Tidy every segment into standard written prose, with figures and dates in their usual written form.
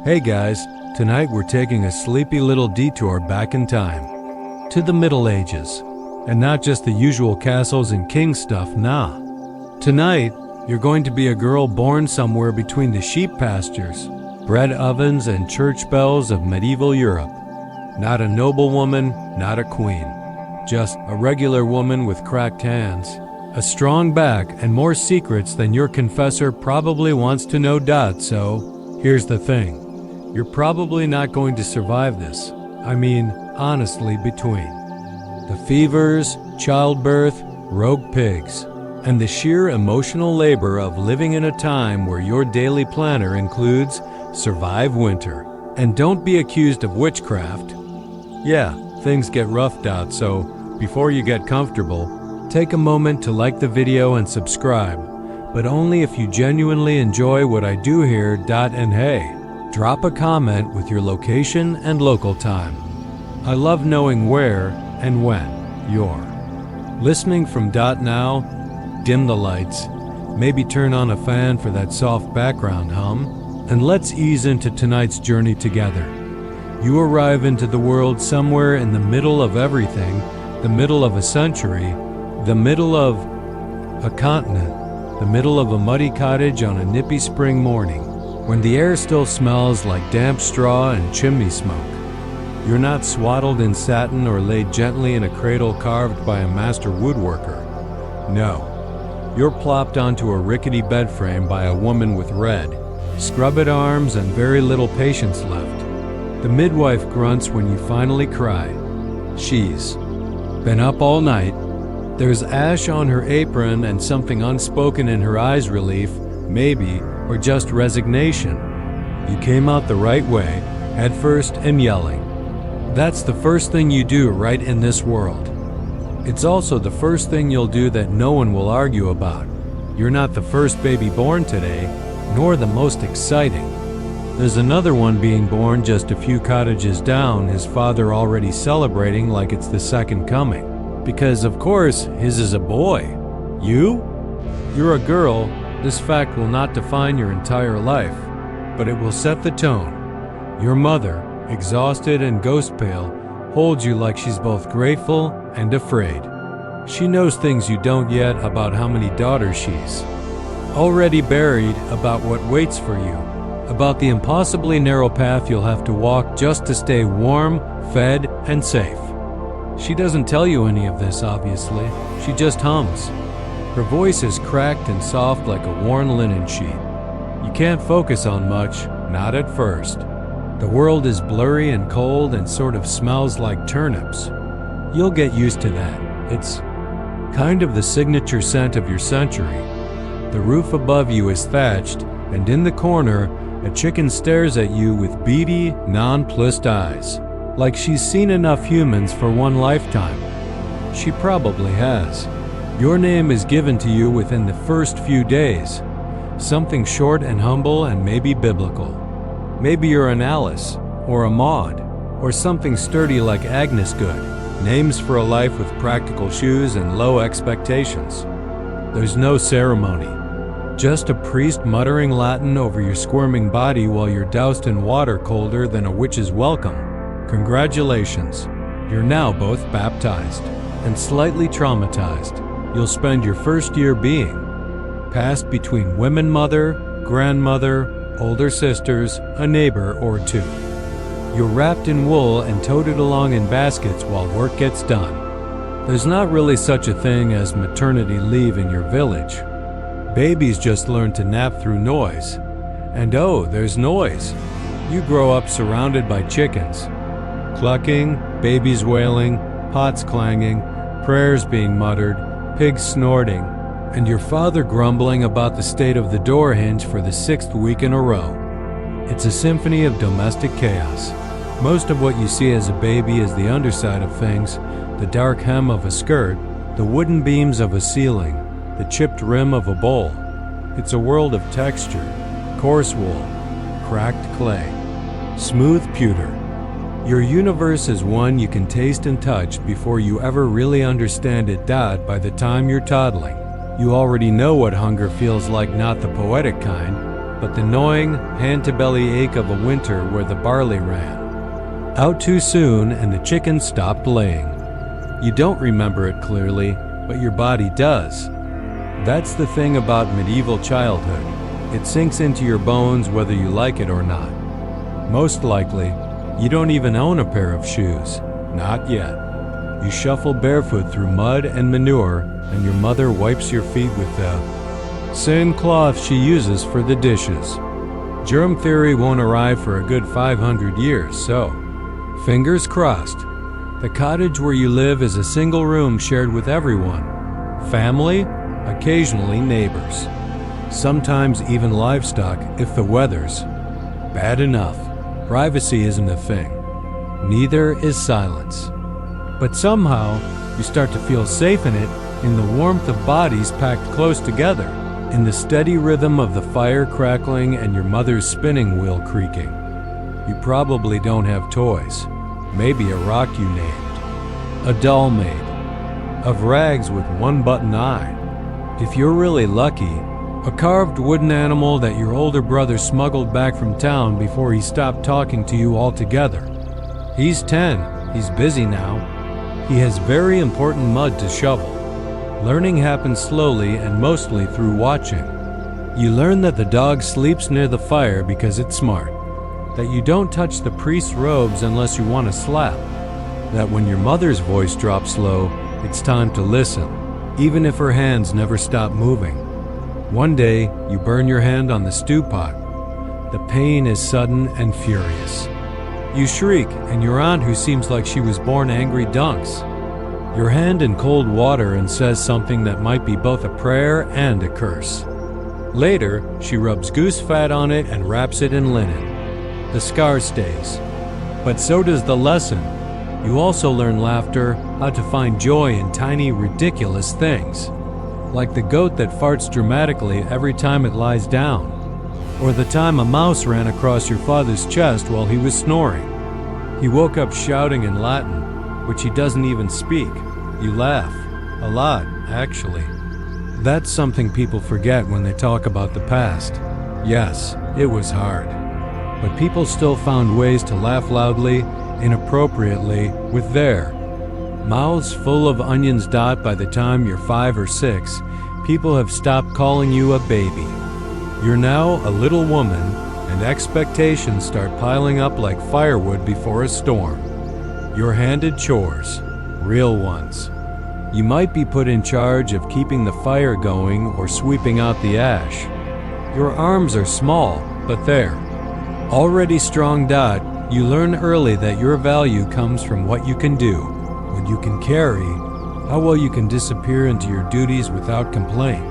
Hey guys, tonight we're taking a sleepy little detour back in time. To the Middle Ages. And not just the usual castles and king stuff, nah. Tonight, you're going to be a girl born somewhere between the sheep pastures, bread ovens, and church bells of medieval Europe. Not a noblewoman, not a queen. Just a regular woman with cracked hands, a strong back, and more secrets than your confessor probably wants to know. So, here's the thing. You're probably not going to survive this. I mean, honestly, between the fevers, childbirth, rogue pigs, and the sheer emotional labor of living in a time where your daily planner includes survive winter. And don't be accused of witchcraft. Yeah, things get roughed out, so before you get comfortable, take a moment to like the video and subscribe, but only if you genuinely enjoy what I do here. And hey, drop a comment with your location and local time. I love knowing where and when you're listening from. Now, dim the lights, maybe turn on a fan for that soft background hum, and let's ease into tonight's journey together. You arrive into the world somewhere in the middle of everything, the middle of a century, the middle of a continent, the middle of a muddy cottage on a nippy spring morning, when the air still smells like damp straw and chimney smoke. You're not swaddled in satin or laid gently in a cradle carved by a master woodworker. No, you're plopped onto a rickety bed frame by a woman with red, scrubbed arms and very little patience left. The midwife grunts when you finally cry. She's been up all night. There's ash on her apron and something unspoken in her eyes, relief, maybe, or just resignation. You came out the right way, head first and yelling. That's the first thing you do right in this world. It's also the first thing you'll do that no one will argue about. You're not the first baby born today, nor the most exciting. There's another one being born just a few cottages down, his father already celebrating like it's the second coming. Because, of course, his is a boy. You're a girl. This fact will not define your entire life, but it will set the tone. Your mother, exhausted and ghost-pale, holds you like she's both grateful and afraid. She knows things you don't yet about how many daughters she's already buried, about what waits for you, about the impossibly narrow path you'll have to walk just to stay warm, fed, and safe. She doesn't tell you any of this, obviously. She just hums. Her voice is cracked and soft like a worn linen sheet. You can't focus on much, not at first. The world is blurry and cold and sort of smells like turnips. You'll get used to that. It's kind of the signature scent of your century. The roof above you is thatched, and in the corner, a chicken stares at you with beady, nonplussed eyes, like she's seen enough humans for one lifetime. She probably has. Your name is given to you within the first few days. Something short and humble and maybe biblical. Maybe you're an Alice, or a Maud, or something sturdy like Agnes Good. Names for a life with practical shoes and low expectations. There's no ceremony. Just a priest muttering Latin over your squirming body while you're doused in water colder than a witch's welcome. Congratulations. You're now both baptized and slightly traumatized. You'll spend your first year being passed between women mother, grandmother, older sisters, a neighbor or two. You're wrapped in wool and toted along in baskets while work gets done. There's not really such a thing as maternity leave in your village. Babies just learn to nap through noise. And oh, there's noise. You grow up surrounded by chickens. Clucking, babies wailing, pots clanging, prayers being muttered, pigs snorting, and your father grumbling about the state of the door hinge for the 6th week in a row. It's a symphony of domestic chaos. Most of what you see as a baby is the underside of things, the dark hem of a skirt, the wooden beams of a ceiling, the chipped rim of a bowl. It's a world of texture, coarse wool, cracked clay, smooth pewter. Your universe is one you can taste and touch before you ever really understand it. By the time you're toddling, you already know what hunger feels like, not the poetic kind, but the gnawing, hand-to-belly ache of a winter where the barley ran out too soon and the chickens stopped laying. You don't remember it clearly, but your body does. That's the thing about medieval childhood. It sinks into your bones whether you like it or not. Most likely, you don't even own a pair of shoes. Not yet. You shuffle barefoot through mud and manure, and your mother wipes your feet with the same cloth she uses for the dishes. Germ theory won't arrive for a good 500 years, so fingers crossed. The cottage where you live is a single room shared with everyone. Family, occasionally neighbors. Sometimes even livestock if the weather's bad enough. Privacy isn't a thing. Neither is silence. But somehow, you start to feel safe in it, in the warmth of bodies packed close together, in the steady rhythm of the fire crackling and your mother's spinning wheel creaking. You probably don't have toys. Maybe a rock you named. A doll made of rags with one button eye. If you're really lucky, a carved wooden animal that your older brother smuggled back from town before he stopped talking to you altogether. He's 10. He's busy now. He has very important mud to shovel. Learning happens slowly and mostly through watching. You learn that the dog sleeps near the fire because it's smart. That you don't touch the priest's robes unless you want to slap. That when your mother's voice drops low, it's time to listen, even if her hands never stop moving. One day, you burn your hand on the stew pot. The pain is sudden and furious. You shriek, and your aunt, who seems like she was born angry, dunks your hand in cold water and says something that might be both a prayer and a curse. Later, she rubs goose fat on it and wraps it in linen. The scar stays. But so does the lesson. You also learn laughter, how to find joy in tiny, ridiculous things. Like the goat that farts dramatically every time it lies down. Or the time a mouse ran across your father's chest while he was snoring. He woke up shouting in Latin, which he doesn't even speak. You laugh. A lot, actually. That's something people forget when they talk about the past. Yes, it was hard. But people still found ways to laugh loudly, inappropriately, with their mouths full of onions. By the time you're 5 or 6, people have stopped calling you a baby. You're now a little woman, and expectations start piling up like firewood before a storm. You're handed chores, real ones. You might be put in charge of keeping the fire going or sweeping out the ash. Your arms are small, but there. Already strong. You learn early that your value comes from what you can do, what you can carry, how well you can disappear into your duties without complaint.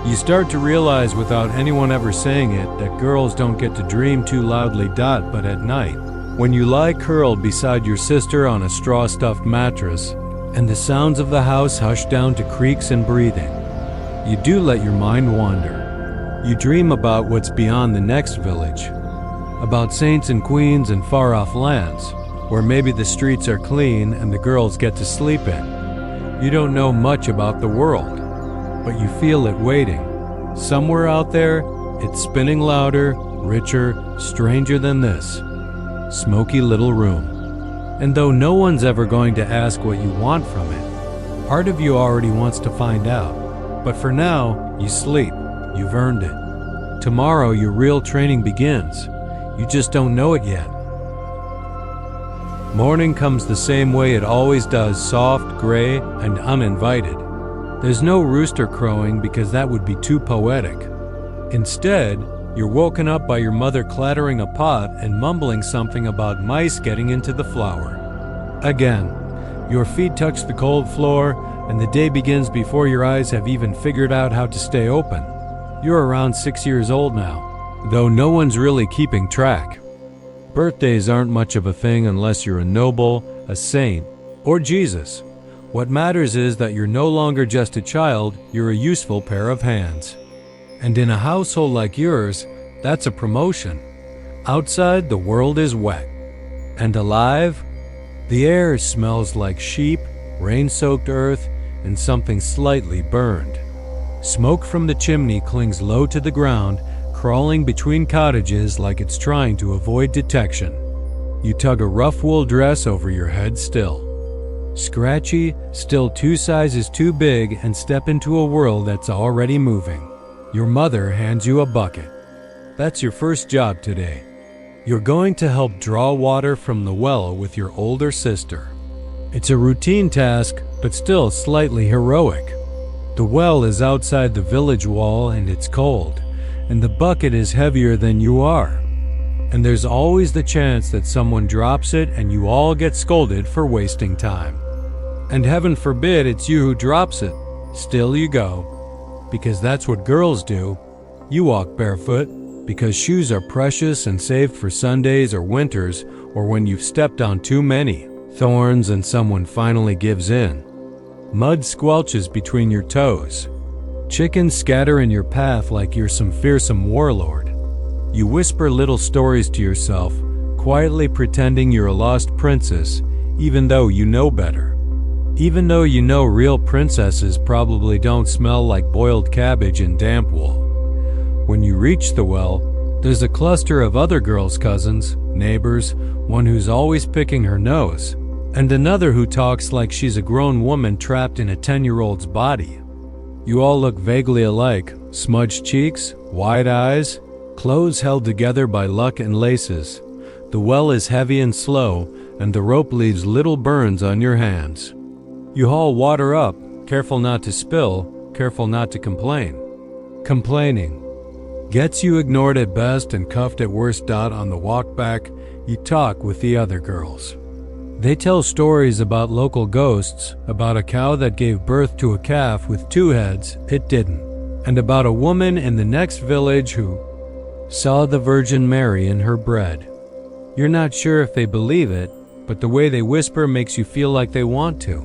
You start to realize without anyone ever saying it that girls don't get to dream too loudly. But at night, when you lie curled beside your sister on a straw-stuffed mattress, and the sounds of the house hush down to creaks and breathing, you do let your mind wander. You dream about what's beyond the next village, about saints and queens and far-off lands, where maybe the streets are clean and the girls get to sleep in. You don't know much about the world, but you feel it waiting. Somewhere out there, it's spinning louder, richer, stranger than this. Smoky little room. And though no one's ever going to ask what you want from it, part of you already wants to find out. But for now, you sleep. You've earned it. Tomorrow, your real training begins. You just don't know it yet. Morning comes the same way it always does, soft, gray, and uninvited. There's no rooster crowing because that would be too poetic. Instead, you're woken up by your mother clattering a pot and mumbling something about mice getting into the flour. Again, your feet touch the cold floor, and the day begins before your eyes have even figured out how to stay open. You're around 6 years old now, though no one's really keeping track. Birthdays aren't much of a thing unless you're a noble, a saint, or Jesus. What matters is that you're no longer just a child, you're a useful pair of hands. And in a household like yours, that's a promotion. Outside, the world is wet. And alive, the air smells like sheep, rain-soaked earth, and something slightly burned. Smoke from the chimney clings low to the ground, crawling between cottages like it's trying to avoid detection. You tug a rough wool dress over your head still. Scratchy, still 2 sizes too big, and step into a world that's already moving. Your mother hands you a bucket. That's your first job today. You're going to help draw water from the well with your older sister. It's a routine task, but still slightly heroic. The well is outside the village wall and it's cold, and the bucket is heavier than you are. And there's always the chance that someone drops it and you all get scolded for wasting time. And heaven forbid it's you who drops it. Still you go, because that's what girls do. You walk barefoot, because shoes are precious and saved for Sundays or winters, or when you've stepped on too many thorns and someone finally gives in. Mud squelches between your toes. Chickens scatter in your path like you're some fearsome warlord. You whisper little stories to yourself, quietly pretending you're a lost princess, even though you know better. Even though you know real princesses probably don't smell like boiled cabbage and damp wool. When you reach the well, there's a cluster of other girls' cousins, neighbors, one who's always picking her nose, and another who talks like she's a grown woman trapped in a 10-year-old's body. You all look vaguely alike, smudged cheeks, wide eyes, clothes held together by luck and laces. The well is heavy and slow, and the rope leaves little burns on your hands. You haul water up, careful not to spill, careful not to complain. Complaining gets you ignored at best and cuffed at worst. On the walk back, you talk with the other girls. They tell stories about local ghosts, about a cow that gave birth to a calf with 2 heads, it didn't, and about a woman in the next village who saw the Virgin Mary in her bread. You're not sure if they believe it, but the way they whisper makes you feel like they want to.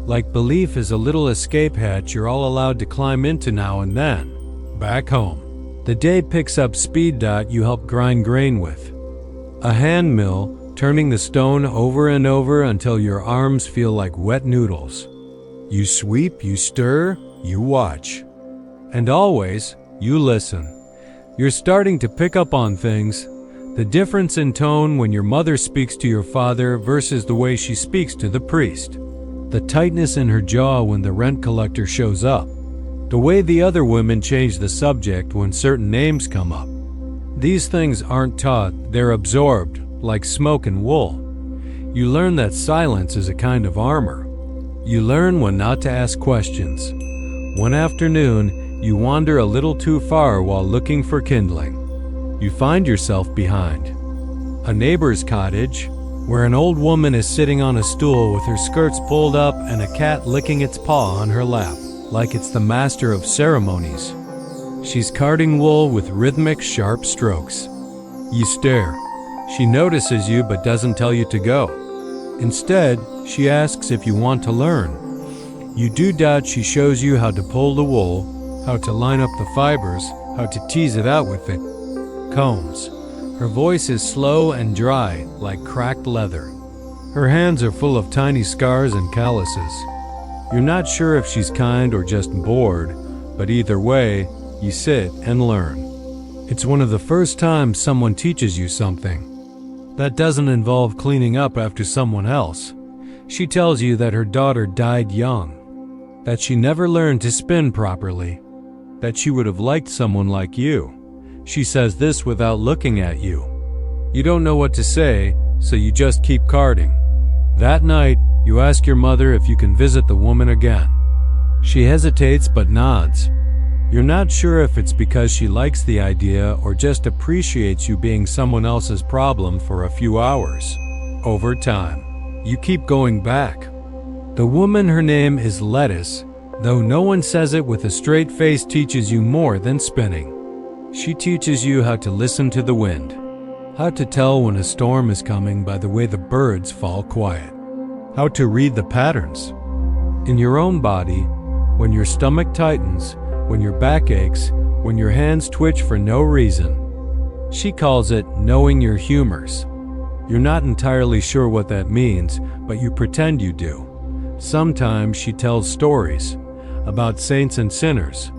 Like belief is a little escape hatch you're all allowed to climb into now and then. Back home, the day picks up speed. You help grind grain with a hand mill, turning the stone over and over until your arms feel like wet noodles. You sweep, you stir, you watch. And always, you listen. You're starting to pick up on things. The difference in tone when your mother speaks to your father versus the way she speaks to the priest. The tightness in her jaw when the rent collector shows up. The way the other women change the subject when certain names come up. These things aren't taught, they're absorbed, like smoke and wool. You learn that silence is a kind of armor. You learn when not to ask questions. One afternoon, you wander a little too far while looking for kindling. You find yourself behind a neighbor's cottage, where an old woman is sitting on a stool with her skirts pulled up and a cat licking its paw on her lap, like it's the master of ceremonies. She's carding wool with rhythmic, sharp strokes. You stare. She notices you but doesn't tell you to go. Instead, she asks if you want to learn. You do. She shows you how to pull the wool, how to line up the fibers, how to tease it out with it. Combs. Her voice is slow and dry, like cracked leather. Her hands are full of tiny scars and calluses. You're not sure if she's kind or just bored, but either way, you sit and learn. It's one of the first times someone teaches you something. That doesn't involve cleaning up after someone else. She tells you that her daughter died young, that she never learned to spin properly, that she would have liked someone like you. She says this without looking at you. You don't know what to say, so you just keep carding. That night, you ask your mother if you can visit the woman again. She hesitates but nods. You're not sure if it's because she likes the idea or just appreciates you being someone else's problem for a few hours. Over time, you keep going back. The woman, her name is Lettuce, though no one says it with a straight face, teaches you more than spinning. She teaches you how to listen to the wind, how to tell when a storm is coming by the way the birds fall quiet, how to read the patterns in your own body, when your stomach tightens, when your back aches, when your hands twitch for no reason. She calls it knowing your humors. You're not entirely sure what that means, but you pretend you do. Sometimes she tells stories about saints and sinners,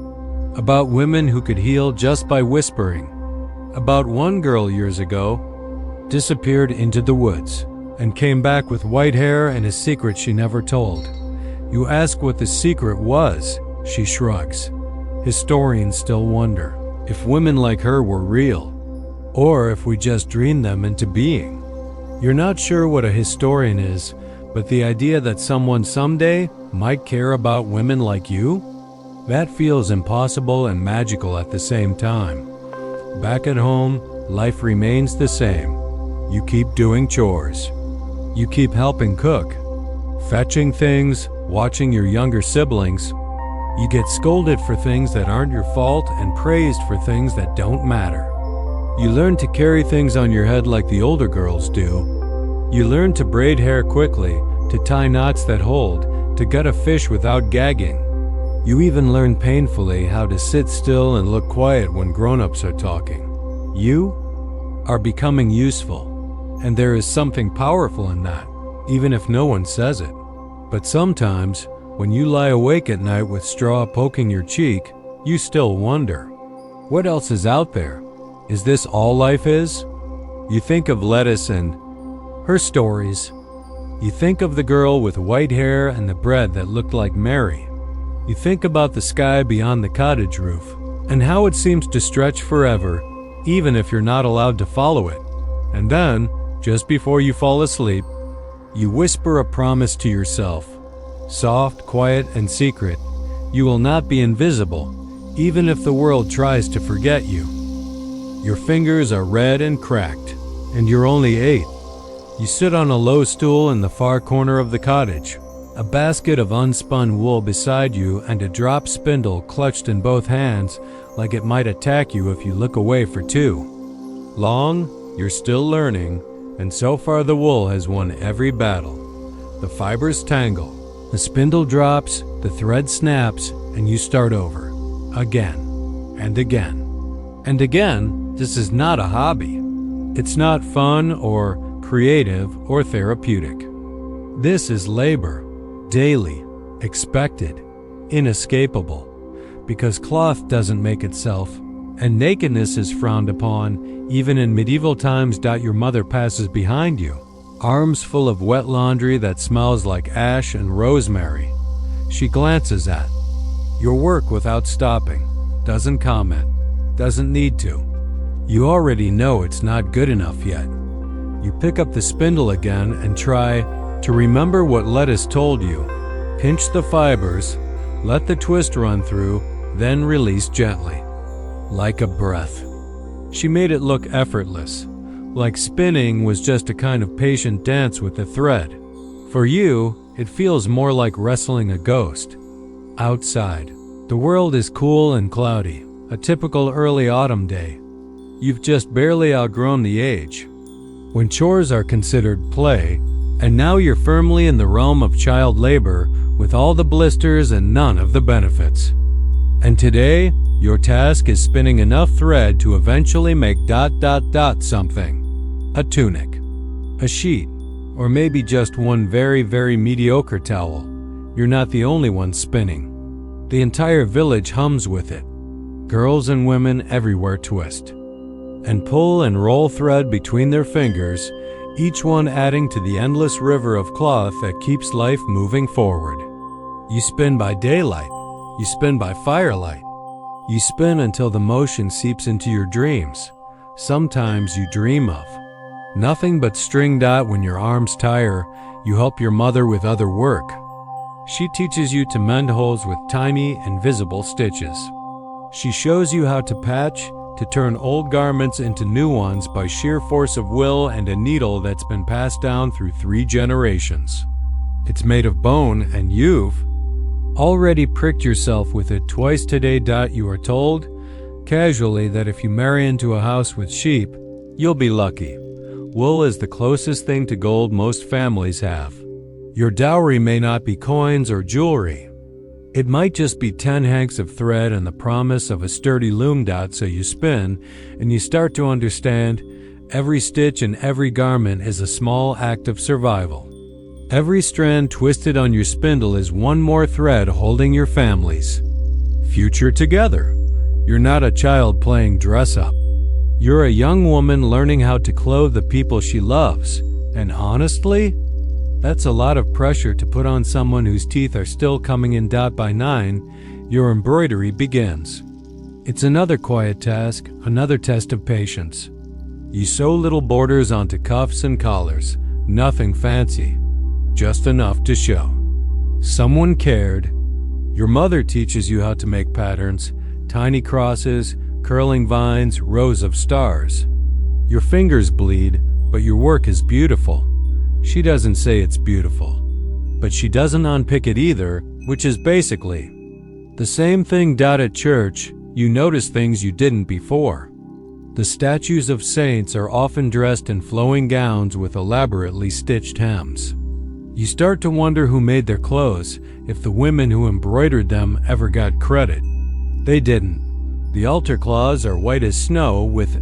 about women who could heal just by whispering, about one girl years ago disappeared into the woods and came back with white hair and a secret she never told. You ask what the secret was, she shrugs. Historians still wonder if women like her were real, or if we just dreamed them into being. You're not sure what a historian is, but the idea that someone someday might care about women like you? That feels impossible and magical at the same time. Back at home, life remains the same. You keep doing chores. You keep helping cook, fetching things, watching your younger siblings. You get scolded for things that aren't your fault and praised for things that don't matter. You learn to carry things on your head like the older girls do. You learn to braid hair quickly, to tie knots that hold, to gut a fish without gagging. You even learn painfully how to sit still and look quiet when grown-ups are talking. You are becoming useful, and there is something powerful in that, even if no one says it. But sometimes, when you lie awake at night with straw poking your cheek, you still wonder, what else is out there? Is this all life is? You think of lettuce and her stories. You think of the girl with white hair and the bread that looked like Mary. You think about the sky beyond the cottage roof and how it seems to stretch forever, even if you're not allowed to follow it. And then, just before you fall asleep, you whisper a promise to yourself. Soft, quiet, and secret. You will not be invisible, even if the world tries to forget you. Your fingers are red and cracked, and you're only 8. You sit on a low stool in the far corner of the cottage, a basket of unspun wool beside you and a drop spindle clutched in both hands like it might attack you if you look away for too long. You're still learning, and so far the wool has won every battle. The fibers tangle, the spindle drops, the thread snaps, and you start over. Again, and again, and again. This is not a hobby. It's not fun or creative or therapeutic. This is labor, daily, expected, inescapable, because cloth doesn't make itself, and nakedness is frowned upon, even in medieval times. Your mother passes behind you, arms full of wet laundry that smells like ash and rosemary. She glances at your work without stopping, doesn't comment, doesn't need to. You already know it's not good enough yet. You pick up the spindle again and try to remember what lettuce told you. Pinch the fibers, let the twist run through, then release gently, like a breath. She made it look effortless, like spinning was just a kind of patient dance with the thread. For you, it feels more like wrestling a ghost. Outside, the world is cool and cloudy, a typical early autumn day. You've just barely outgrown the age when chores are considered play, and now you're firmly in the realm of child labor with all the blisters and none of the benefits. And today, your task is spinning enough thread to eventually make ... something. A tunic, a sheet, or maybe just one very, very mediocre towel. You're not the only one spinning. The entire village hums with it. Girls and women everywhere twist and pull and roll thread between their fingers, each one adding to the endless river of cloth that keeps life moving forward. You spin by daylight, you spin by firelight, you spin until the motion seeps into your dreams. Sometimes you dream of nothing but string. When your arms tire, you help your mother with other work. She teaches you to mend holes with tiny, invisible stitches. She shows you how to patch, to turn old garments into new ones by sheer force of will and a needle that's been passed down through 3 generations. It's made of bone, and you've already pricked yourself with it twice today. You are told, casually, that if you marry into a house with sheep, you'll be lucky. Wool is the closest thing to gold most families have. Your dowry may not be coins or jewelry. It might just be 10 hanks of thread and the promise of a sturdy loom. So you spin, and you start to understand every stitch and every garment is a small act of survival. Every strand twisted on your spindle is one more thread holding your family's future together. You're not a child playing dress up. You're a young woman learning how to clothe the people she loves. And honestly, that's a lot of pressure to put on someone whose teeth are still coming in. By 9, your embroidery begins. It's another quiet task, another test of patience. You sew little borders onto cuffs and collars, nothing fancy, just enough to show someone cared. Your mother teaches you how to make patterns, tiny crosses, curling vines, rows of stars. Your fingers bleed, but your work is beautiful. She doesn't say it's beautiful, but she doesn't unpick it either, which is basically the same thing. At church, you notice things you didn't before. The statues of saints are often dressed in flowing gowns with elaborately stitched hems. You start to wonder who made their clothes, if the women who embroidered them ever got credit. They didn't. The altar cloths are white as snow, with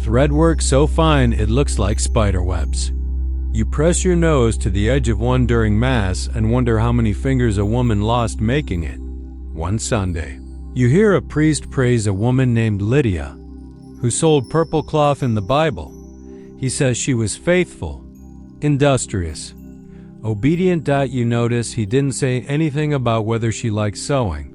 threadwork so fine it looks like spider webs. You press your nose to the edge of one during Mass and wonder how many fingers a woman lost making it. One Sunday, you hear a priest praise a woman named Lydia, who sold purple cloth in the Bible. He says she was faithful, industrious, obedient. You notice he didn't say anything about whether she likes sewing.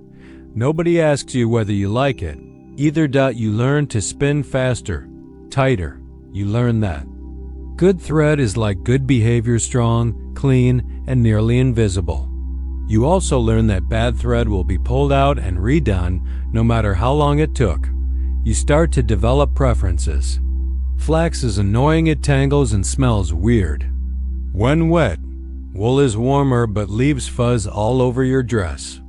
Nobody asks you whether you like it either. You learn to spin faster, tighter. You learn that good thread is like good behavior, strong, clean, and nearly invisible. You also learn that bad thread will be pulled out and redone no matter how long it took. You start to develop preferences. Flax is annoying, it tangles and smells weird. When wet, wool is warmer but leaves fuzz all over your dress.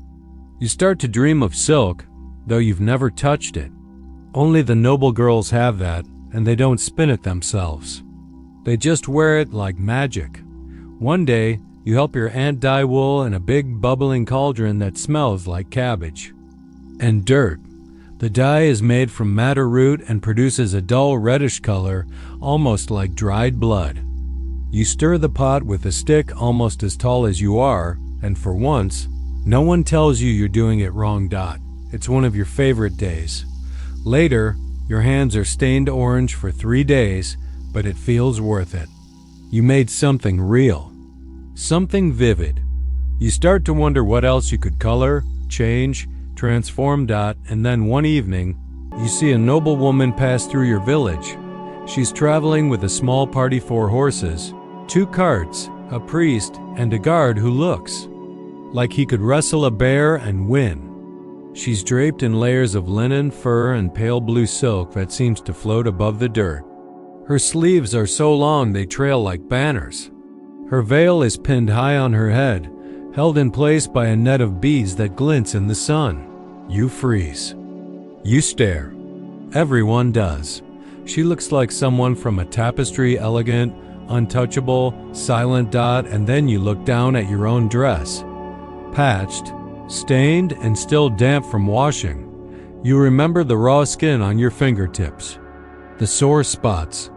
You start to dream of silk, though you've never touched it. Only the noble girls have that, and they don't spin it themselves. They just wear it like magic. One day, you help your aunt dye wool in a big bubbling cauldron that smells like cabbage and dirt. The dye is made from madder root and produces a dull reddish color, almost like dried blood. You stir the pot with a stick almost as tall as you are, and for once, no one tells you you're doing it wrong. It's one of your favorite days. Later, your hands are stained orange for 3 days, but it feels worth it. You made something real, something vivid. You start to wonder what else you could color, change, transform. And then one evening, you see a noble woman pass through your village. She's traveling with a small party, 4 horses, 2 carts, a priest, and a guard who looks like he could wrestle a bear and win. She's draped in layers of linen, fur, and pale blue silk that seems to float above the dirt. Her sleeves are so long they trail like banners. Her veil is pinned high on her head, held in place by a net of beads that glints in the sun. You freeze. You stare. Everyone does. She looks like someone from a tapestry, elegant, untouchable, silent. And then you look down at your own dress. Patched, stained, and still damp from washing. You remember the raw skin on your fingertips, the sore spots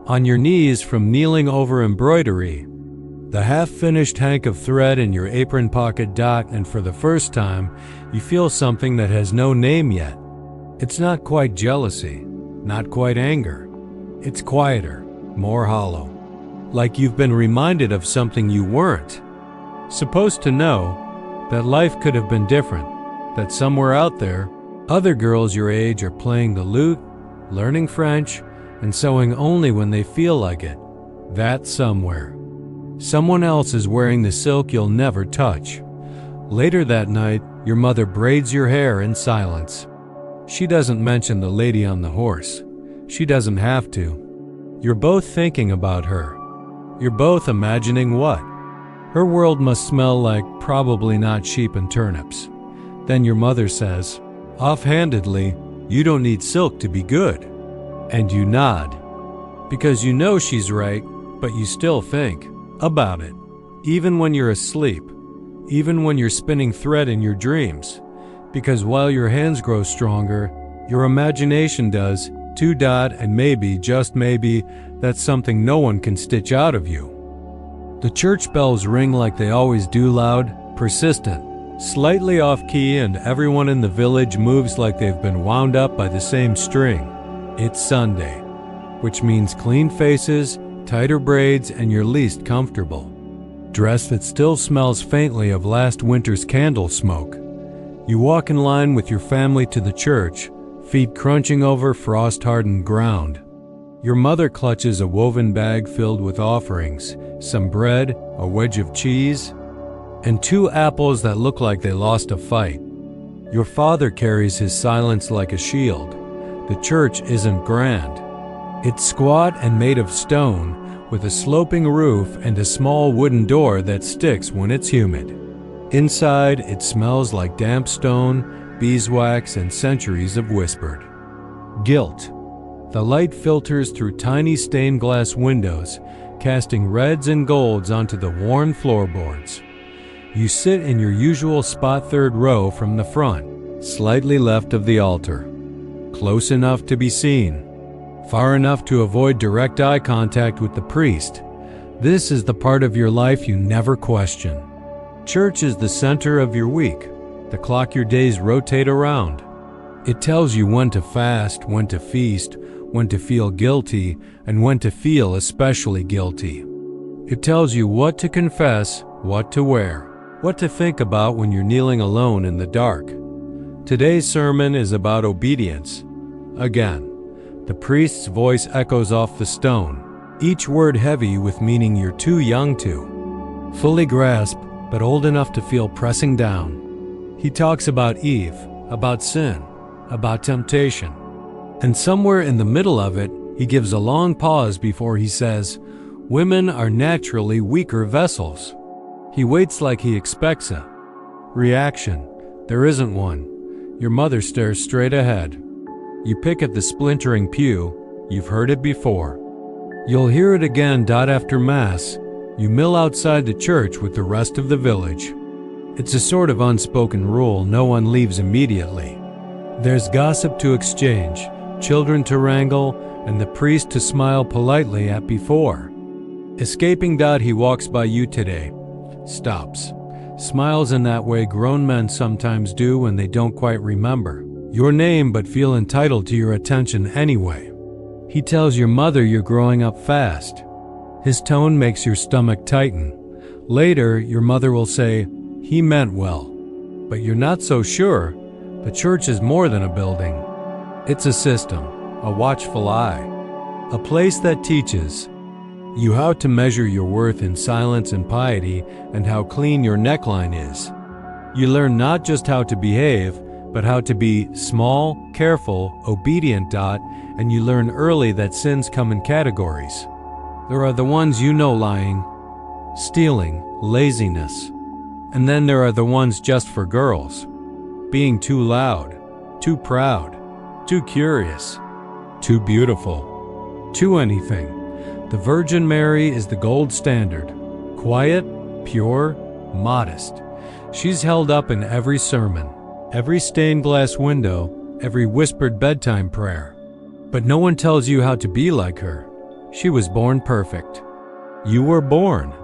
on your knees from kneeling over embroidery, the half-finished hank of thread in your apron pocket. And for the first time, you feel something that has no name yet. It's not quite jealousy, not quite anger. It's quieter, more hollow, like you've been reminded of something you weren't supposed to know, that life could have been different, that somewhere out there, other girls your age are playing the lute, learning French, and sewing only when they feel like it. That somewhere, someone else is wearing the silk you'll never touch. Later that night, your mother braids your hair in silence. She doesn't mention the lady on the horse. She doesn't have to. You're both thinking about her. You're both imagining what? Her world must smell like probably not sheep and turnips. Then your mother says, offhandedly, you don't need silk to be good. And you nod, because you know she's right, but you still think about it. Even when you're asleep, even when you're spinning thread in your dreams, because while your hands grow stronger, your imagination does too. And maybe, just maybe, that's something no one can stitch out of you. The church bells ring like they always do, loud, persistent, slightly off key, and everyone in the village moves like they've been wound up by the same string. It's Sunday, which means clean faces, tighter braids, and you're least comfortable. Dress that still smells faintly of last winter's candle smoke. You walk in line with your family to the church, feet crunching over frost-hardened ground. Your mother clutches a woven bag filled with offerings, some bread, a wedge of cheese, and 2 apples that look like they lost a fight. Your father carries his silence like a shield. The church isn't grand. It's squat and made of stone, with a sloping roof and a small wooden door that sticks when it's humid. Inside, it smells like damp stone, beeswax, and centuries of whispered guilt. The light filters through tiny stained glass windows, casting reds and golds onto the worn floorboards. You sit in your usual spot 3rd row from the front, slightly left of the altar. Close enough to be seen, far enough to avoid direct eye contact with the priest. This is the part of your life you never question. Church is the center of your week, the clock your days rotate around. It tells you when to fast, when to feast, when to feel guilty, and when to feel especially guilty. It tells you what to confess, what to wear, what to think about when you're kneeling alone in the dark. Today's sermon is about obedience. Again, the priest's voice echoes off the stone, each word heavy with meaning you're too young to fully grasp, but old enough to feel pressing down. He talks about Eve, about sin, about temptation. And somewhere in the middle of it, he gives a long pause before he says, women are naturally weaker vessels. He waits like he expects a reaction. There isn't one. Your mother stares straight ahead. You pick at the splintering pew. You've heard it before. You'll hear it again after Mass. You mill outside the church with the rest of the village. It's a sort of unspoken rule: no one leaves immediately. There's gossip to exchange, children to wrangle, and the priest to smile politely at before. Escaping, he walks by you today, stops, smiles in that way grown men sometimes do when they don't quite remember your name but feel entitled to your attention anyway. He tells your mother you're growing up fast. His tone makes your stomach tighten. Later, your mother will say, he meant well. But you're not so sure. The church is more than a building. It's a system, a watchful eye, a place that teaches you how to measure your worth in silence and piety, and how clean your neckline is. You learn not just how to behave, but how to be small, careful, obedient. And you learn early that sins come in categories. There are the ones you know: lying, stealing, laziness. And then there are the ones just for girls: being too loud, too proud, too curious, too beautiful, too anything. The Virgin Mary is the gold standard. Quiet, pure, modest. She's held up in every sermon, every stained glass window, every whispered bedtime prayer. But no one tells you how to be like her. She was born perfect. You were born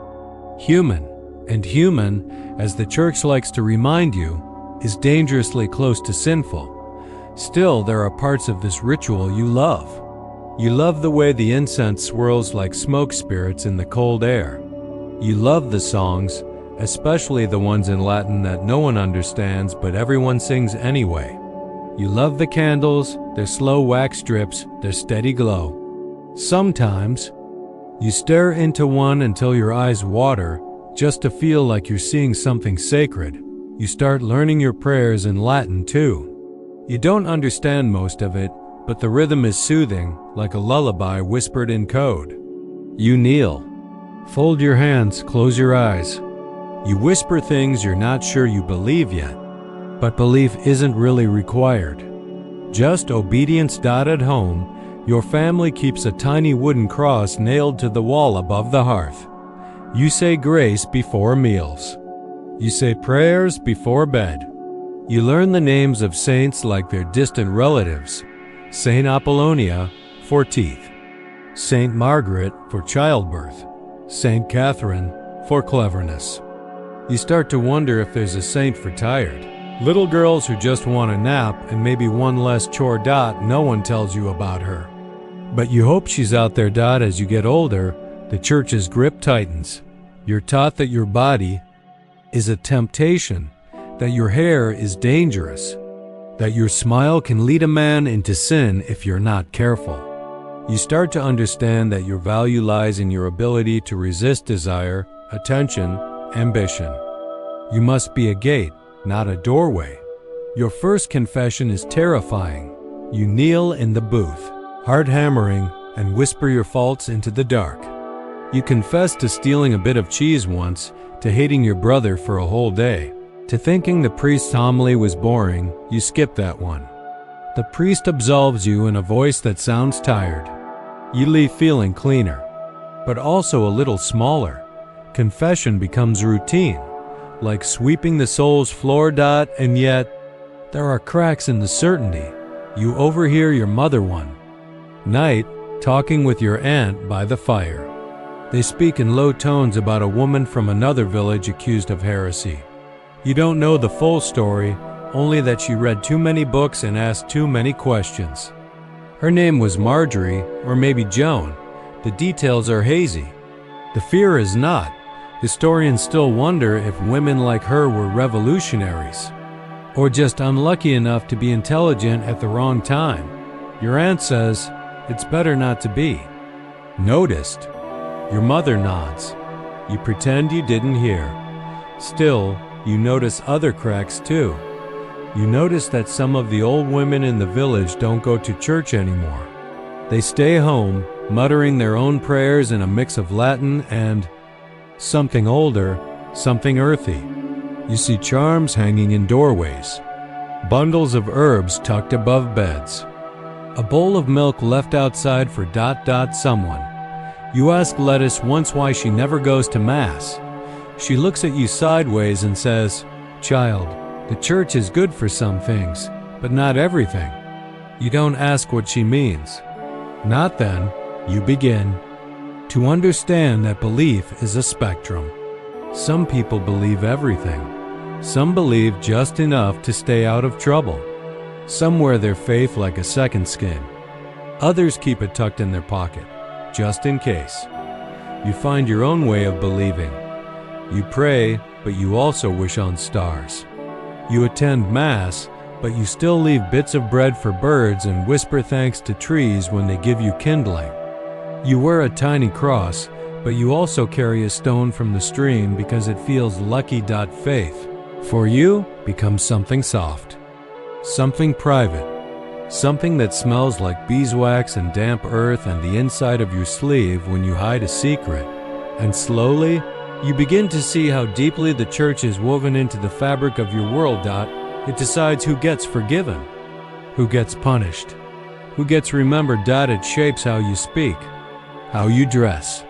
human, and human, as the church likes to remind you, is dangerously close to sinful. Still, there are parts of this ritual you love. You love the way the incense swirls like smoke spirits in the cold air. You love the songs, especially the ones in Latin that no one understands but everyone sings anyway. You love the candles, their slow wax drips, their steady glow. Sometimes, you stare into one until your eyes water, just to feel like you're seeing something sacred. You start learning your prayers in Latin too. You don't understand most of it, but the rhythm is soothing, like a lullaby whispered in code. You kneel. Fold your hands, close your eyes. You whisper things you're not sure you believe yet, but belief isn't really required. Just obedience. At home, your family keeps a tiny wooden cross nailed to the wall above the hearth. You say grace before meals. You say prayers before bed. You learn the names of saints like they're distant relatives. Saint Apollonia for teeth, Saint Margaret for childbirth, Saint Catherine for cleverness. You start to wonder if there's a saint for tired. Little girls who just want a nap and maybe one less chore. No one tells you about her. But you hope she's out there. As you get older, the church's grip tightens. You're taught that your body is a temptation, that your hair is dangerous, that your smile can lead a man into sin if you're not careful. You start to understand that your value lies in your ability to resist desire, attention, ambition. You must be a gate, not a doorway. Your first confession is terrifying. You kneel in the booth, heart hammering, and whisper your faults into the dark. You confess to stealing a bit of cheese once, to hating your brother for a whole day, to thinking the priest's homily was boring. You skip that one. The priest absolves you in a voice that sounds tired. You leave feeling cleaner, but also a little smaller. Confession becomes routine, like sweeping the soul's floor. And yet, there are cracks in the certainty. You overhear your mother one night talking with your aunt by the fire. They speak in low tones about a woman from another village accused of heresy. You don't know the full story, only that she read too many books and asked too many questions. Her name was Marjorie, or maybe Joan. The details are hazy. The fear is not. Historians still wonder if women like her were revolutionaries, or just unlucky enough to be intelligent at the wrong time. Your aunt says, it's better not to be noticed. Your mother nods. You pretend you didn't hear. Still, you notice other cracks too. You notice that some of the old women in the village don't go to church anymore. They stay home, muttering their own prayers in a mix of Latin and something older, something earthy. You see charms hanging in doorways, bundles of herbs tucked above beds, a bowl of milk left outside for someone. You ask Lettuce once why she never goes to Mass. She looks at you sideways and says, "Child, the church is good for some things, but not everything." You don't ask what she means. Not then. You begin to understand that belief is a spectrum. Some people believe everything. Some believe just enough to stay out of trouble. Some wear their faith like a second skin. Others keep it tucked in their pocket, just in case. You find your own way of believing. You pray, but you also wish on stars. You attend Mass, but you still leave bits of bread for birds and whisper thanks to trees when they give you kindling. You wear a tiny cross, but you also carry a stone from the stream because it feels lucky. Faith, for you, becomes something soft, something private, something that smells like beeswax and damp earth and the inside of your sleeve when you hide a secret. And slowly, you begin to see how deeply the church is woven into the fabric of your world. It decides who gets forgiven, who gets punished, who gets remembered. It shapes how you speak, how you dress,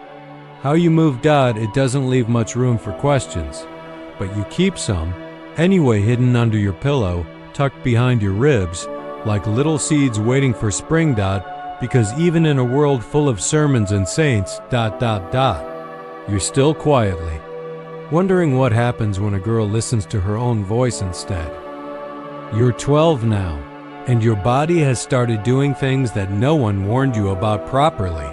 how you move. It doesn't leave much room for questions, but you keep some, anyway, hidden under your pillow, tucked behind your ribs, like little seeds waiting for spring. Because even in a world full of sermons and saints, you're still quietly wondering what happens when a girl listens to her own voice instead. You're 12 now, and your body has started doing things that no one warned you about properly.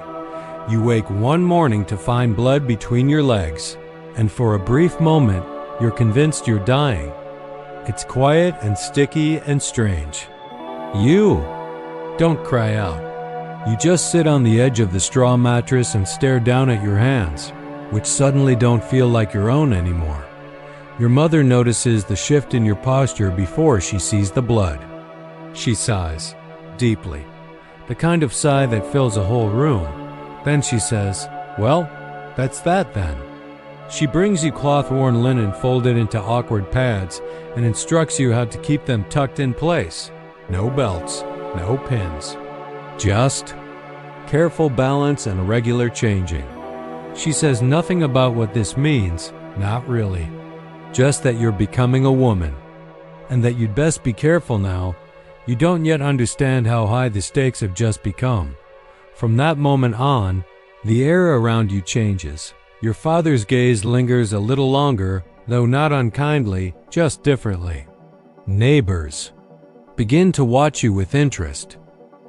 You wake one morning to find blood between your legs, and for a brief moment, you're convinced you're dying. It's quiet and sticky and strange. You don't cry out. You just sit on the edge of the straw mattress and stare down at your hands, which suddenly don't feel like your own anymore. Your mother notices the shift in your posture before she sees the blood. She sighs, deeply, the kind of sigh that fills a whole room. Then she says, "Well, that's that then." She brings you cloth-worn linen folded into awkward pads and instructs you how to keep them tucked in place. No belts, no pins. Just careful balance and regular changing. She says nothing about what this means, not really. Just that you're becoming a woman, and that you'd best be careful now. You don't yet understand how high the stakes have just become. From that moment on, the air around you changes. Your father's gaze lingers a little longer, though not unkindly, just differently. Neighbors begin to watch you with interest.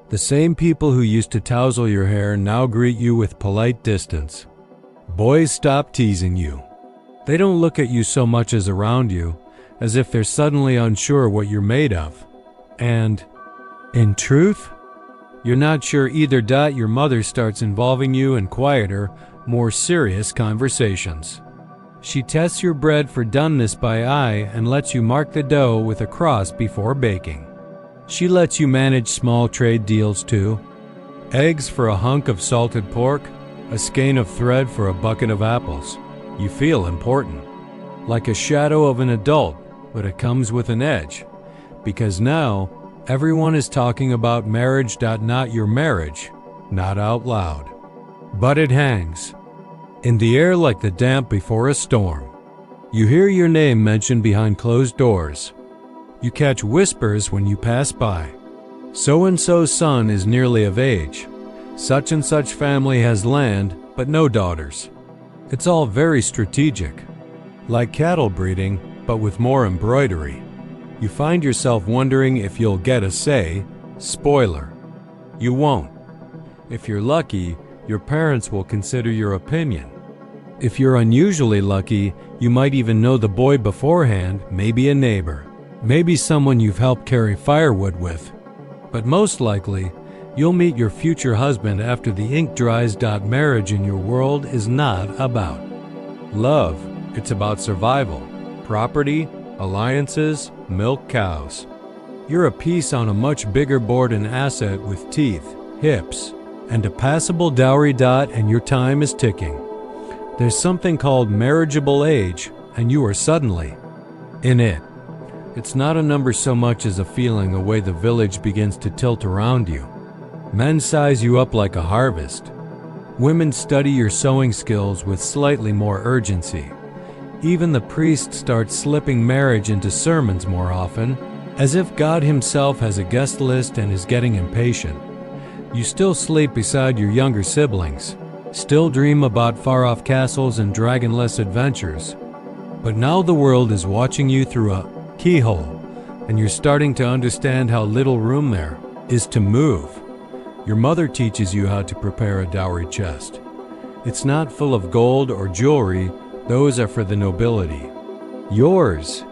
The same people who used to touzle your hair now greet you with polite distance. Boys stop teasing you. They don't look at you so much as around you, as if they're suddenly unsure what you're made of. And, in truth, you're not sure either. Your mother starts involving you in quieter, more serious conversations. She tests your bread for doneness by eye and lets you mark the dough with a cross before baking. She lets you manage small trade deals too. Eggs for a hunk of salted pork, a skein of thread for a bucket of apples. You feel important, like a shadow of an adult, but it comes with an edge, because now everyone is talking about marriage. Not your marriage, not out loud. But it hangs in the air like the damp before a storm. You hear your name mentioned behind closed doors. You catch whispers when you pass by. So-and-so's son is nearly of age. Such and such family has land, but no daughters. It's all very strategic, like cattle breeding, but with more embroidery. You find yourself wondering if you'll get a say. Spoiler: you won't. If you're lucky, your parents will consider your opinion. If you're unusually lucky, you might even know the boy beforehand, maybe a neighbor, maybe someone you've helped carry firewood with. But most likely, you'll meet your future husband after the ink dries. Marriage in your world is not about love. It's about survival, property, alliances, milk cows. You're a piece on a much bigger board, an asset with teeth, hips, and a passable dowry. And your time is ticking. There's something called marriageable age, and you are suddenly in it. It's not a number so much as a feeling, a way the village begins to tilt around you. Men size you up like a harvest. Women study your sewing skills with slightly more urgency. Even the priest starts slipping marriage into sermons more often, as if God himself has a guest list and is getting impatient. You still sleep beside your younger siblings, still dream about far-off castles and dragonless adventures. But now the world is watching you through a keyhole, and you're starting to understand how little room there is to move. Your mother teaches you how to prepare a dowry chest. It's not full of gold or jewelry, those are for the nobility. Yours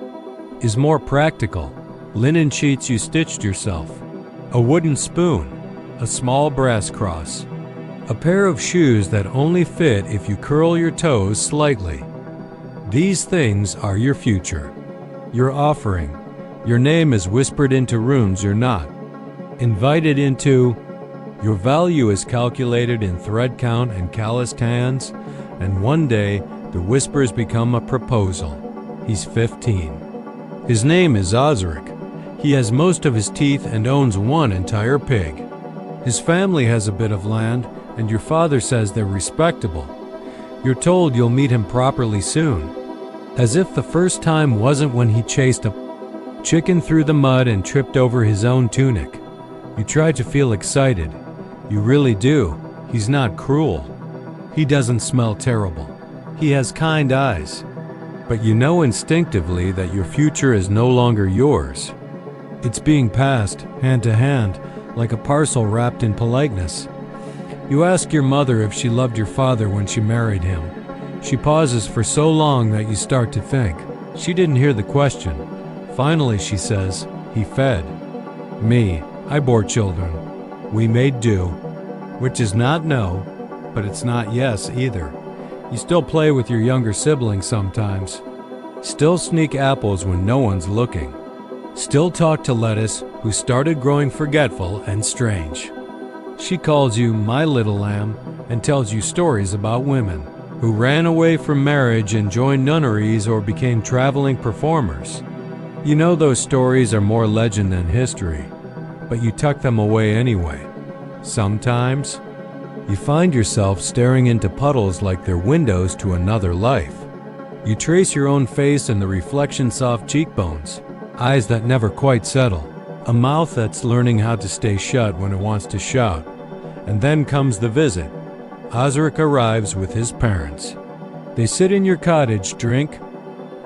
is more practical. Linen sheets you stitched yourself, a wooden spoon, a small brass cross, a pair of shoes that only fit if you curl your toes slightly. These things are your future, your offering. Your name is whispered into rooms you're not invited into. Your value is calculated in thread count and calloused hands, and one day the whispers become a proposal. He's 15. His name is Osric. He has most of his teeth and owns one entire pig. His family has a bit of land, and your father says they're respectable. You're told you'll meet him properly soon, as if the first time wasn't when he chased a chicken through the mud and tripped over his own tunic. You try to feel excited. You really do. He's not cruel. He doesn't smell terrible. He has kind eyes. But you know instinctively that your future is no longer yours. It's being passed, hand to hand, like a parcel wrapped in politeness. You ask your mother if she loved your father when she married him. She pauses for so long that you start to think she didn't hear the question. Finally, she says, "He fed me. I bore children. We made do," which is not no, but it's not yes either. You still play with your younger siblings sometimes. Still sneak apples when no one's looking. Still talk to Lettuce, who started growing forgetful and strange. She calls you my little lamb and tells you stories about women who ran away from marriage and joined nunneries or became traveling performers. You know those stories are more legend than history, but you tuck them away anyway. Sometimes, you find yourself staring into puddles like they're windows to another life. You trace your own face in the reflection-soft cheekbones, eyes that never quite settle, a mouth that's learning how to stay shut when it wants to shout. And then comes the visit. Osric arrives with his parents. They sit in your cottage, drink,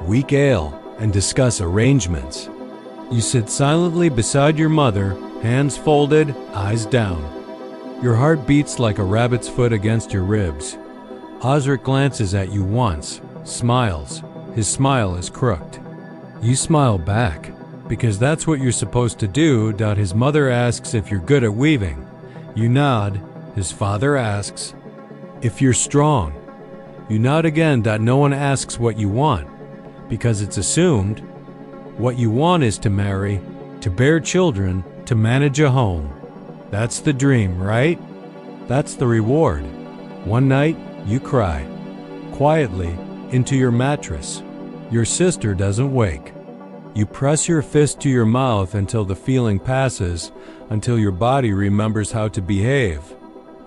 weak ale, and discuss arrangements. You sit silently beside your mother, hands folded, eyes down. Your heart beats like a rabbit's foot against your ribs. Osric glances at you once, smiles. His smile is crooked. You smile back, because that's what you're supposed to do. His mother asks if you're good at weaving. You nod. His father asks if you're strong. You nod again. No one asks what you want, because it's assumed what you want is to marry, to bear children, to manage a home. That's the dream, right? That's the reward. One night, you cry, quietly, into your mattress. Your sister doesn't wake. You press your fist to your mouth until the feeling passes, until your body remembers how to behave.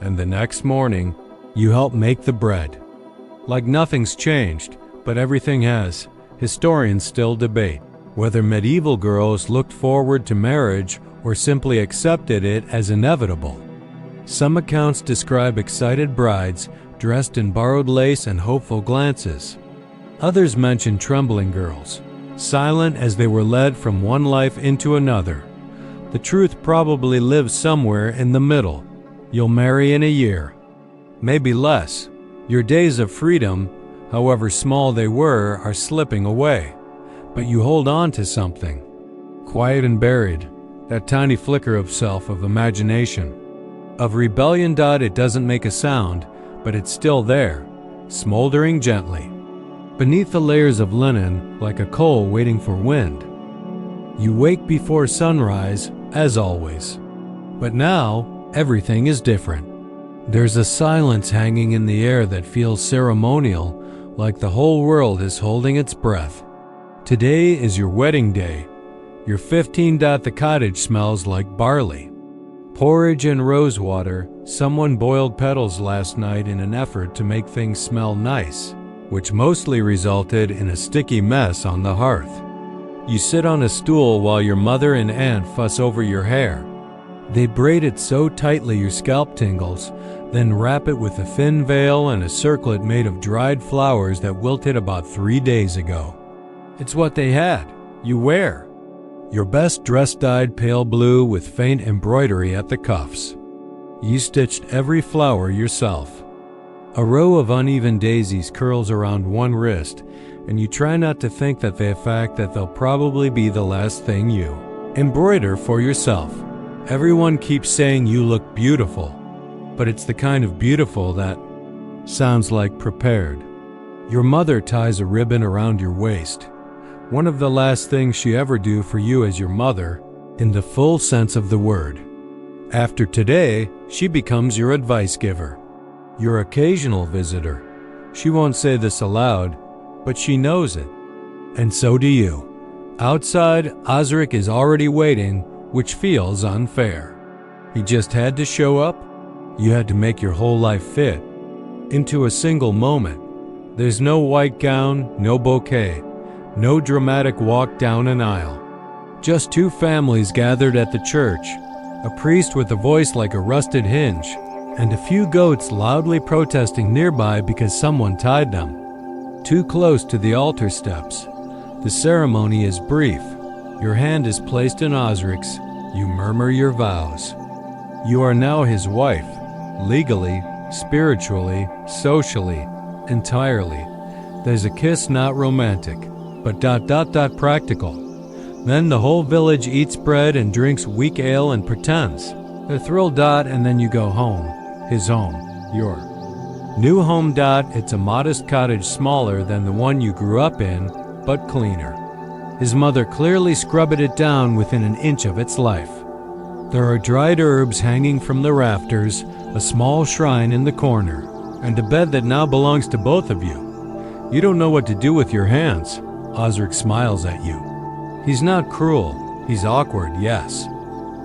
And the next morning, you help make the bread. Like nothing's changed, but everything has. Historians still debate whether medieval girls looked forward to marriage or simply accepted it as inevitable. Some accounts describe excited brides dressed in borrowed lace and hopeful glances. Others mention trembling girls, silent as they were led from one life into another. The truth probably lives somewhere in the middle. You'll marry in a year, maybe less. Your days of freedom, however small they were, are slipping away. But you hold on to something, quiet and buried, that tiny flicker of self, of imagination, of rebellion. It doesn't make a sound, but it's still there, smoldering gently, beneath the layers of linen, like a coal waiting for wind. You wake before sunrise, as always. But now, everything is different. There's a silence hanging in the air that feels ceremonial, like the whole world is holding its breath. Today is your wedding day. You're 15. The cottage smells like barley, porridge and rosewater. Someone boiled petals last night in an effort to make things smell nice, which mostly resulted in a sticky mess on the hearth. You sit on a stool while your mother and aunt fuss over your hair. They braid it so tightly your scalp tingles, then wrap it with a thin veil and a circlet made of dried flowers that wilted about 3 days ago. It's what they had. You wear. Your best dress dyed pale blue with faint embroidery at the cuffs. You stitched every flower yourself. A row of uneven daisies curls around one wrist, and you try not to think that the fact that they'll probably be the last thing you embroider for yourself. Everyone keeps saying you look beautiful, but it's the kind of beautiful that sounds like prepared. Your mother ties a ribbon around your waist. One of the last things she ever do for you as your mother, in the full sense of the word. After today, she becomes your advice giver, your occasional visitor. She won't say this aloud, but she knows it. And so do you. Outside, Osric is already waiting, which feels unfair. He just had to show up. You had to make your whole life fit into a single moment. There's no white gown, no bouquet, no dramatic walk down an aisle. Just two families gathered at the church, a priest with a voice like a rusted hinge, and a few goats loudly protesting nearby because someone tied them too close to the altar steps. The ceremony is brief. Your hand is placed in Osric's. You murmur your vows. You are now his wife, legally, spiritually, socially, entirely. There's a kiss, not romantic, but practical. Then the whole village eats bread and drinks weak ale and pretends. They're thrilled. And then you go home. His home. Your new home. It's a modest cottage smaller than the one you grew up in, but cleaner. His mother clearly scrubbed it down within an inch of its life. There are dried herbs hanging from the rafters, a small shrine in the corner, and a bed that now belongs to both of you. You don't know what to do with your hands. Osric smiles at you. He's not cruel. He's awkward, yes.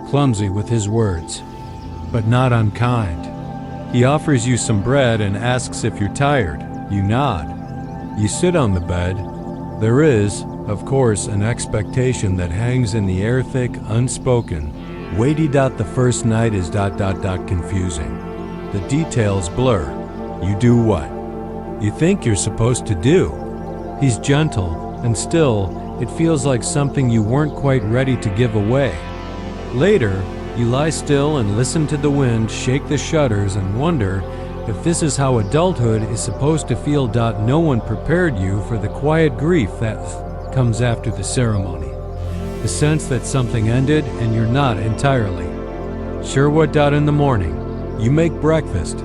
Clumsy with his words, but not unkind. He offers you some bread and asks if you're tired. You nod. You sit on the bed. There is, of course, an expectation that hangs in the air, thick, unspoken. Weighty. The first night is confusing. The details blur. You do what you think you're supposed to do. He's gentle, and still, it feels like something you weren't quite ready to give away. Later, you lie still and listen to the wind shake the shutters and wonder if this is how adulthood is supposed to feel. No one prepared you for the quiet grief that comes after the ceremony. The sense that something ended and you're not entirely sure what. In the morning, you make breakfast,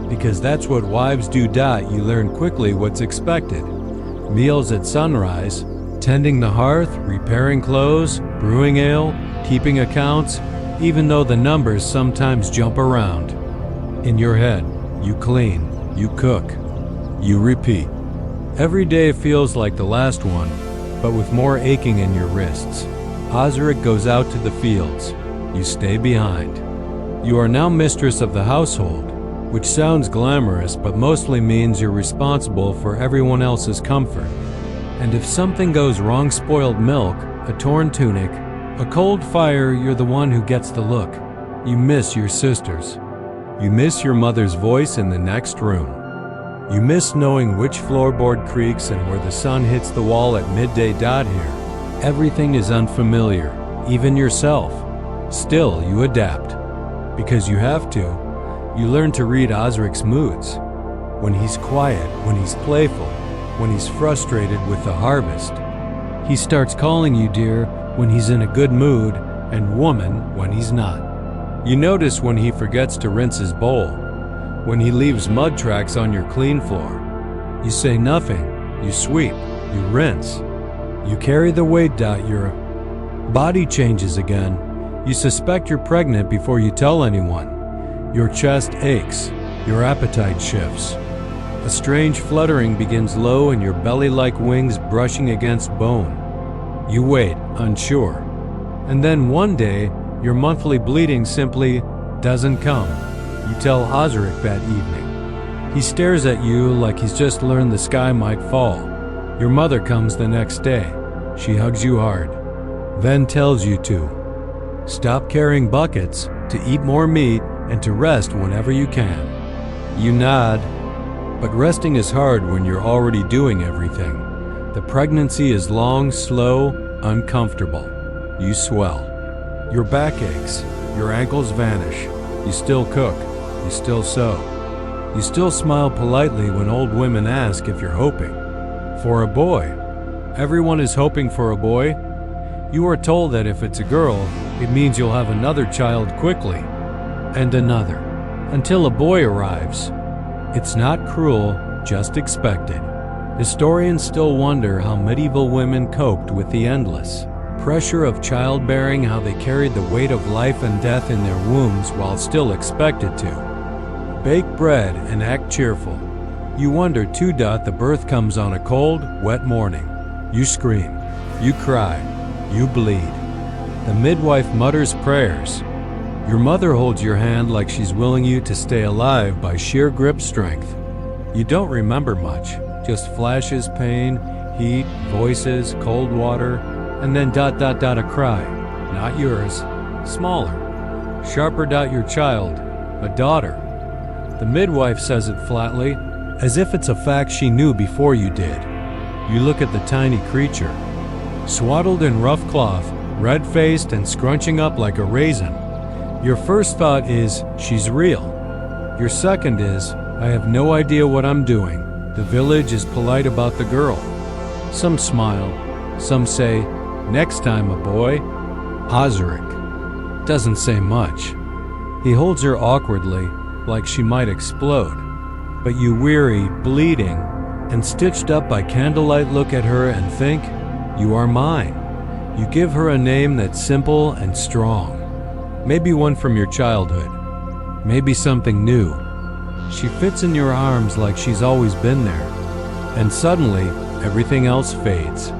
because that's what wives do. You learn quickly what's expected. Meals at sunrise, tending the hearth, repairing clothes, brewing ale, keeping accounts, even though the numbers sometimes jump around. In your head, you clean, you cook, you repeat. Every day feels like the last one, but with more aching in your wrists. Osric goes out to the fields. You stay behind. You are now mistress of the household, which sounds glamorous but mostly means you're responsible for everyone else's comfort. And if something goes wrong, spoiled milk, a torn tunic, a cold fire, you're the one who gets the look. You miss your sisters. You miss your mother's voice in the next room. You miss knowing which floorboard creaks and where the sun hits the wall at midday. Here, everything is unfamiliar, even yourself. Still, you adapt. Because you have to. You learn to read Osric's moods. When he's quiet, when he's playful, when he's frustrated with the harvest. He starts calling you dear when he's in a good mood, and woman when he's not. You notice when he forgets to rinse his bowl, when he leaves mud tracks on your clean floor. You say nothing, you sweep, you rinse. You carry the weight. Your body changes again. You suspect you're pregnant before you tell anyone. Your chest aches, your appetite shifts. A strange fluttering begins low in your belly like wings brushing against bone. You wait, unsure. And then one day, your monthly bleeding simply doesn't come. You tell Osric that evening. He stares at you like he's just learned the sky might fall. Your mother comes the next day. She hugs you hard, then tells you to stop carrying buckets, to eat more meat, and to rest whenever you can. You nod, but resting is hard when you're already doing everything. The pregnancy is long, slow, uncomfortable. You swell. Your back aches, your ankles vanish. You still cook, you still sew. You still smile politely when old women ask if you're hoping for a boy. Everyone is hoping for a boy. You are told that if it's a girl, it means you'll have another child quickly, and another, until a boy arrives. It's not cruel, just expected. Historians still wonder how medieval women coped with the endless pressure of childbearing, how they carried the weight of life and death in their wombs while still expected to bake bread and act cheerful. You wonder too. The birth comes on a cold, wet morning. You scream, you cry, you bleed. The midwife mutters prayers. Your mother holds your hand like she's willing you to stay alive by sheer grip strength. You don't remember much, just flashes, pain, heat, voices, cold water, and then a cry. Not yours, smaller, sharper. Your child, a daughter. The midwife says it flatly, as if it's a fact she knew before you did. You look at the tiny creature, swaddled in rough cloth, red-faced and scrunching up like a raisin. Your first thought is, she's real. Your second is, I have no idea what I'm doing. The village is polite about the girl. Some smile, some say, next time a boy. Osric doesn't say much. He holds her awkwardly, like she might explode. But you weary, bleeding, and stitched up by candlelight look at her and think, you are mine. You give her a name that's simple and strong. Maybe one from your childhood. Maybe something new. She fits in your arms like she's always been there. And suddenly, everything else fades.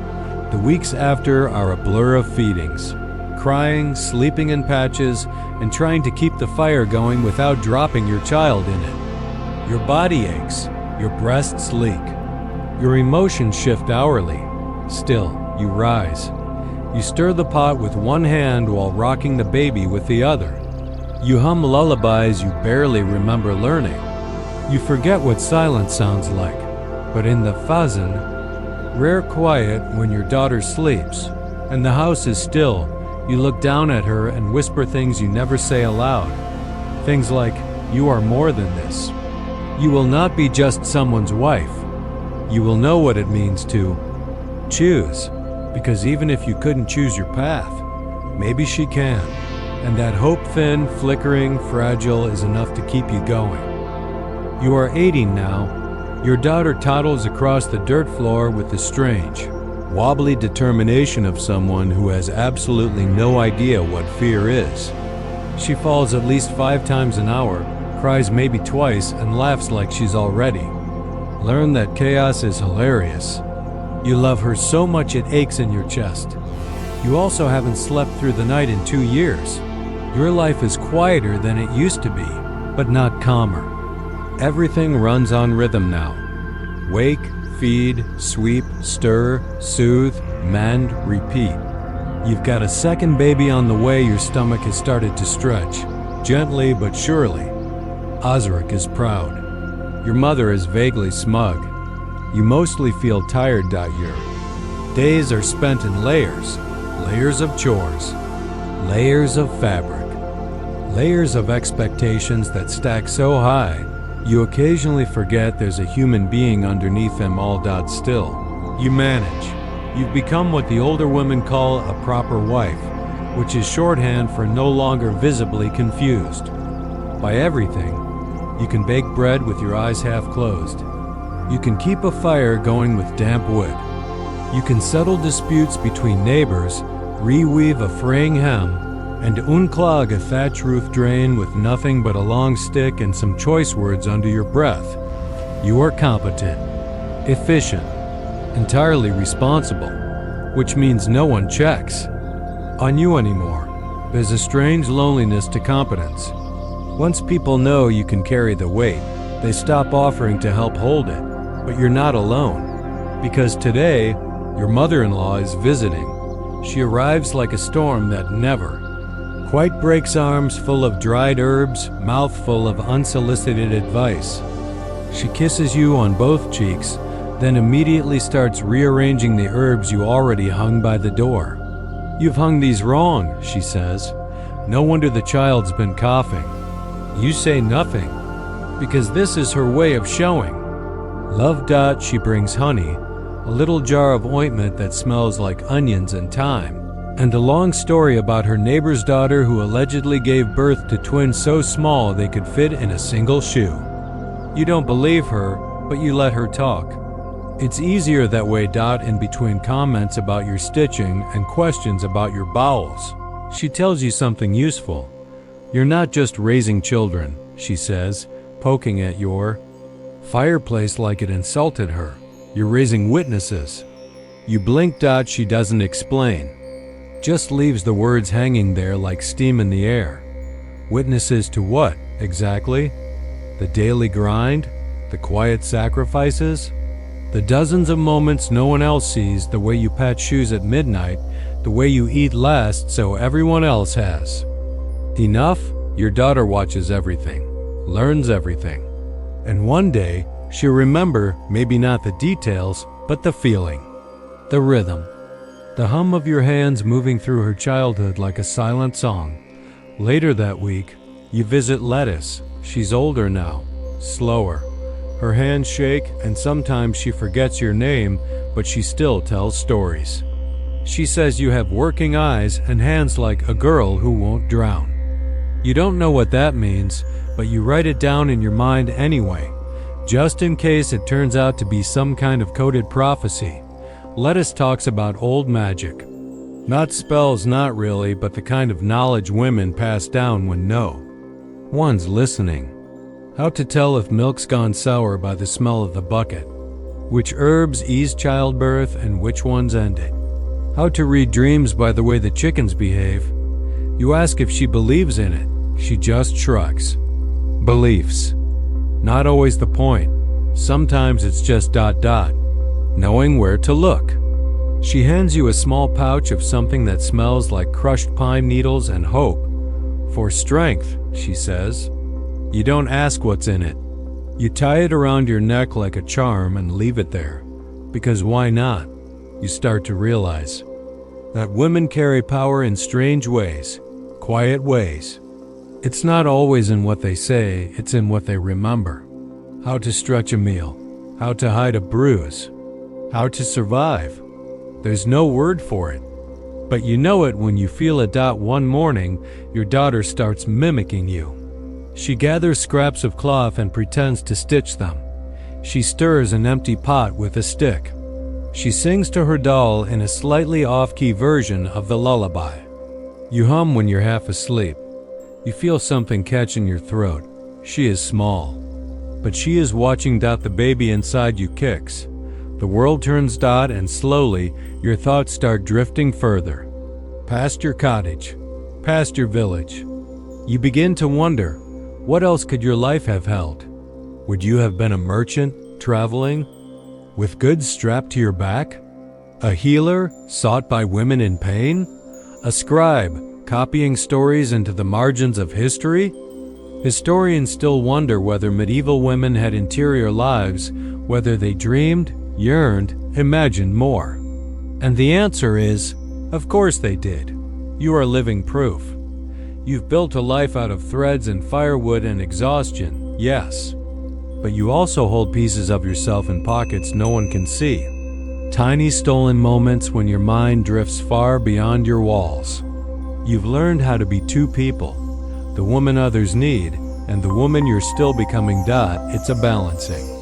The weeks after are a blur of feedings. Crying, sleeping in patches, and trying to keep the fire going without dropping your child in it. Your body aches. Your breasts leak. Your emotions shift hourly. Still, you rise. You stir the pot with one hand while rocking the baby with the other. You hum lullabies you barely remember learning. You forget what silence sounds like, but in the fazan, Rare quiet when your daughter sleeps, and the house is still. You look down at her and whisper things you never say aloud. Things like, "You are more than this. You will not be just someone's wife. You will know what it means to choose, because even if you couldn't choose your path, maybe she can." And that hope, thin, flickering, fragile, is enough to keep you going. You are 18 now. Your daughter toddles across the dirt floor with the strange, wobbly determination of someone who has absolutely no idea what fear is. She falls at least 5 times an hour, cries maybe twice, and laughs like she's already learned that chaos is hilarious. You love her so much it aches in your chest. You also haven't slept through the night in 2 years. Your life is quieter than it used to be, but not calmer. Everything runs on rhythm now. Wake, feed, sweep, stir, soothe, mend, repeat. You've got a second baby on the way. Your stomach has started to stretch, gently but surely. Osric is proud. Your mother is vaguely smug. You mostly feel tired. Your days are spent in layers, layers of chores, layers of fabric, layers of expectations that stack so high, you occasionally forget there's a human being underneath them all. Still, you manage. You've become what the older women call a proper wife, which is shorthand for no longer visibly confused by everything. You can bake bread with your eyes half closed. You can keep a fire going with damp wood. You can settle disputes between neighbors, reweave a fraying hem, and unclog a thatch roof drain with nothing but a long stick and some choice words under your breath. You are competent, efficient, entirely responsible, which means no one checks on you anymore. There's a strange loneliness to competence. Once people know you can carry the weight, they stop offering to help hold it. But you're not alone, because today, your mother-in-law is visiting. She arrives like a storm that never quite breaks, arms full of dried herbs, mouth full of unsolicited advice. She kisses you on both cheeks, then immediately starts rearranging the herbs you already hung by the door. "You've hung these wrong," she says. "No wonder the child's been coughing." You say nothing, because this is her way of showing love. She brings honey, a little jar of ointment that smells like onions and thyme, and a long story about her neighbor's daughter who allegedly gave birth to twins so small they could fit in a single shoe. You don't believe her, but you let her talk. It's easier that way. In between comments about your stitching and questions about your bowels, she tells you something useful. "You're not just raising children," she says, poking at your fireplace like it insulted her. "You're raising witnesses." You blink. She doesn't explain, just leaves the words hanging there like steam in the air. Witnesses to what, exactly? The daily grind? The quiet sacrifices? The dozens of moments no one else sees, the way you patch shoes at midnight, the way you eat last so everyone else has enough. Your daughter watches everything, learns everything. And one day, she'll remember maybe not the details, but the feeling, the rhythm, the hum of your hands moving through her childhood like a silent song. Later that week, you visit Lettuce. She's older now, slower. Her hands shake, and sometimes she forgets your name, but she still tells stories. She says you have working eyes and hands like a girl who won't drown. You don't know what that means, but you write it down in your mind anyway, just in case it turns out to be some kind of coded prophecy. Lettuce talks about old magic. Not spells, not really, but the kind of knowledge women pass down when no one's listening. How to tell if milk's gone sour by the smell of the bucket. Which herbs ease childbirth and which ones end it. How to read dreams by the way the chickens behave. You ask if she believes in it. She just shrugs. Beliefs. Not always the point. Sometimes it's just ... knowing where to look. She hands you a small pouch of something that smells like crushed pine needles and hope. For strength, she says. You don't ask what's in it. You tie it around your neck like a charm and leave it there, because why not? You start to realize that women carry power in strange ways, quiet ways. It's not always in what they say, it's in what they remember. How to stretch a meal, how to hide a bruise, how to survive. There's no word for it, but you know it when you feel it. One morning, your daughter starts mimicking you. She gathers scraps of cloth and pretends to stitch them. She stirs an empty pot with a stick. She sings to her doll in a slightly off-key version of the lullaby. You hum when you're half asleep. You feel something catch in your throat. She is small, but she is watching. The baby inside you kicks. The world turns. And slowly, your thoughts start drifting further. Past your cottage, past your village. You begin to wonder, what else could your life have held? Would you have been a merchant, traveling, with goods strapped to your back? A healer, sought by women in pain? A scribe, copying stories into the margins of history? Historians still wonder whether medieval women had interior lives, whether they dreamed, yearned, imagined more. And the answer is, of course they did. You are living proof. You've built a life out of threads and firewood and exhaustion, yes. But you also hold pieces of yourself in pockets no one can see. Tiny stolen moments when your mind drifts far beyond your walls. You've learned how to be two people, the woman others need, and the woman you're still becoming. It's a balancing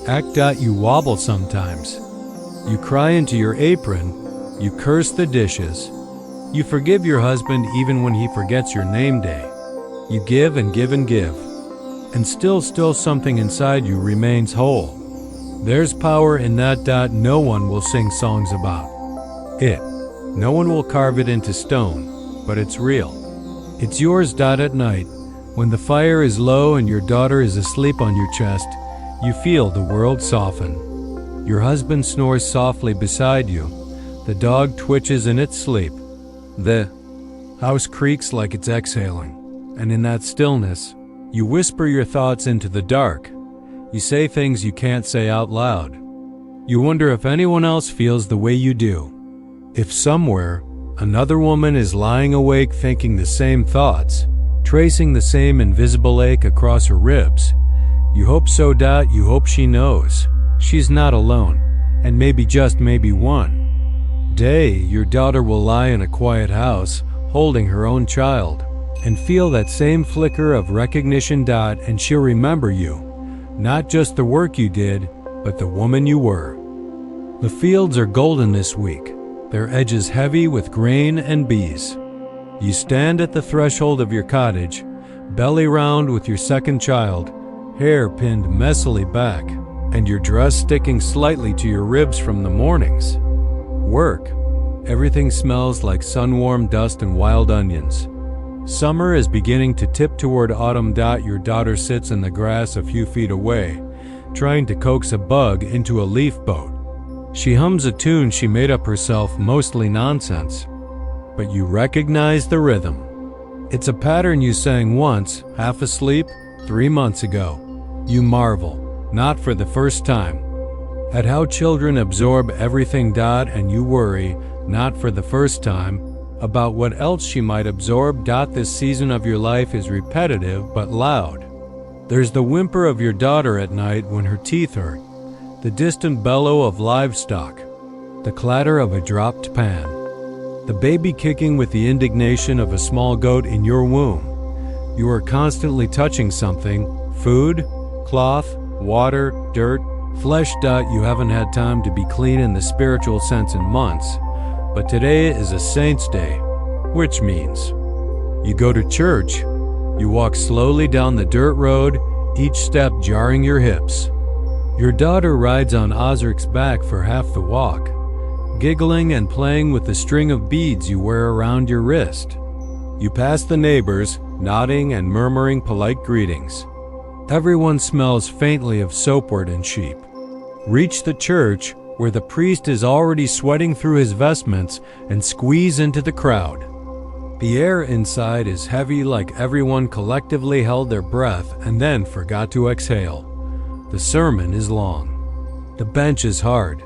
act. You wobble sometimes. You cry into your apron. You curse the dishes. You forgive your husband even when he forgets your name day. You give and give and give. And still something inside you remains whole. There's power in that. No one will sing songs about it. No one will carve it into stone, but it's real. It's yours. At night, when the fire is low and your daughter is asleep on your chest, you feel the world soften. Your husband snores softly beside you. The dog twitches in its sleep. The house creaks like it's exhaling. And in that stillness, you whisper your thoughts into the dark. You say things you can't say out loud. You wonder if anyone else feels the way you do. If somewhere, another woman is lying awake thinking the same thoughts, tracing the same invisible ache across her ribs. You hope so. You hope she knows she's not alone, and maybe just maybe one day your daughter will lie in a quiet house, holding her own child, and feel that same flicker of recognition. And she'll remember you, not just the work you did, but the woman you were. The fields are golden this week, their edges heavy with grain and bees. You stand at the threshold of your cottage, belly round with your second child, hair pinned messily back, and your dress sticking slightly to your ribs from the mornings. Work. Everything smells like sun-warmed dust and wild onions. Summer is beginning to tip toward autumn. Your daughter sits in the grass a few feet away, trying to coax a bug into a leaf boat. She hums a tune she made up herself, mostly nonsense. But you recognize the rhythm. It's a pattern you sang once, half asleep, 3 months ago. You marvel, not for the first time, at how children absorb everything. And you worry, not for the first time, about what else she might absorb. This season of your life is repetitive but loud. There's the whimper of your daughter at night when her teeth hurt, the distant bellow of livestock, the clatter of a dropped pan, the baby kicking with the indignation of a small goat in your womb. You are constantly touching something: food, cloth, water, dirt, flesh. You haven't had time to be clean in the spiritual sense in months. But today is a saint's day, which means you go to church, you walk slowly down the dirt road, each step jarring your hips. Your daughter rides on Ozrik's back for half the walk, giggling and playing with the string of beads you wear around your wrist. You pass the neighbors, nodding and murmuring polite greetings. Everyone smells faintly of soapwort and sheep. Reach the church, where the priest is already sweating through his vestments, and squeeze into the crowd. The air inside is heavy, like everyone collectively held their breath and then forgot to exhale. The sermon is long. The bench is hard.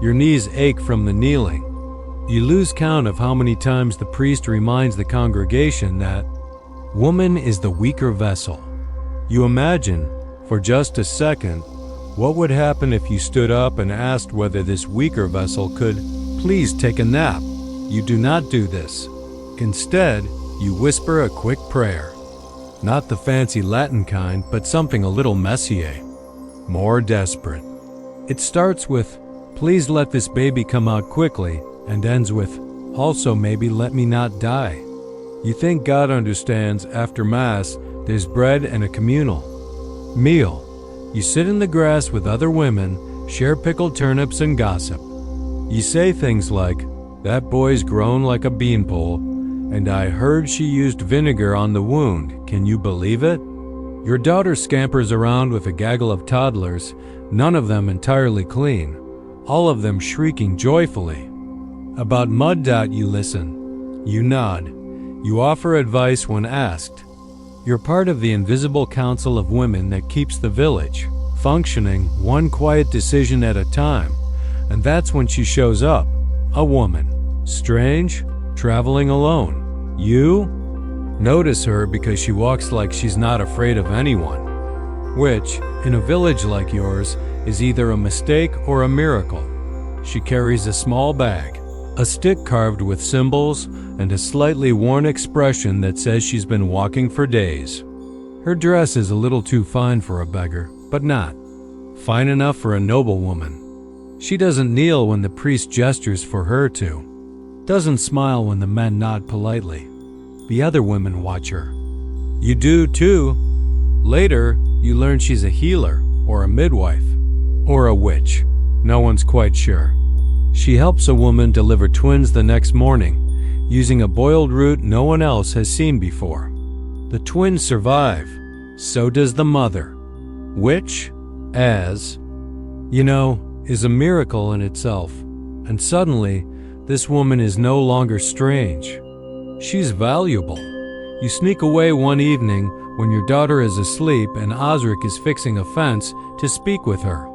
Your knees ache from the kneeling. You lose count of how many times the priest reminds the congregation that woman is the weaker vessel. You imagine, for just a second, what would happen if you stood up and asked whether this weaker vessel could please take a nap. You do not do this. Instead, you whisper a quick prayer. Not the fancy Latin kind, but something a little messier, more desperate. It starts with, please let this baby come out quickly, and ends with, also maybe let me not die. You think God understands after Mass there's bread and a communal meal. You sit in the grass with other women, share pickled turnips and gossip. You say things like, that boy's grown like a beanpole, and I heard she used vinegar on the wound. Can you believe it? Your daughter scampers around with a gaggle of toddlers, none of them entirely clean, all of them shrieking joyfully. About Mud Dot you listen. You nod. You offer advice when asked. You're part of the invisible council of women that keeps the village functioning one quiet decision at a time. And that's when she shows up. A woman. Strange. Traveling alone. You notice her because she walks like she's not afraid of anyone. Which, in a village like yours, is either a mistake or a miracle. She carries a small bag. A stick carved with symbols and a slightly worn expression that says she's been walking for days. Her dress is a little too fine for a beggar, but not fine enough for a noblewoman. She doesn't kneel when the priest gestures for her to, doesn't smile when the men nod politely. The other women watch her. You do too. Later, you learn she's a healer, or a midwife, or a witch. No one's quite sure. She helps a woman deliver twins the next morning, using a boiled root no one else has seen before. The twins survive. So does the mother. Which, as you know, is a miracle in itself. And suddenly, this woman is no longer strange. She's valuable. You sneak away one evening when your daughter is asleep and Osric is fixing a fence to speak with her.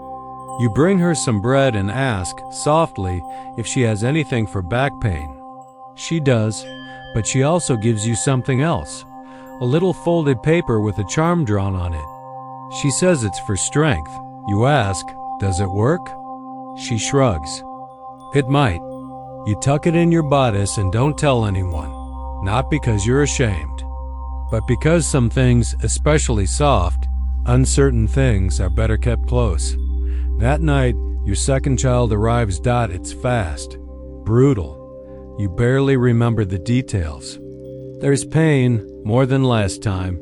You bring her some bread and ask, softly, if she has anything for back pain. She does, but she also gives you something else, a little folded paper with a charm drawn on it. She says it's for strength. You ask, does it work? She shrugs. It might. You tuck it in your bodice and don't tell anyone, not because you're ashamed, but because some things, especially soft, uncertain things, are better kept close. That night, your second child arrives. It's fast, brutal. You barely remember the details. There's pain, more than last time.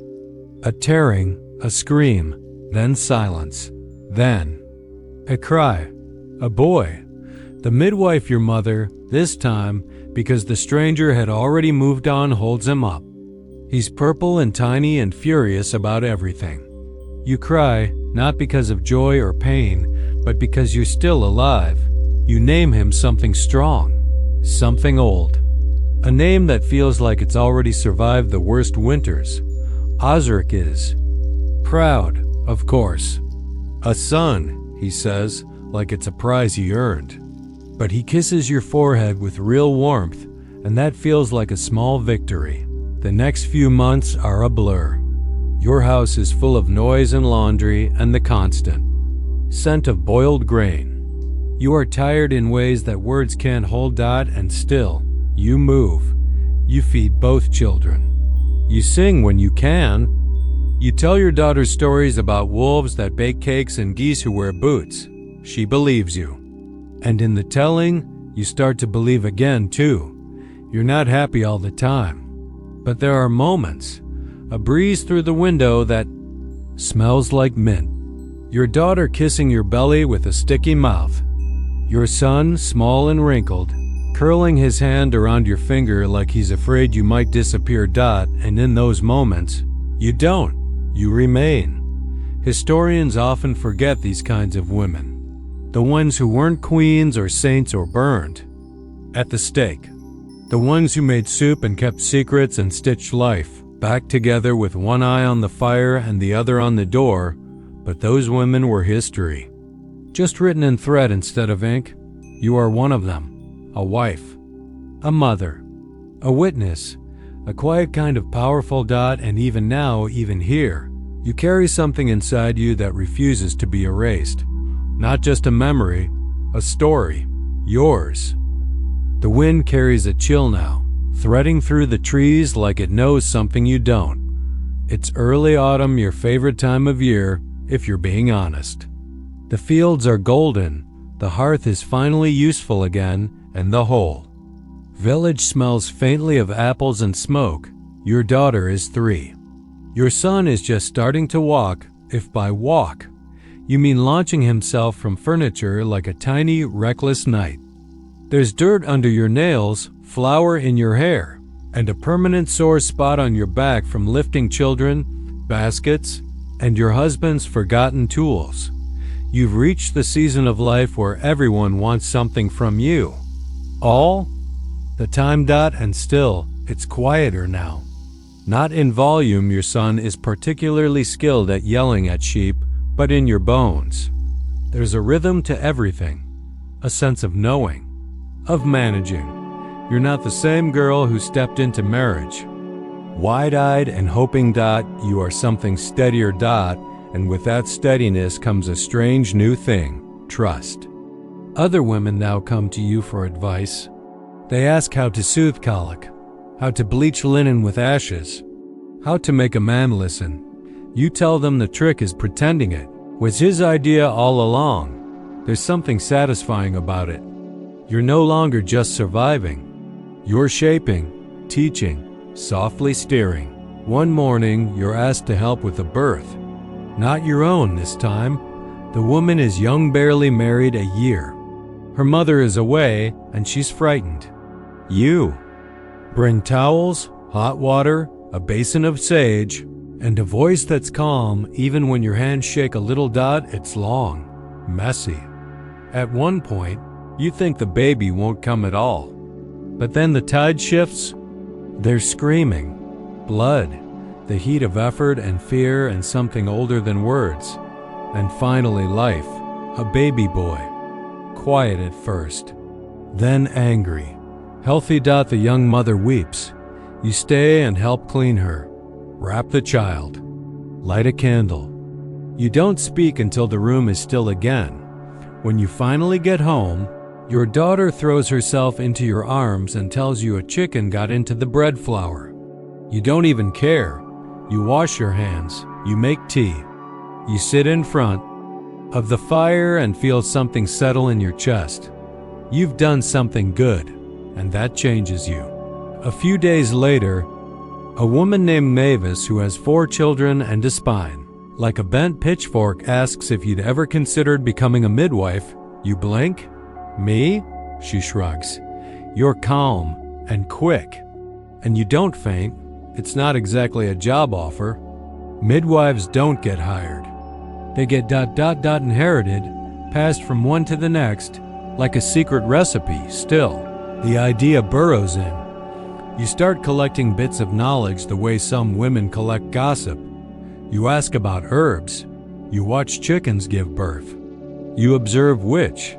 A tearing, a scream, then silence. Then a cry. A boy. The midwife, your mother, this time, because the stranger had already moved on, holds him up. He's purple and tiny and furious about everything. You cry, not because of joy or pain, but because you're still alive. You name him something strong, something old. A name that feels like it's already survived the worst winters. Osric is. Proud, of course. A son, he says, like it's a prize he earned. But he kisses your forehead with real warmth, and that feels like a small victory. The next few months are a blur. Your house is full of noise and laundry and the constant scent of boiled grain. You are tired in ways that words can't hold. And still, you move. You feed both children. You sing when you can. You tell your daughter stories about wolves that bake cakes and geese who wear boots. She believes you. And in the telling, you start to believe again, too. You're not happy all the time. But there are moments. A breeze through the window that smells like mint. Your daughter kissing your belly with a sticky mouth. Your son, small and wrinkled, curling his hand around your finger like he's afraid you might disappear. And in those moments, you don't. You remain. Historians often forget these kinds of women. The ones who weren't queens or saints or burned at the stake. The ones who made soup and kept secrets and stitched life back together with one eye on the fire and the other on the door. But those women were history. Just written in thread instead of ink. You are one of them, a wife, a mother, a witness, a quiet kind of powerful. And even now, even here, you carry something inside you that refuses to be erased. Not just a memory, a story, yours. The wind carries a chill now, threading through the trees like it knows something you don't. It's early autumn, your favorite time of year, if you're being honest. The fields are golden, the hearth is finally useful again, and the whole village smells faintly of apples and smoke. Your daughter is 3. Your son is just starting to walk, if by walk you mean launching himself from furniture like a tiny, reckless knight. There's dirt under your nails, flour in your hair, and a permanent sore spot on your back from lifting children, baskets, and your husband's forgotten tools. You've reached the season of life where everyone wants something from you. All the time. And still, it's quieter now. Not in volume, your son is particularly skilled at yelling at sheep, but in your bones. There's a rhythm to everything, a sense of knowing, of managing. You're not the same girl who stepped into marriage, wide-eyed and hoping. You are something steadier. And with that steadiness comes a strange new thing, trust. Other women now come to you for advice. They ask how to soothe colic, how to bleach linen with ashes, how to make a man listen. You tell them the trick is pretending it was his idea all along. There's something satisfying about it. You're no longer just surviving. You're shaping, teaching, softly steering. One morning, you're asked to help with a birth. Not your own this time. The woman is young, barely married a year. Her mother is away, and she's frightened. You bring towels, hot water, a basin of sage, and a voice that's calm even when your hands shake a little. It's long, messy. At one point, you think the baby won't come at all. But then the tide shifts. They're screaming. Blood, the heat of effort and fear and something older than words. And finally life, a baby boy. Quiet at first, then angry. Healthy. The young mother weeps. You stay and help clean her. Wrap the child. Light a candle. You don't speak until the room is still again. When you finally get home, your daughter throws herself into your arms and tells you a chicken got into the bread flour. You don't even care. You wash your hands. You make tea. You sit in front of the fire and feel something settle in your chest. You've done something good, and that changes you. A few days later, a woman named Mavis, who has 4 children and a spine like a bent pitchfork, asks if you'd ever considered becoming a midwife. You blink. Me? She shrugs. You're calm and quick, and you don't faint. It's not exactly a job offer. Midwives don't get hired. They get inherited, passed from one to the next, like a secret recipe. Still, the idea burrows in. You start collecting bits of knowledge the way some women collect gossip. You ask about herbs. You watch chickens give birth. You observe which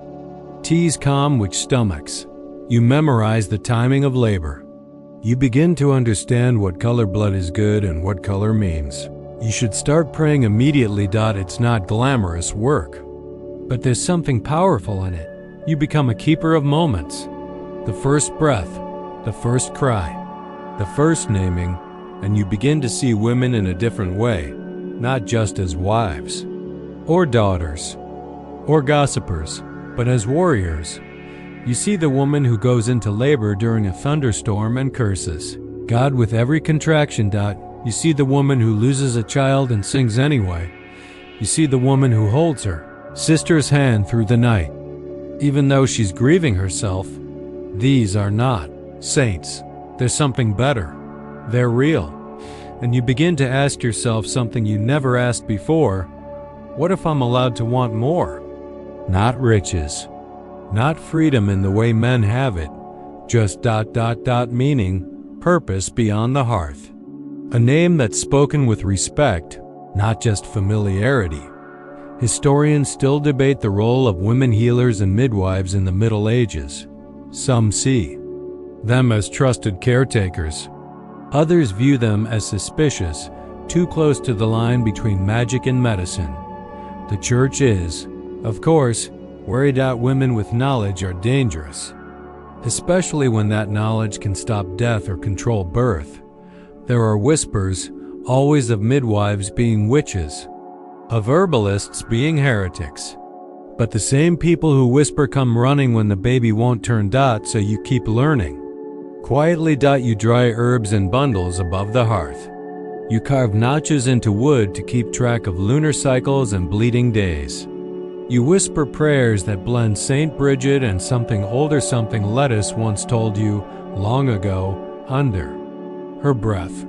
teas calm which stomachs. You memorize the timing of labor. You begin to understand what color blood is good and what color means. You should start praying immediately. It's not glamorous work, but there's something powerful in it. You become a keeper of moments. The first breath, the first cry, the first naming, and you begin to see women in a different way, not just as wives, or daughters, or gossipers, but as warriors. You see the woman who goes into labor during a thunderstorm and curses God with every contraction. You see the woman who loses a child and sings anyway. You see the woman who holds her sister's hand through the night, even though she's grieving herself. These are not saints. There's something better. They're real. And you begin to ask yourself something you never asked before. What if I'm allowed to want more? Not riches. Not freedom in the way men have it. Just meaning, purpose beyond the hearth. A name that's spoken with respect, not just familiarity. Historians still debate the role of women healers and midwives in the Middle Ages. Some see them as trusted caretakers. Others view them as suspicious, too close to the line between magic and medicine. The Church is, of course, worried that women with knowledge are dangerous, especially when that knowledge can stop death or control birth. There are whispers, always, of midwives being witches, of herbalists being heretics. But the same people who whisper come running when the baby won't turn. So you keep learning. Quietly. You dry herbs in bundles above the hearth. You carve notches into wood to keep track of lunar cycles and bleeding days. You whisper prayers that blend St. Bridget and something older. Something Lettuce once told you long ago under her breath.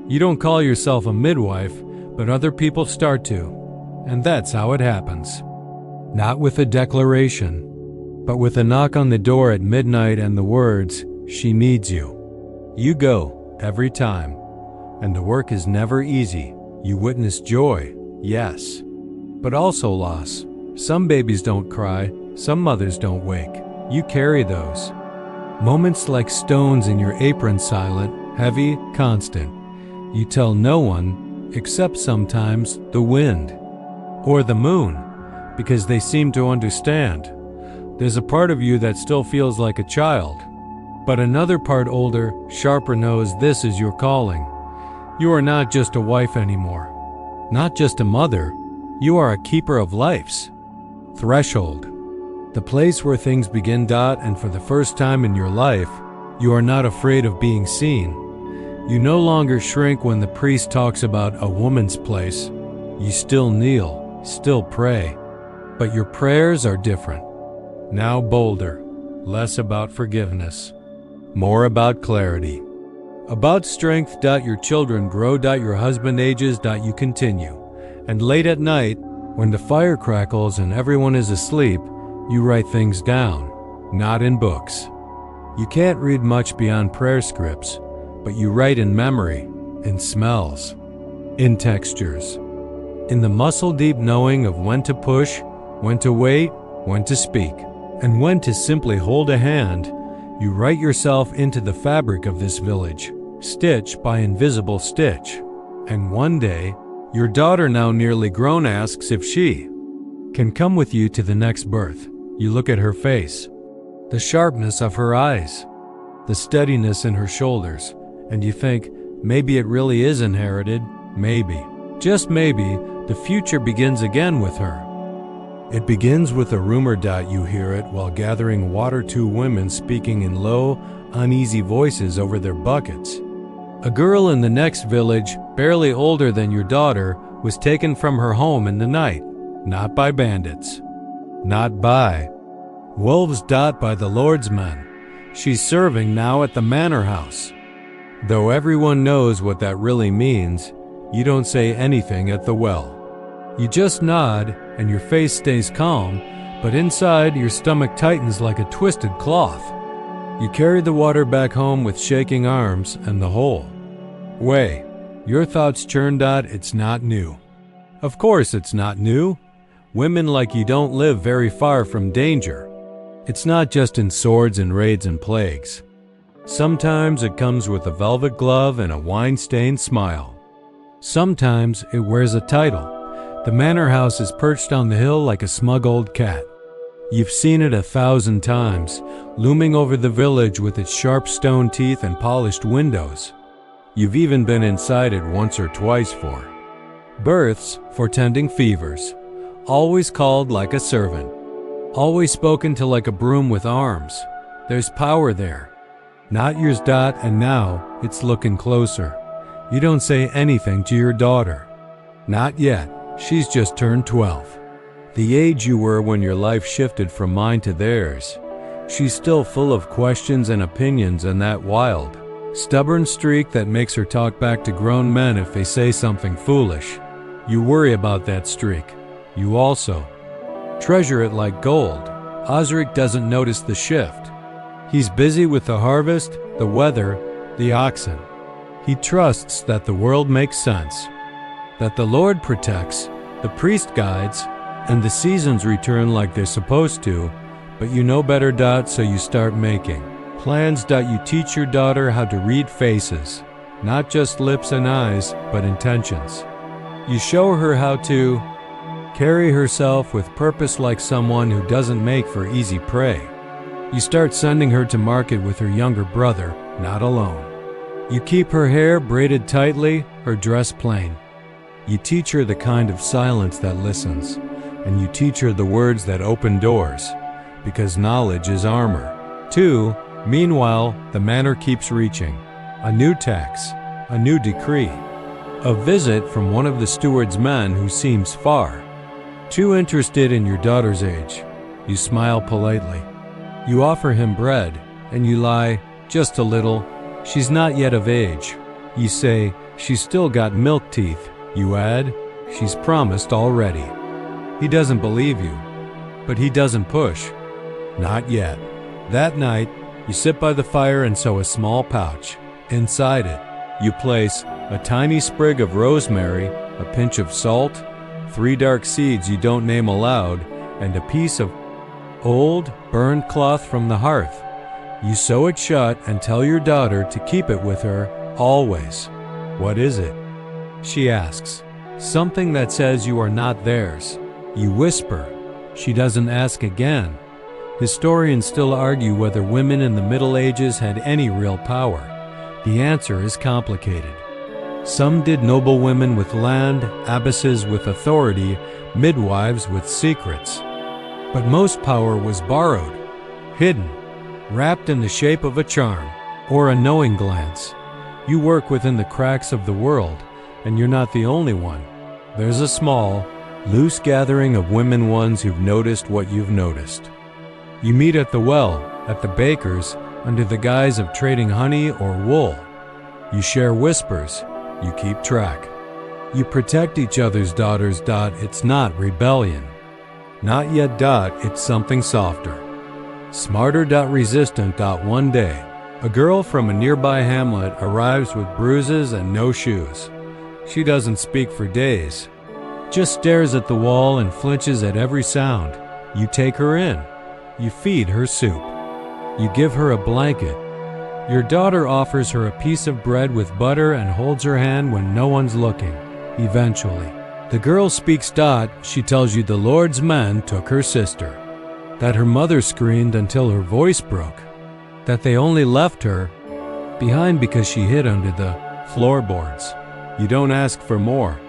You don't call yourself a midwife, but other people start to. And that's how it happens. Not with a declaration, but with a knock on the door at midnight and the words, "She needs you." You go, every time. And the work is never easy. You witness joy, yes, but also loss. Some babies don't cry, some mothers don't wake. You carry those moments like stones in your apron, silent, heavy, constant. You tell no one, except sometimes the wind or the moon, because they seem to understand. There's a part of you that still feels like a child, but another part, older, sharper, knows this is your calling. You are not just a wife anymore, not just a mother. You are a keeper of life's threshold, the place where things begin. And for the first time in your life, you are not afraid of being seen. You no longer shrink when the priest talks about a woman's place. You still kneel, still pray, but your prayers are different. Now bolder, less about forgiveness, more about clarity, about strength. Your children grow. Your husband ages. You continue. And late at night, when the fire crackles and everyone is asleep, you write things down, not in books. You can't read much beyond prayer scripts, but you write in memory, in smells, in textures, in the muscle-deep knowing of when to push, when to wait, when to speak, and when to simply hold a hand. You write yourself into the fabric of this village, stitch by invisible stitch. And one day, your daughter, now nearly grown, asks if she can come with you to the next birth. You look at her face, the sharpness of her eyes, the steadiness in her shoulders, and you think, maybe it really is inherited. Maybe, just maybe, the future begins again with her. It begins with a rumor. You hear it while gathering water. Two women speaking in low, uneasy voices over their buckets. A girl in the next village, barely older than your daughter, was taken from her home in the night, not by bandits, not by wolves. By the Lord's men. She's serving now at the manor house. Though everyone knows what that really means, you don't say anything at the well. You just nod, and your face stays calm, but inside your stomach tightens like a twisted cloth. You carry the water back home with shaking arms, and the whole way, your thoughts churn. It's not new. Of course it's not new. Women like you don't live very far from danger. It's not just in swords and raids and plagues. Sometimes it comes with a velvet glove and a wine-stained smile. Sometimes it wears a title. The manor house is perched on the hill like a smug old cat. You've seen it 1,000 times, looming over the village with its sharp stone teeth and polished windows. You've even been inside it once or twice for births, for tending fevers. Always called like a servant. Always spoken to like a broom with arms. There's power there. Not yours. And now it's looking closer. You don't say anything to your daughter. Not yet. She's just turned 12. The age you were when your life shifted from mine to theirs. She's still full of questions and opinions and that wild, stubborn streak that makes her talk back to grown men if they say something foolish. You worry about that streak. You also treasure it like gold. Osric doesn't notice the shift. He's busy with the harvest, the weather, the oxen. He trusts that the world makes sense, that the Lord protects, the priest guides, And the seasons return like they're supposed to, but you know better. So you start making plans. You teach your daughter how to read faces, not just lips and eyes, but intentions. You show her how to carry herself with purpose, like someone who doesn't make for easy prey. You start sending her to market with her younger brother, not alone. You keep her hair braided tightly, her dress plain. You teach her the kind of silence that listens, and you teach her the words that open doors, because knowledge is armor. 2. Meanwhile, the manor keeps reaching. A new tax, a new decree, a visit from one of the steward's men who seems far too interested in your daughter's age. You smile politely. You offer him bread, and you lie, just a little. She's not yet of age. You say, she's still got milk teeth. You add, she's promised already. He doesn't believe you, but he doesn't push. Not yet. That night, you sit by the fire and sew a small pouch. Inside it, you place a tiny sprig of rosemary, a pinch of salt, 3 dark seeds you don't name aloud, and a piece of old, burned cloth from the hearth. You sew it shut and tell your daughter to keep it with her, always. What is it? She asks. Something that says you are not theirs. You whisper. She doesn't ask again. Historians still argue whether women in the Middle Ages had any real power. The answer is complicated. Some did: noblewomen with land, abbesses with authority, midwives with secrets. But most power was borrowed, hidden, wrapped in the shape of a charm or a knowing glance. You work within the cracks of the world, and you're not the only one. There's a small, loose gathering of women ones who've noticed what you've noticed. You meet at the well, at the baker's, under the guise of trading honey or wool. You share whispers. You keep track. You protect each other's daughters. It's not rebellion. Not yet. It's something softer. Smarter. Resistant. One day, a girl from a nearby hamlet arrives with bruises and no shoes. She doesn't speak for days, just stares at the wall and flinches at every sound. You take her in. You feed her soup. You give her a blanket. Your daughter offers her a piece of bread with butter and holds her hand when no one's looking. Eventually, the girl speaks. She tells you the Lord's men took her sister, that her mother screamed until her voice broke, that they only left her behind because she hid under the floorboards. You don't ask for more.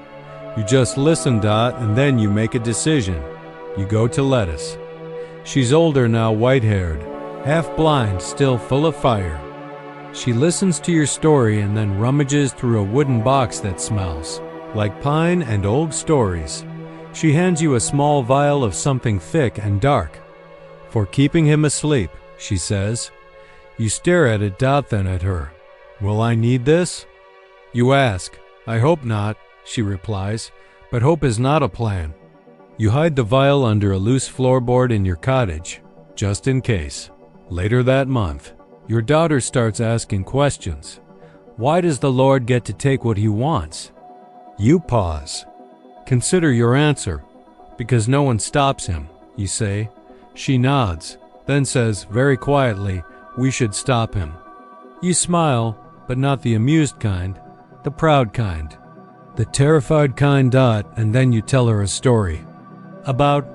You just listen. And then you make a decision. You go to Lettuce. She's older now, white-haired, half-blind, still full of fire. She listens to your story and then rummages through a wooden box that smells like pine and old stories. She hands you a small vial of something thick and dark. For keeping him asleep, she says. You stare at it. Then at her. Will I need this? You ask. I hope not, she replies, but hope is not a plan. You hide the vial under a loose floorboard in your cottage, just in case. Later that month, your daughter starts asking questions. Why does the Lord get to take what he wants? You pause. Consider your answer. Because no one stops him, you say. She nods, then says very quietly, we should stop him. You smile, but not the amused kind, the proud kind, the terrified kind. And then you tell her a story about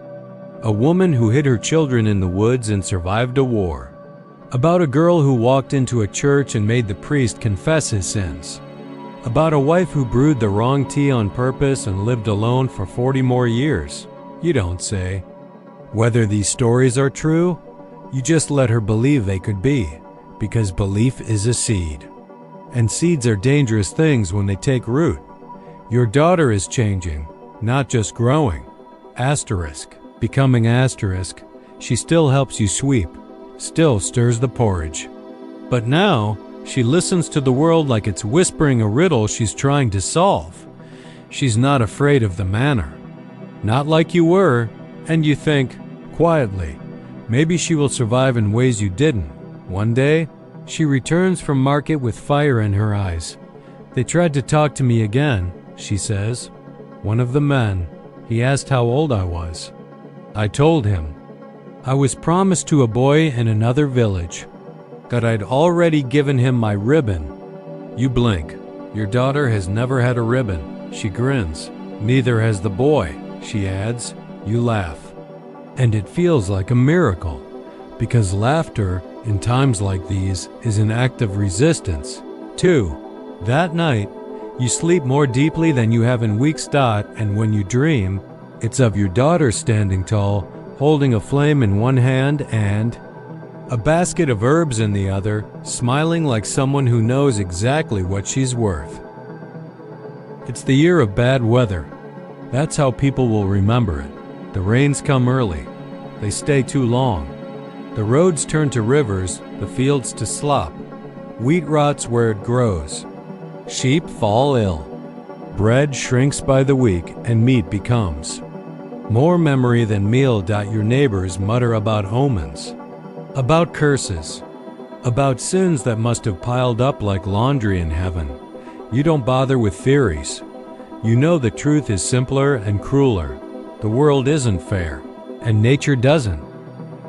a woman who hid her children in the woods and survived a war. About a girl who walked into a church and made the priest confess his sins. About a wife who brewed the wrong tea on purpose and lived alone for 40 more years. You don't say whether these stories are true. You just let her believe they could be, because belief is a seed. And seeds are dangerous things when they take root. Your daughter is changing, not just growing. Asterisk. Becoming asterisk. She still helps you sweep, still stirs the porridge. But now, she listens to the world like it's whispering a riddle she's trying to solve. She's not afraid of the manor. Not like you were, and you think, quietly, maybe she will survive in ways you didn't. One day, she returns from market with fire in her eyes. They tried to talk to me again, she says. One of the men, He asked how old I was. I told him. I was promised to a boy in another village, that I'd already given him my ribbon. You blink. Your daughter has never had a ribbon. She grins. Neither has the boy, she adds. You laugh. And it feels like a miracle, because laughter, in times like these, is an act of resistance. 2. That night, you sleep more deeply than you have in weeks. And when you dream, it's of your daughter standing tall, holding a flame in one hand and a basket of herbs in the other, smiling like someone who knows exactly what she's worth. It's the year of bad weather. That's how people will remember it. The rains come early. They stay too long. The roads turn to rivers, the fields to slop. Wheat rots where it grows. Sheep fall ill. Bread shrinks by the week, and meat becomes more memory than meal. Your neighbors mutter about omens, about curses, about sins that must have piled up like laundry in heaven. You don't bother with theories. You know the truth is simpler and crueler. The world isn't fair, and nature doesn't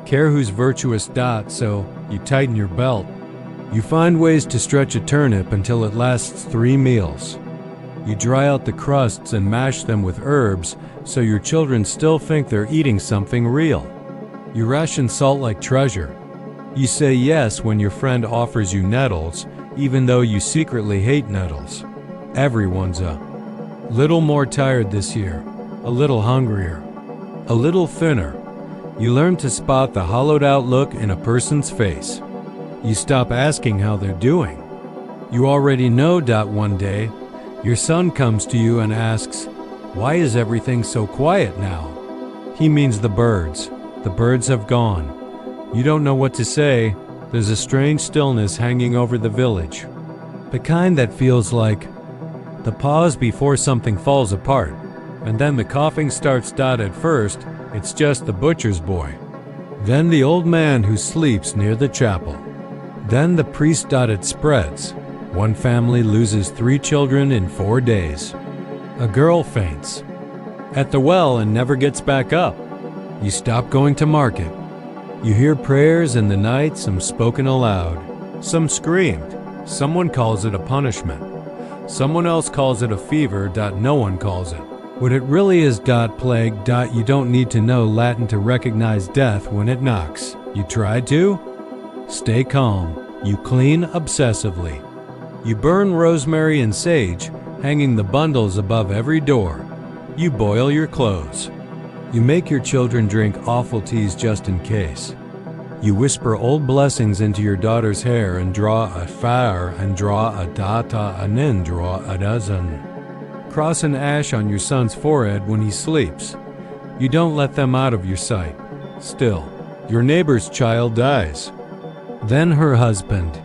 care who's virtuous. So you tighten your belt. You find ways to stretch a turnip until it lasts 3 meals. You dry out the crusts and mash them with herbs so your children still think they're eating something real. You ration salt like treasure. You say yes when your friend offers you nettles, even though you secretly hate nettles. Everyone's a little more tired this year, a little hungrier, a little thinner. You learn to spot the hollowed-out look in a person's face. You stop asking how they're doing. You already know. One day, your son comes to you and asks, "Why is everything so quiet now?" He means the birds. The birds have gone. You don't know what to say. There's a strange stillness hanging over the village. The kind that feels like the pause before something falls apart. And then the coughing starts. At first, it's just the butcher's boy. Then the old man who sleeps near the chapel. Then the priest. It spreads. One family loses 3 children in 4 days. A girl faints at the well and never gets back up. You stop going to market. You hear prayers in the night, some spoken aloud, some screamed. Someone calls it a punishment. Someone else calls it a fever. No one calls it what it really is. Plague. You don't need to know Latin to recognize death when it knocks. You try to stay calm. You clean obsessively. You burn rosemary and sage, hanging the bundles above every door. You boil your clothes. You make your children drink awful teas just in case. You whisper old blessings into your daughter's hair and draw a fire and draw a data and then draw a dozen. Cross an ash on your son's forehead when he sleeps. You don't let them out of your sight. Still, your neighbor's child dies. Then her husband.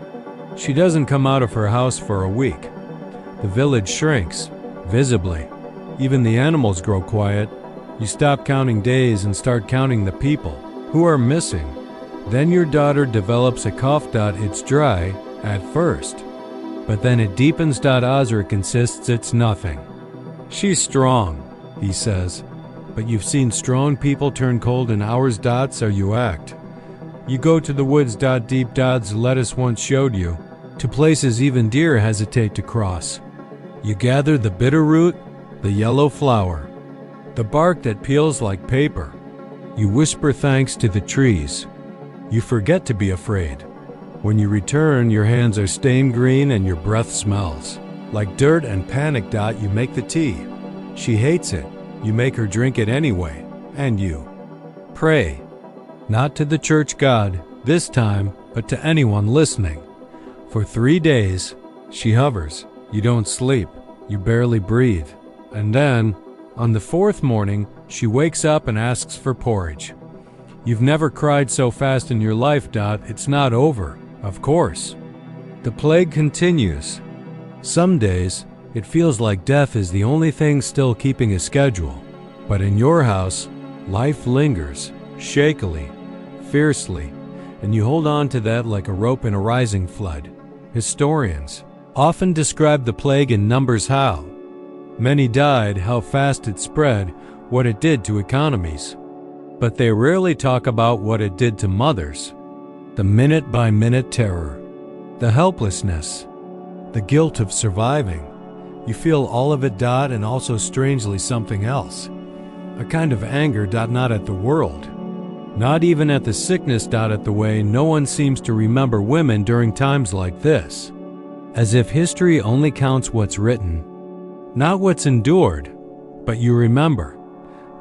She doesn't come out of her house for a week. The village shrinks, visibly. Even the animals grow quiet. You stop counting days and start counting the people who are missing. Then your daughter develops a cough. It's dry at first, but then it deepens. Ozric insists it's nothing. She's strong, he says, but you've seen strong people turn cold in hours. So you act. You go to the woods. Deep. Lettuce once showed you, to places even deer hesitate to cross. You gather the bitter root, the yellow flower, the bark that peels like paper. You whisper thanks to the trees. You forget to be afraid. When you return, your hands are stained green and your breath smells like dirt and panic. You make the tea. She hates it. You make her drink it anyway, and you pray. Not to the church god this time, but to anyone listening. For 3 days, she hovers. You don't sleep. You barely breathe. And then, on the 4th morning, she wakes up and asks for porridge. You've never cried so fast in your life. It's not over, of course. The plague continues. Some days, it feels like death is the only thing still keeping a schedule. But in your house, life lingers, shakily, fiercely, and you hold on to that like a rope in a rising flood. Historians often describe the plague in numbers: how many died, how fast it spread, what it did to economies. But they rarely talk about what it did to mothers. The minute-by-minute terror, the helplessness, the guilt of surviving. You feel all of it, and also strangely something else. A kind of anger, not at the world, not even at the sickness, at the way no one seems to remember women during times like this. As if history only counts what's written, not what's endured. But you remember.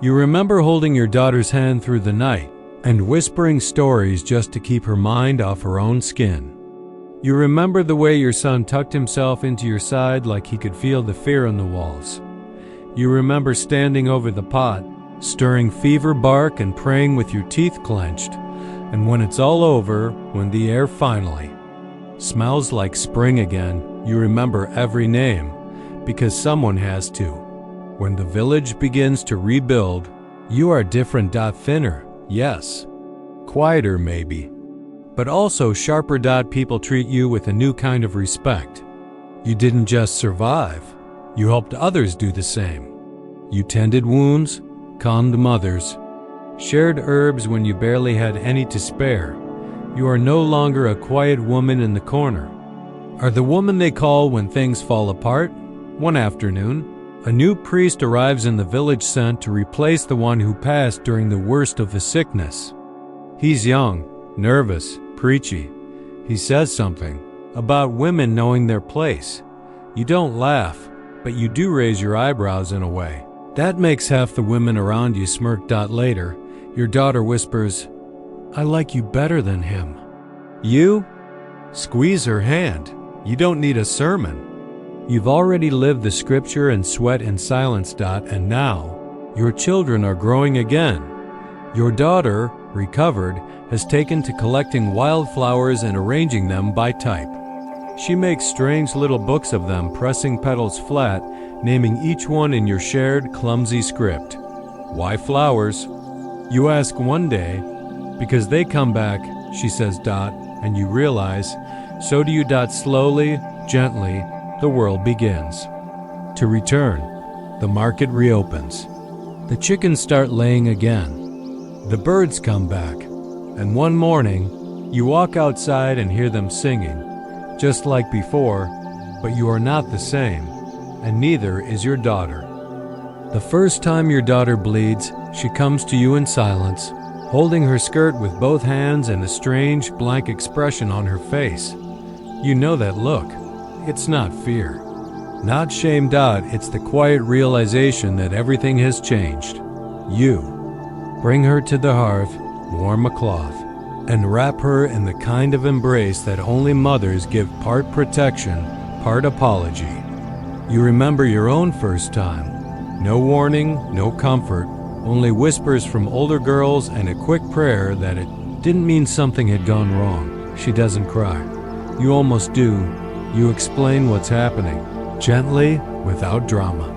You remember holding your daughter's hand through the night and whispering stories just to keep her mind off her own skin. You remember the way your son tucked himself into your side like he could feel the fear in the walls. You remember standing over the pot, stirring fever bark and praying with your teeth clenched. And when it's all over, when the air finally smells like spring again, you remember every name, because someone has to. When the village begins to rebuild, you are different, thinner, yes, quieter maybe, but also sharper. People treat you with a new kind of respect. You didn't just survive, you helped others do the same. You tended wounds, calmed mothers, shared herbs when you barely had any to spare. You are no longer a quiet woman in the corner. Are the woman they call when things fall apart. One afternoon, a new priest arrives in the village sent to replace the one who passed during the worst of the sickness. He's young, nervous, preachy. He says something about women knowing their place. You don't laugh, but you do raise your eyebrows in a way. That makes half the women around you smirk. Later, your daughter whispers, "I like you better than him." You squeeze her hand. You don't need a sermon. You've already lived the scripture and sweat in silence. And now, your children are growing again. Your daughter, recovered, has taken to collecting wildflowers and arranging them by type. She makes strange little books of them, pressing petals flat, naming each one in your shared, clumsy script. Why flowers? You ask one day. Because they come back, she says. And you realize, so do you. Slowly, gently, the world begins to return. The market reopens. The chickens start laying again. The birds come back. And one morning, you walk outside and hear them singing, just like before, but you are not the same, and neither is your daughter. The first time your daughter bleeds, she comes to you in silence, holding her skirt with both hands and a strange, blank expression on her face. You know that look. It's not fear, not shame. It's the quiet realization that everything has changed. You bring her to the hearth, warm a cloth, and wrap her in the kind of embrace that only mothers give, part protection, part apology. You remember your own first time. No warning, no comfort, only whispers from older girls and a quick prayer that it didn't mean something had gone wrong. She doesn't cry. You almost do. You explain what's happening, gently, without drama.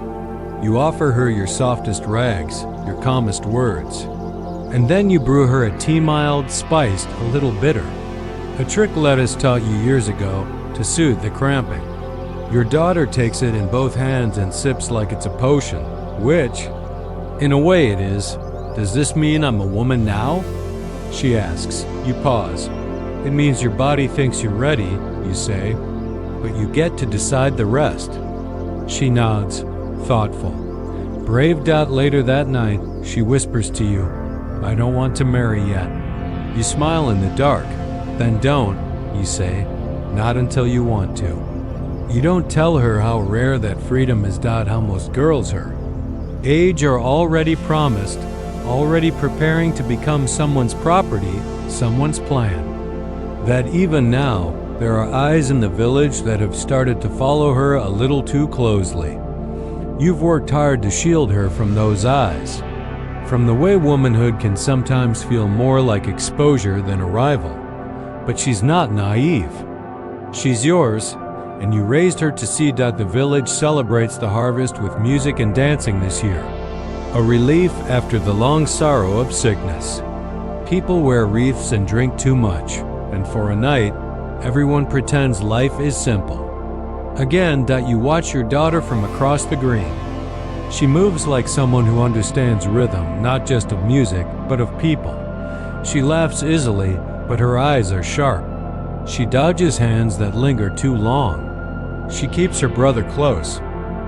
You offer her your softest rags, your calmest words. And then you brew her a tea, mild, spiced, a little bitter. A trick lettuce taught you years ago to soothe the cramping. Your daughter takes it in both hands and sips like it's a potion, which, in a way it is. Does this mean I'm a woman now? She asks. You pause. It means your body thinks you're ready, you say, but you get to decide the rest. She nods, thoughtful. Brave. Later that night, she whispers to you, I don't want to marry yet. You smile in the dark. Then don't, you say, not until you want to. You don't tell her how rare that freedom is. How most girls her age are already promised, already preparing to become someone's property, someone's plan. That even now, there are eyes in the village that have started to follow her a little too closely. You've worked hard to shield her from those eyes, from the way womanhood can sometimes feel more like exposure than a rival. But she's not naive. She's yours, and you raised her to see. The village celebrates the harvest with music and dancing this year, a relief after the long sorrow of sickness. People wear wreaths and drink too much, and for a night, everyone pretends life is simple. Again, you watch your daughter from across the green. She moves like someone who understands rhythm, not just of music, but of people. She laughs easily, but her eyes are sharp. She dodges hands that linger too long. She keeps her brother close.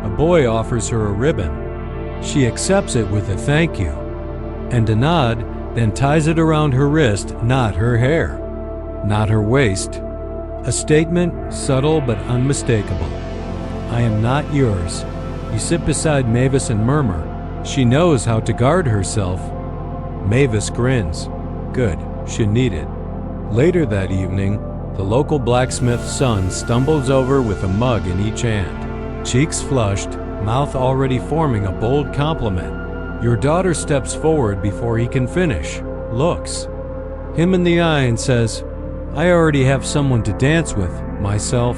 A boy offers her a ribbon. She accepts it with a thank you, and a nod, then ties it around her wrist, not her hair, not her waist. A statement, subtle but unmistakable. I am not yours. You sit beside Mavis and murmur. She knows how to guard herself. Mavis grins. Good, she needed. Later that evening, the local blacksmith's son stumbles over with a mug in each hand. Cheeks flushed, mouth already forming a bold compliment. Your daughter steps forward before he can finish, looks him in the eye and says, I already have someone to dance with, myself.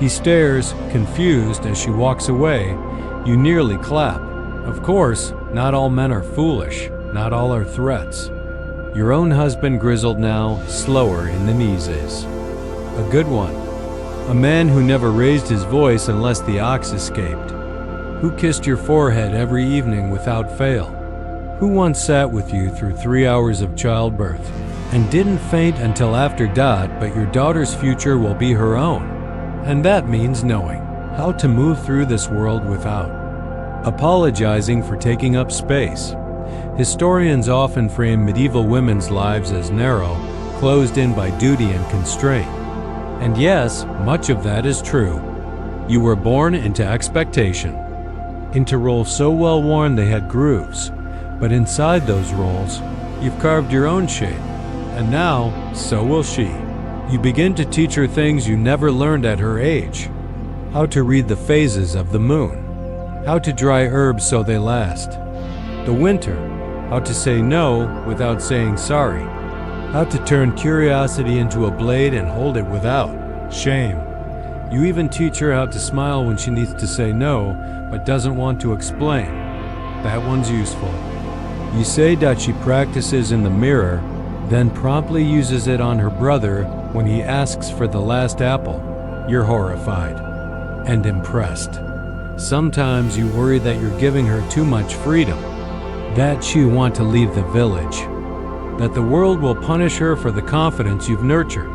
He stares, confused, as she walks away. You nearly clap. Of course, not all men are foolish, not all are threats. Your own husband grizzled now, slower in the knees is. A good one. A man who never raised his voice unless the ox escaped. Who kissed your forehead every evening without fail. Who once sat with you through 3 hours of childbirth and didn't faint until after Dot, but your daughter's future will be her own. And that means knowing how to move through this world without apologizing for taking up space. Historians often frame medieval women's lives as narrow, closed in by duty and constraint. And yes, much of that is true. You were born into expectation, into roles so well worn they had grooves. But inside those roles, you've carved your own shape. And now, so will she. You begin to teach her things you never learned at her age. How to read the phases of the moon. How to dry herbs so they last. The winter. How to say no without saying sorry. How to turn curiosity into a blade and hold it without shame. You even teach her how to smile when she needs to say no, but doesn't want to explain. That one's useful. You say that she practices in the mirror, then promptly uses it on her brother when he asks for the last apple. You're horrified and impressed. Sometimes you worry that you're giving her too much freedom, that you want to leave the village, that the world will punish her for the confidence you've nurtured.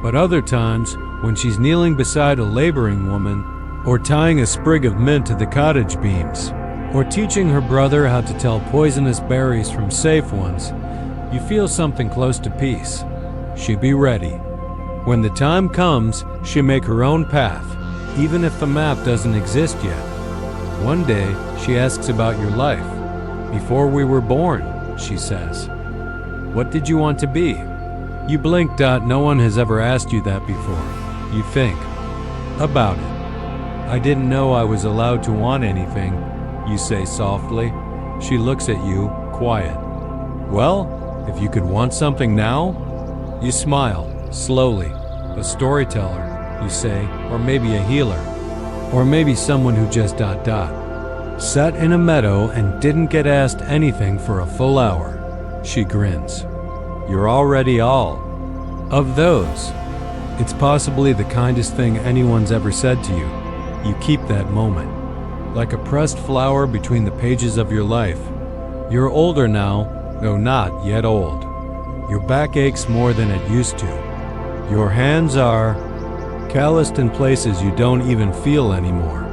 But other times, when she's kneeling beside a laboring woman, or tying a sprig of mint to the cottage beams, or teaching her brother how to tell poisonous berries from safe ones, you feel something close to peace. She be ready. When the time comes, she make her own path, even if the map doesn't exist yet. One day, she asks about your life. Before we were born, she says. What did you want to be? You blink. No one has ever asked you that before. You think about it. I didn't know I was allowed to want anything, you say softly. She looks at you, quiet. Well, if you could want something now? You smile, slowly. A storyteller, you say, or maybe a healer, or maybe someone who just ... sat in a meadow and didn't get asked anything for a full hour. She grins. You're already all of those. It's possibly the kindest thing anyone's ever said to you. You keep that moment, like a pressed flower between the pages of your life. You're older now, though not yet old. Your back aches more than it used to. Your hands are calloused in places you don't even feel anymore.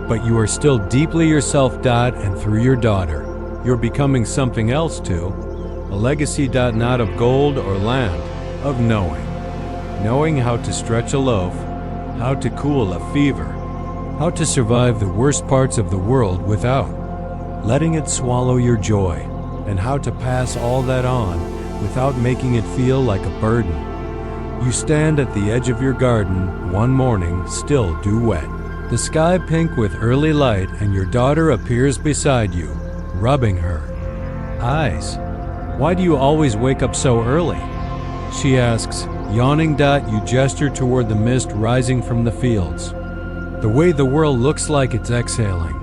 But you are still deeply yourself. And through your daughter, you're becoming something else too. A legacy. Not of gold or land, of knowing. Knowing how to stretch a loaf, how to cool a fever, how to survive the worst parts of the world without letting it swallow your joy, and how to pass all that on without making it feel like a burden. You stand at the edge of your garden one morning, still dew wet, the sky pink with early light, and your daughter appears beside you, rubbing her eyes. Why do you always wake up so early? She asks, yawning. You gesture toward the mist rising from the fields. The way the world looks like it's exhaling.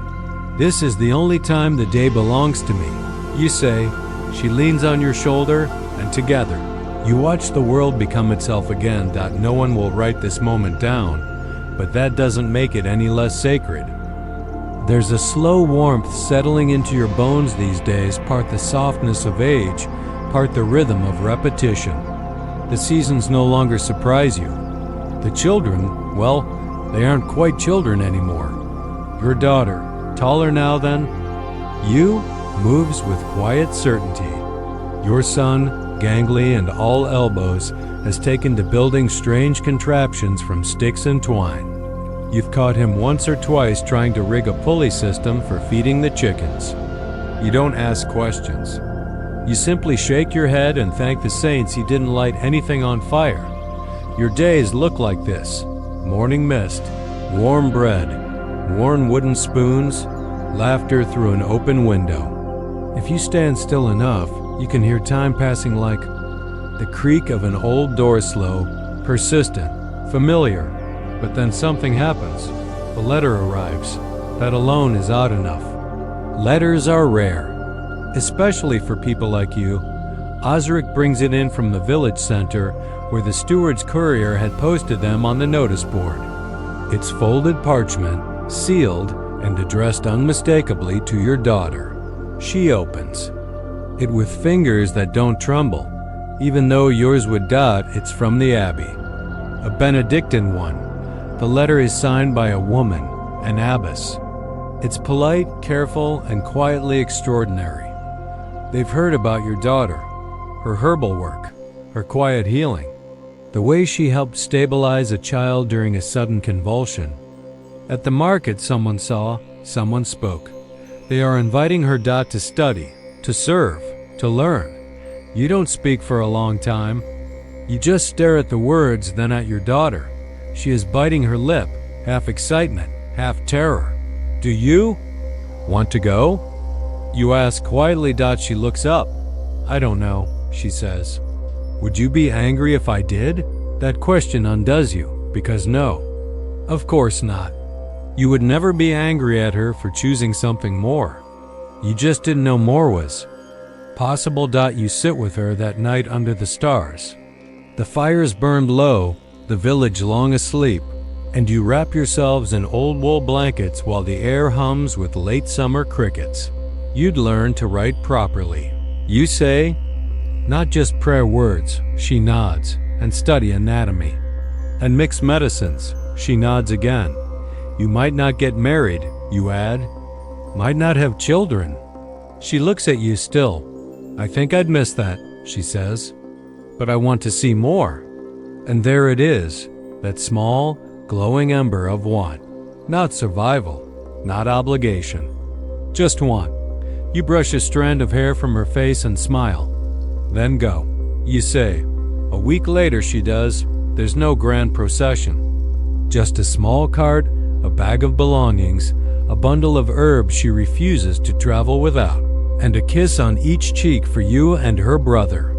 This is the only time the day belongs to me, you say. She leans on your shoulder, and together, you watch the world become itself again. No one will write this moment down, but that doesn't make it any less sacred. There's a slow warmth settling into your bones these days, part the softness of age, part the rhythm of repetition. The seasons no longer surprise you. The children, well, they aren't quite children anymore. Your daughter, taller now than you, moves with quiet certainty. Your son, gangly and all elbows, has taken to building strange contraptions from sticks and twine. You've caught him once or twice trying to rig a pulley system for feeding the chickens. You don't ask questions. You simply shake your head and thank the saints he didn't light anything on fire. Your days look like this: morning mist, warm bread, worn wooden spoons, laughter through an open window. If you stand still enough, you can hear time passing like the creak of an old door, slow, persistent, familiar. But then something happens. A letter arrives. That alone is odd enough. Letters are rare, especially for people like you. Osric brings it in from the village center, where the steward's courier had posted them on the notice board. It's folded parchment, sealed, and addressed unmistakably to your daughter. She opens it with fingers that don't tremble, even though yours would. It's from the Abbey, a Benedictine one. The letter is signed by a woman, an abbess. It's polite, careful, and quietly extraordinary. They've heard about your daughter, her herbal work, her quiet healing, the way she helped stabilize a child during a sudden convulsion. At the market, someone saw, someone spoke. They are inviting her to study, to serve, to learn. You don't speak for a long time. You just stare at the words, then at your daughter. She is biting her lip, half excitement, half terror. Do you want to go? You ask quietly. She looks up. I don't know, she says. Would you be angry if I did? That question undoes you, because no, of course not. You would never be angry at her for choosing something more. You just didn't know more was possible. You sit with her that night under the stars. The fires burned low, the village long asleep, and you wrap yourselves in old wool blankets while the air hums with late summer crickets. You'd learn to write properly. You say, not just prayer words, she nods, and study anatomy. And mix medicines, she nods again. You might not get married, you add. Might not have children. She looks at you still. I think I'd miss that, she says. But I want to see more. And there it is, that small, glowing ember of want. Not survival, not obligation. Just want. You brush a strand of hair from her face and smile. Then go. You say. A week later she does. There's no grand procession. Just a small cart, a bag of belongings, a bundle of herbs she refuses to travel without, and a kiss on each cheek for you and her brother.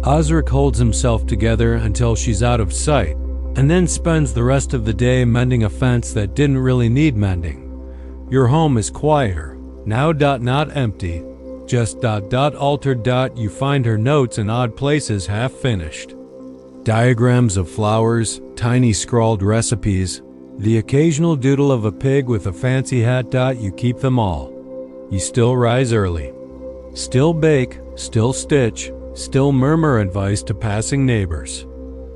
Osric holds himself together until she's out of sight, and then spends the rest of the day mending a fence that didn't really need mending. Your home is quieter, now. Not empty, just. Altered. You find her notes in odd places half finished. Diagrams of flowers, tiny scrawled recipes, the occasional doodle of a pig with a fancy hat. You keep them all. You still rise early. Still bake, still stitch, still murmur advice to passing neighbors.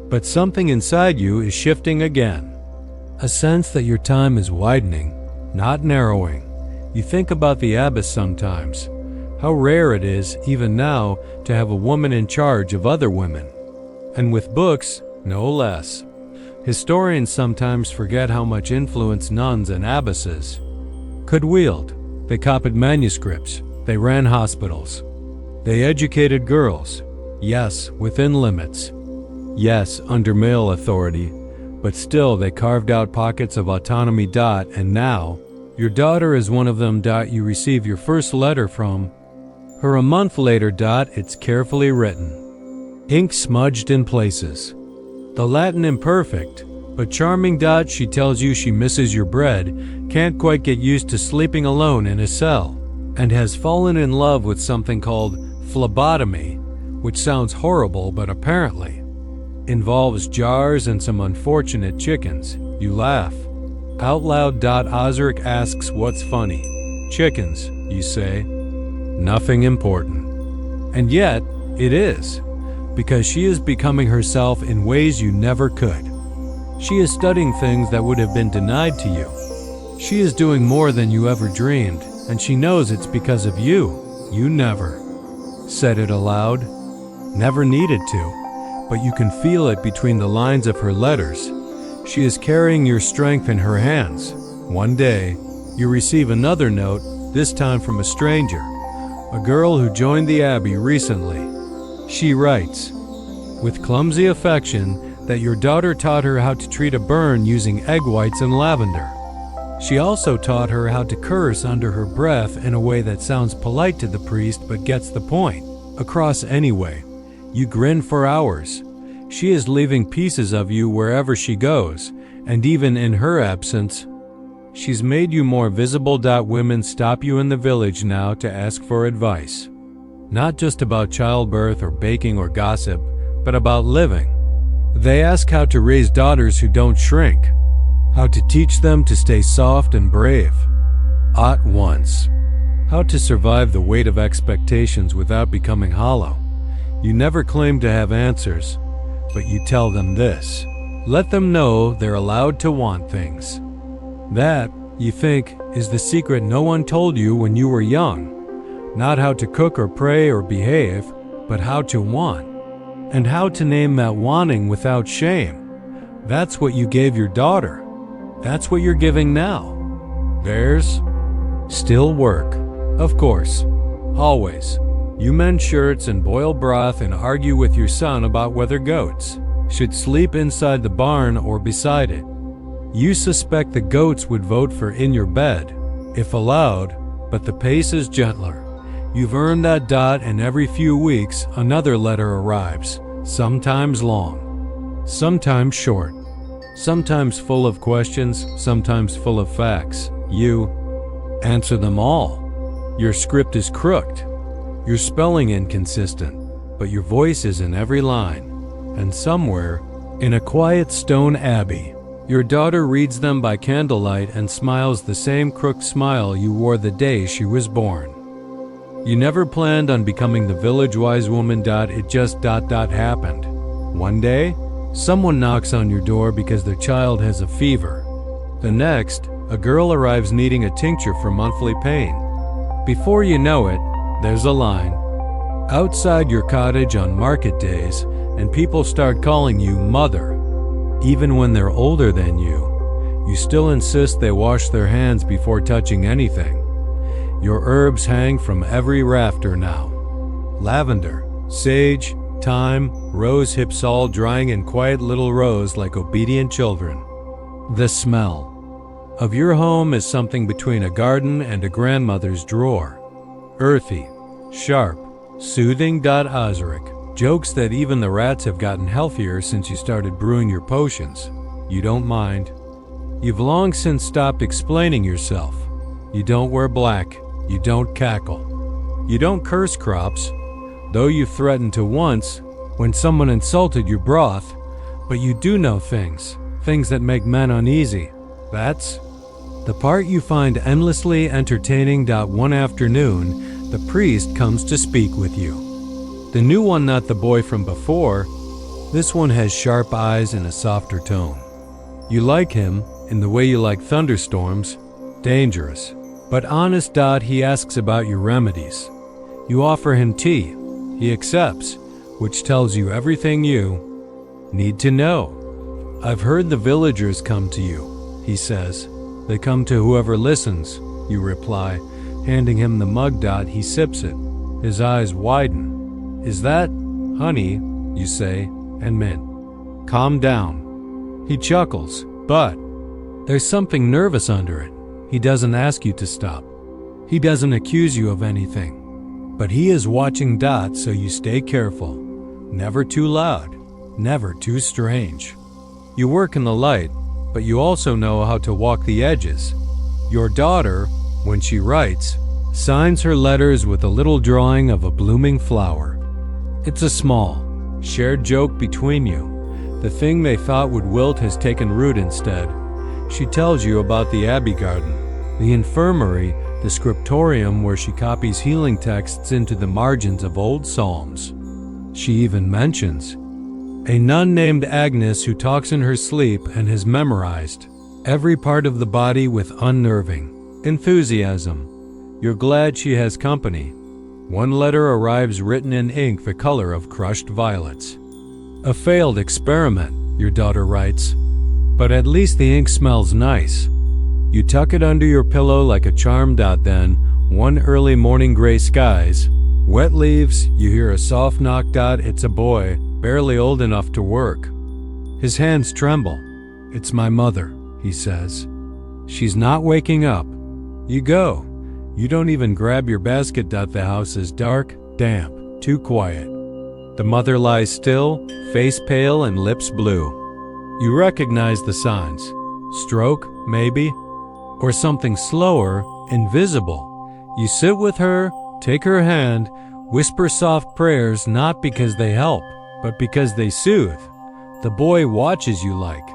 But something inside you is shifting again. A sense that your time is widening, not narrowing. You think about the abbess sometimes. How rare it is, even now, to have a woman in charge of other women. And with books, no less. Historians sometimes forget how much influence nuns and abbesses could wield. They copied manuscripts. They ran hospitals. They educated girls. Yes, within limits. Yes, under male authority. But still, they carved out pockets of autonomy. And now, your daughter is one of them. You receive your first letter from her a month later. It's carefully written, ink smudged in places. The Latin imperfect, but charming. She tells you she misses your bread, can't quite get used to sleeping alone in a cell, and has fallen in love with something called phlebotomy, which sounds horrible but apparently involves jars and some unfortunate chickens. You laugh. Out loud. Ozric asks, "What's funny?" "Chickens," you say. Nothing important. And yet, it is, because she is becoming herself in ways you never could. She is studying things that would have been denied to you. She is doing more than you ever dreamed, and she knows it's because of you. You never said it aloud, never needed to, but you can feel it between the lines of her letters. She is carrying your strength in her hands. One day, you receive another note, this time from a stranger, a girl who joined the Abbey recently. She writes, with clumsy affection, that your daughter taught her how to treat a burn using egg whites and lavender. She also taught her how to curse under her breath in a way that sounds polite to the priest but gets the point across anyway. You grin for hours. She is leaving pieces of you wherever she goes, and even in her absence, she's made you more visible. Women stop you in the village now to ask for advice. Not just about childbirth or baking or gossip, but about living. They ask how to raise daughters who don't shrink, how to teach them to stay soft and brave. At once. How to survive the weight of expectations without becoming hollow. You never claim to have answers, but you tell them this. Let them know they're allowed to want things. That, you think, is the secret no one told you when you were young. Not how to cook or pray or behave, but how to want. And how to name that wanting without shame. That's what you gave your daughter. That's what you're giving now. There's still work. Of course. Always. You mend shirts and boil broth and argue with your son about whether goats should sleep inside the barn or beside it. You suspect the goats would vote for in your bed, if allowed, but the pace is gentler. You've earned that. And every few weeks another letter arrives, sometimes long, sometimes short, sometimes full of questions, sometimes full of facts. You answer them all. Your script is crooked, your spelling inconsistent, but your voice is in every line. And somewhere, in a quiet stone abbey, your daughter reads them by candlelight and smiles the same crooked smile you wore the day she was born. You never planned on becoming the village wise woman. It just happened. One day, someone knocks on your door because their child has a fever. The next, a girl arrives needing a tincture for monthly pain. Before you know it, there's a line outside your cottage on market days, and people start calling you mother. Even when they're older than you still insist they wash their hands before touching anything. Your herbs hang from every rafter now. Lavender, sage, thyme, rose hips all drying in quiet little rows like obedient children. The smell of your home is something between a garden and a grandmother's drawer. Earthy, sharp, soothing. Ozric jokes that even the rats have gotten healthier since you started brewing your potions. You don't mind. You've long since stopped explaining yourself. You don't wear black. You don't cackle. You don't curse crops, though you threatened to once when someone insulted your broth, but you do know things that make men uneasy. That's the part you find endlessly entertaining. One afternoon, the priest comes to speak with you. The new one, not the boy from before. This one has sharp eyes and a softer tone. You like him in the way you like thunderstorms, dangerous, but honest. He asks about your remedies. You offer him tea. He accepts, which tells you everything you need to know. I've heard the villagers come to you, he says. They come to whoever listens, you reply, handing him the mug. He sips it. His eyes widen. Is that honey, you say, and mint? Calm down. He chuckles, but there's something nervous under it. He doesn't ask you to stop. He doesn't accuse you of anything. But he is watching. So you stay careful. Never too loud. Never too strange. You work in the light, but you also know how to walk the edges. Your daughter, when she writes, signs her letters with a little drawing of a blooming flower. It's a small, shared joke between you. The thing they thought would wilt has taken root instead. She tells you about the Abbey Garden, the infirmary, the scriptorium where she copies healing texts into the margins of old psalms. She even mentions a nun named Agnes who talks in her sleep and has memorized every part of the body with unnerving enthusiasm. You're glad she has company. One letter arrives written in ink the color of crushed violets. A failed experiment, your daughter writes, but at least the ink smells nice. You tuck it under your pillow like a charm. Then, one early morning, gray skies, wet leaves, you hear a soft knock. It's a boy, barely old enough to work. His hands tremble. It's my mother, he says. She's not waking up. You go. You don't even grab your basket. The house is dark, damp, too quiet. The mother lies still, face pale and lips blue. You recognize the signs. Stroke, maybe? Or something slower, invisible. You sit with her, take her hand, whisper soft prayers not because they help, but because they soothe. The boy watches you like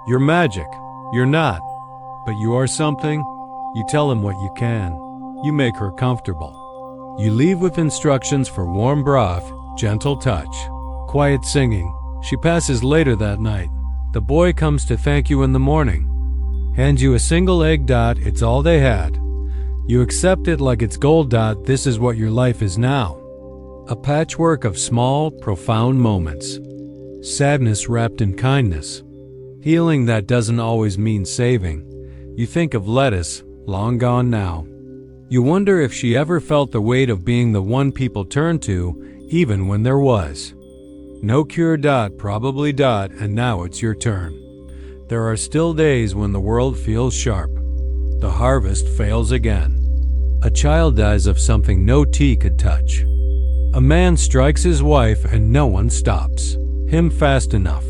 you're magic. You're not, but you are something. You tell him what you can. You make her comfortable. You leave with instructions for warm broth, gentle touch, quiet singing. She passes later that night. The boy comes to thank you in the morning. Hands you a single egg. It's all they had. You accept it like it's gold. This is what your life is now. A patchwork of small, profound moments. Sadness wrapped in kindness. Healing that doesn't always mean saving. You think of lettuce, long gone now. You wonder if she ever felt the weight of being the one people turned to, even when there was no cure. Probably. And now it's your turn. There are still days when the world feels sharp. The harvest fails again. A child dies of something no tea could touch. A man strikes his wife and no one stops him fast enough.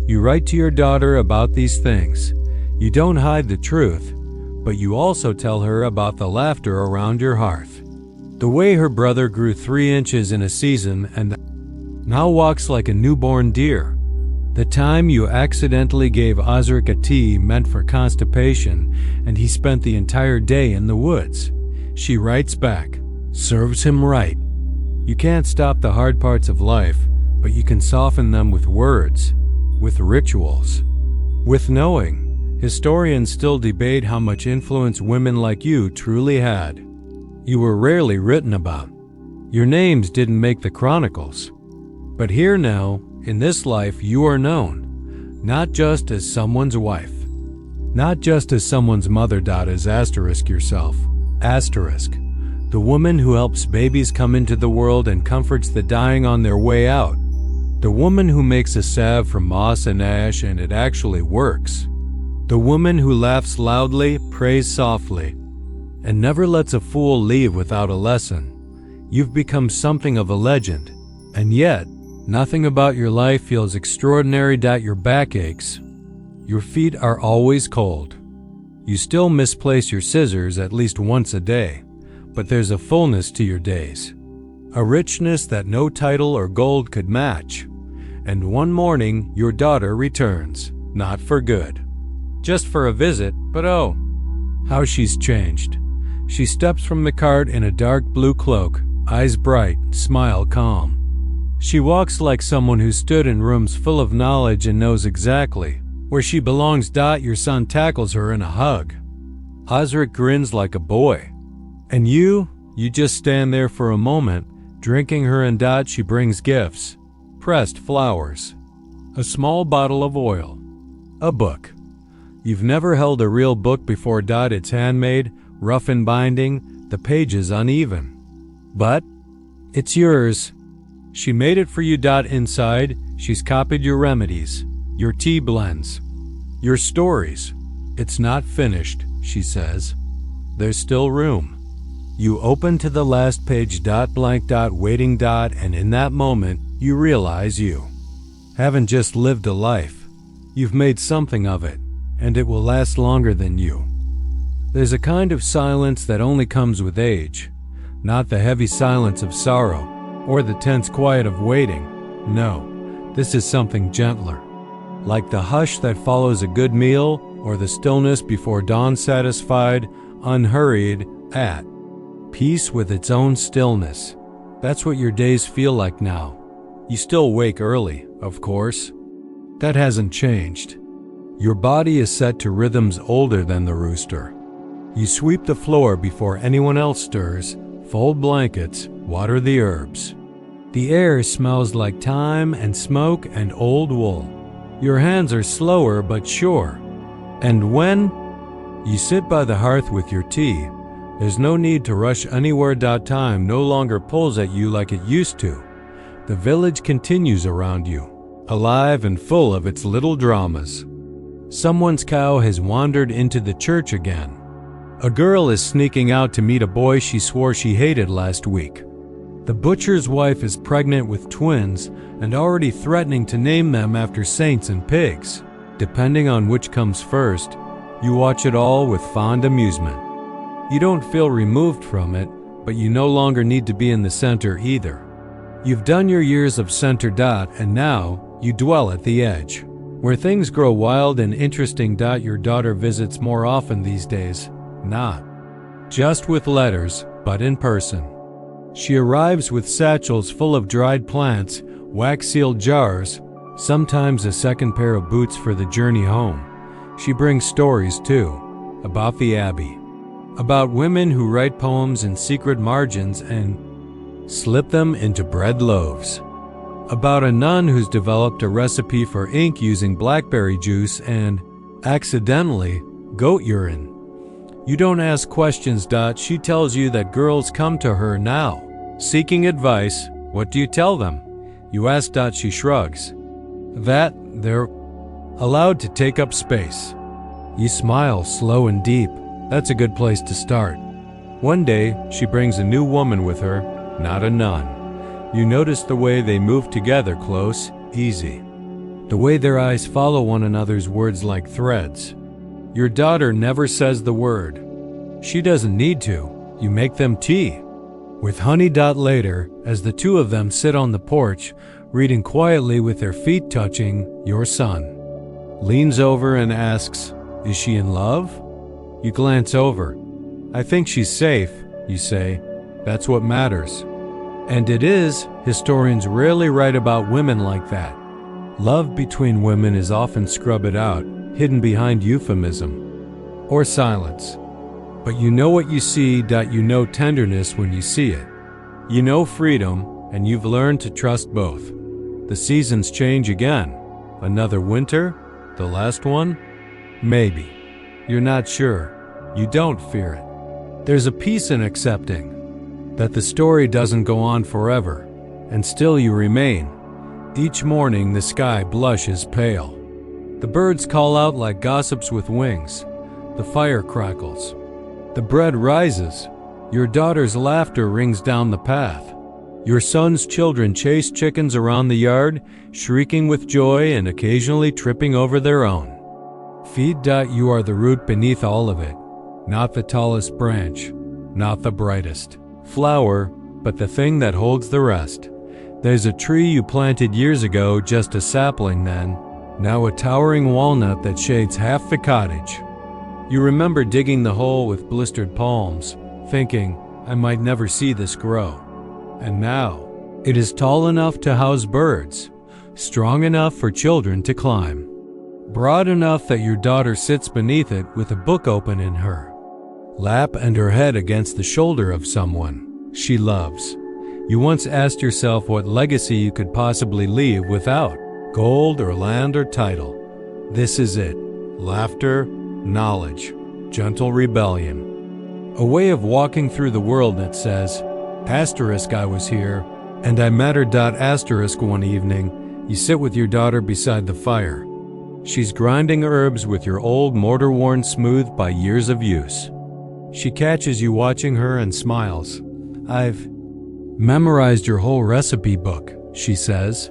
You write to your daughter about these things. You don't hide the truth, but you also tell her about the laughter around your hearth. The way her brother grew 3 inches in a season and now walks like a newborn deer. The time you accidentally gave Osric a tea meant for constipation, and he spent the entire day in the woods. She writes back, serves him right. You can't stop the hard parts of life, but you can soften them with words, with rituals, with knowing. Historians still debate how much influence women like you truly had. You were rarely written about. Your names didn't make the chronicles. But here now, in this life, you are known, not just as someone's wife, not just as someone's mother. As asterisk yourself. Asterisk. The woman who helps babies come into the world and comforts the dying on their way out. The woman who makes a salve from moss and ash and it actually works. The woman who laughs loudly, prays softly, and never lets a fool leave without a lesson. You've become something of a legend, and yet, nothing about your life feels extraordinary. Your back aches. Your feet are always cold. You still misplace your scissors at least once a day, but there's a fullness to your days, a richness that no title or gold could match. And one morning, your daughter returns, not for good, just for a visit, but oh, how she's changed. She steps from the cart in a dark blue cloak, eyes bright, smile calm. She walks like someone who stood in rooms full of knowledge and knows exactly where she belongs. Your son tackles her in a hug. Osric grins like a boy. And you just stand there for a moment, drinking her, and she brings gifts. Pressed flowers. A small bottle of oil. A book. You've never held a real book before. It's handmade, rough in binding, the pages uneven. But it's yours. She made it for you. Inside, she's copied your remedies, your tea blends, your stories. It's not finished, she says. There's still room. You open to the last page. Blank. Waiting. And in that moment, you realize you haven't just lived a life. You've made something of it, and it will last longer than you. There's a kind of silence that only comes with age, not the heavy silence of sorrow, or the tense quiet of waiting. No, this is something gentler, like the hush that follows a good meal or the stillness before dawn, satisfied, unhurried, at peace with its own stillness. That's what your days feel like now. You still wake early, of course. That hasn't changed. Your body is set to rhythms older than the rooster. You sweep the floor before anyone else stirs, fold blankets, water the herbs. The air smells like thyme and smoke and old wool. Your hands are slower but sure. And when you sit by the hearth with your tea, there's no need to rush anywhere. Time no longer pulls at you like it used to. The village continues around you, alive and full of its little dramas. Someone's cow has wandered into the church again. A girl is sneaking out to meet a boy she swore she hated last week. The butcher's wife is pregnant with twins and already threatening to name them after saints and pigs. Depending on which comes first, you watch it all with fond amusement. You don't feel removed from it, but you no longer need to be in the center either. You've done your years of center. And now you dwell at the edge, where things grow wild and interesting. Your daughter visits more often these days, not just with letters, but in person. She arrives with satchels full of dried plants, wax-sealed jars, sometimes a second pair of boots for the journey home. She brings stories, too, about the Abbey, about women who write poems in secret margins and slip them into bread loaves, about a nun who's developed a recipe for ink using blackberry juice and, accidentally, goat urine. You don't ask questions. She tells you that girls come to her now, seeking advice. What do you tell them? You ask. She shrugs. That they're allowed to take up space. You smile, slow and deep. That's a good place to start. One day, she brings a new woman with her, not a nun. You notice the way they move together, close, easy. The way their eyes follow one another's words like threads. Your daughter never says the word. She doesn't need to. You make them tea. With honey. Later, as the two of them sit on the porch, reading quietly with their feet touching, your son leans over and asks, "Is she in love?" You glance over. "I think she's safe," you say. "That's what matters." And it is. Historians rarely write about women like that. Love between women is often scrubbed out, hidden behind euphemism or silence. But you know what you see. You know tenderness when you see it. You know freedom, and you've learned to trust both. The seasons change again. Another winter? The last one? Maybe. You're not sure. You don't fear it. There's a peace in accepting that the story doesn't go on forever, and still you remain. Each morning the sky blushes pale. The birds call out like gossips with wings. The fire crackles. The bread rises. Your daughter's laughter rings down the path. Your son's children chase chickens around the yard, shrieking with joy and occasionally tripping over their own feet. You are the root beneath all of it, not the tallest branch, not the brightest flower, but the thing that holds the rest. There's a tree you planted years ago, just a sapling then, now a towering walnut that shades half the cottage. You remember digging the hole with blistered palms, thinking, I might never see this grow. And now, it is tall enough to house birds, strong enough for children to climb, broad enough that your daughter sits beneath it with a book open in her lap and her head against the shoulder of someone she loves. You once asked yourself what legacy you could possibly leave without gold or land or title. This is it. Laughter, knowledge, gentle rebellion. A way of walking through the world that says, I was here, and I mattered. One evening, you sit with your daughter beside the fire. She's grinding herbs with your old mortar worn smooth by years of use. She catches you watching her and smiles. I've memorized your whole recipe book, she says.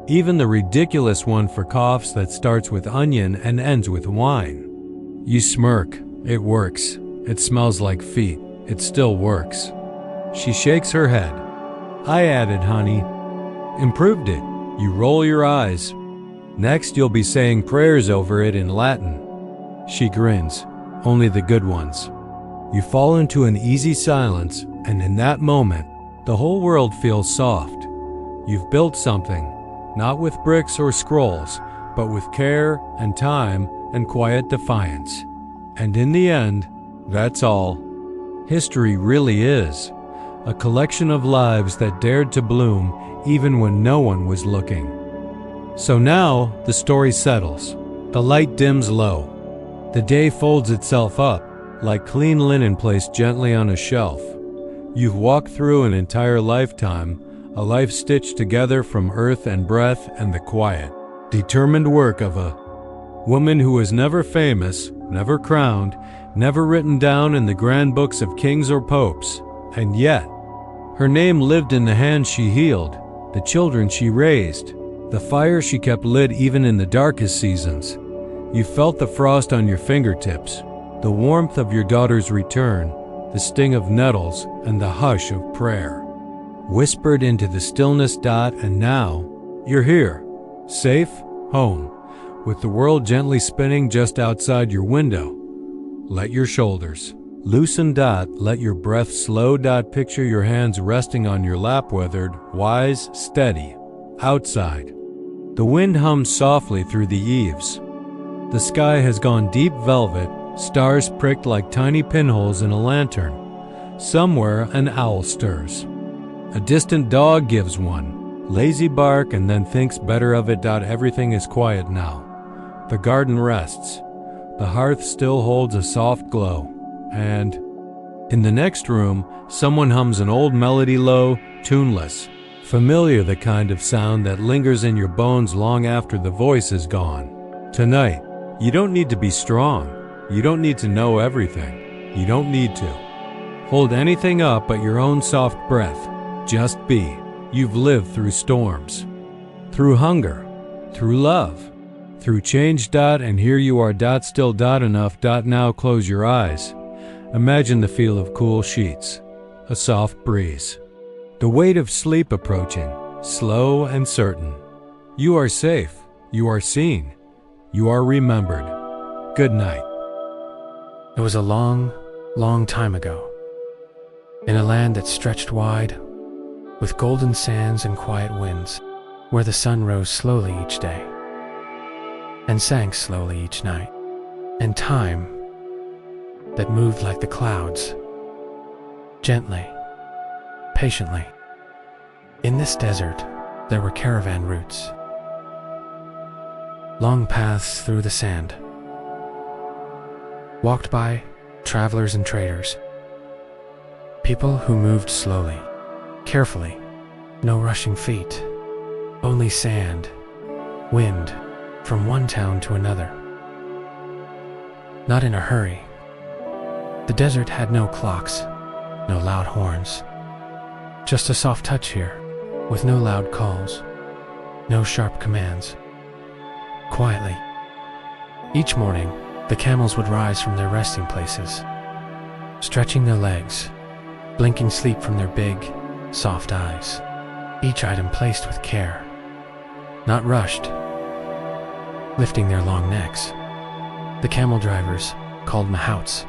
Even the ridiculous one for coughs that starts with onion and ends with wine. You smirk. It works. It smells like feet. It still works. She shakes her head. I added honey. Improved it. You roll your eyes. Next you'll be saying prayers over it in Latin. She grins. Only the good ones. You fall into an easy silence, and in that moment, the whole world feels soft. You've built something, not with bricks or scrolls, but with care and time and quiet defiance. And in the end, that's all. History really is a collection of lives that dared to bloom even when no one was looking. So now the story settles. The light dims low. The day folds itself up, like clean linen placed gently on a shelf. You've walked through an entire lifetime, a life stitched together from earth and breath and the quiet, determined work of a woman who was never famous, never crowned, never written down in the grand books of kings or popes. And yet, her name lived in the hands she healed, the children she raised, the fire she kept lit even in the darkest seasons. You felt the frost on your fingertips, the warmth of your daughter's return, the sting of nettles, and the hush of prayer. Whispered into the stillness. And now, you're here, safe, home, with the world gently spinning just outside your window. Let your shoulders loosen. Let your breath slow. Picture your hands resting on your lap, weathered, wise, steady. Outside, the wind hums softly through the eaves. The sky has gone deep velvet, stars pricked like tiny pinholes in a lantern. Somewhere an owl stirs. A distant dog gives one lazy bark and then thinks better of it. Everything is quiet now. The garden rests. The hearth still holds a soft glow. And in the next room, someone hums an old melody, low, tuneless, familiar, the kind of sound that lingers in your bones long after the voice is gone. Tonight, you don't need to be strong. You don't need to know everything. You don't need to hold anything up but your own soft breath. Just be. You've lived through storms, through hunger, through love, through change. And here you are. Still enough. Now close your eyes. Imagine the feel of cool sheets, a soft breeze, the weight of sleep approaching, slow and certain. You are safe. You are seen. You are remembered. Good night. It was a long, long time ago, in a land that stretched wide, with golden sands and quiet winds, where the sun rose slowly each day, and sank slowly each night, and time that moved like the clouds, gently, patiently. In this desert, there were caravan routes, long paths through the sand, walked by travelers and traders, people who moved slowly, carefully, no rushing feet, only sand, wind, from one town to another. Not in a hurry. The desert had no clocks, no loud horns, just a soft touch here, with no loud calls, no sharp commands. Quietly, each morning, the camels would rise from their resting places, stretching their legs, blinking sleep from their big, soft eyes, each item placed with care, not rushed, lifting their long necks. The camel drivers, called mahouts,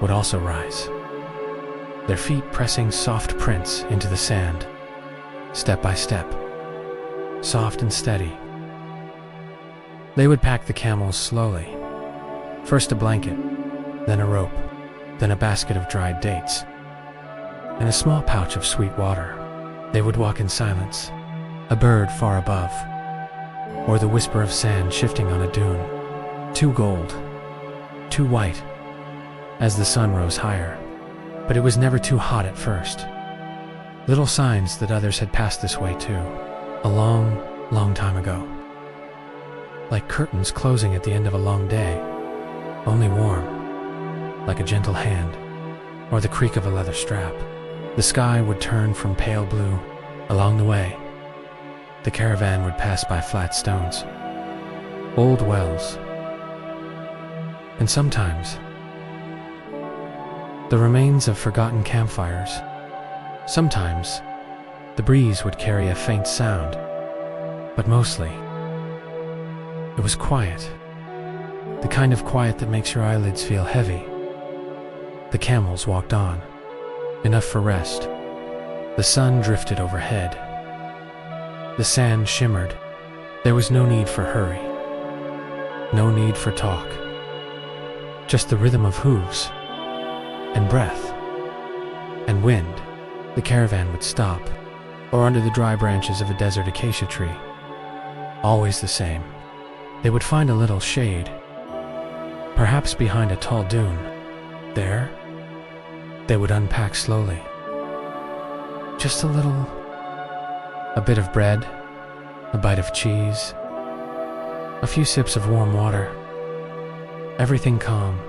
would also rise, their feet pressing soft prints into the sand, step by step, soft and steady. They would pack the camels slowly, first a blanket, then a rope, then a basket of dried dates, and a small pouch of sweet water. They would walk in silence, a bird far above, or the whisper of sand shifting on a dune, too gold, too white, as the sun rose higher. But it was never too hot at first. Little signs that others had passed this way too, a long, long time ago. Like curtains closing at the end of a long day, only warm, like a gentle hand, or the creak of a leather strap. The sky would turn from pale blue. Along the way, the caravan would pass by flat stones, old wells, and sometimes the remains of forgotten campfires. Sometimes the breeze would carry a faint sound, but mostly it was quiet. the kind of quiet that makes your eyelids feel heavy. The camels walked on, enough for rest. The sun drifted overhead. The sand shimmered. There was no need for hurry, no need for talk. Just the rhythm of hooves, and breath, and wind. The caravan would stop, or under the dry branches of a desert acacia tree. Always the same. They would find a little shade, perhaps behind a tall dune. There, they would unpack slowly. Just a little, a bit of bread, a bite of cheese, a few sips of warm water. Everything calm,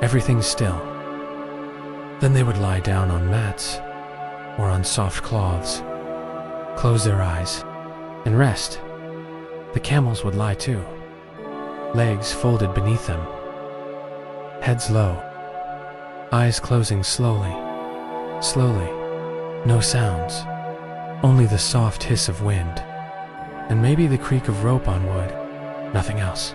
everything still. Then they would lie down on mats or on soft cloths, close their eyes, and rest. The camels would lie too, legs folded beneath them, heads low, eyes closing slowly, slowly. No sounds, only the soft hiss of wind, and maybe the creak of rope on wood, nothing else.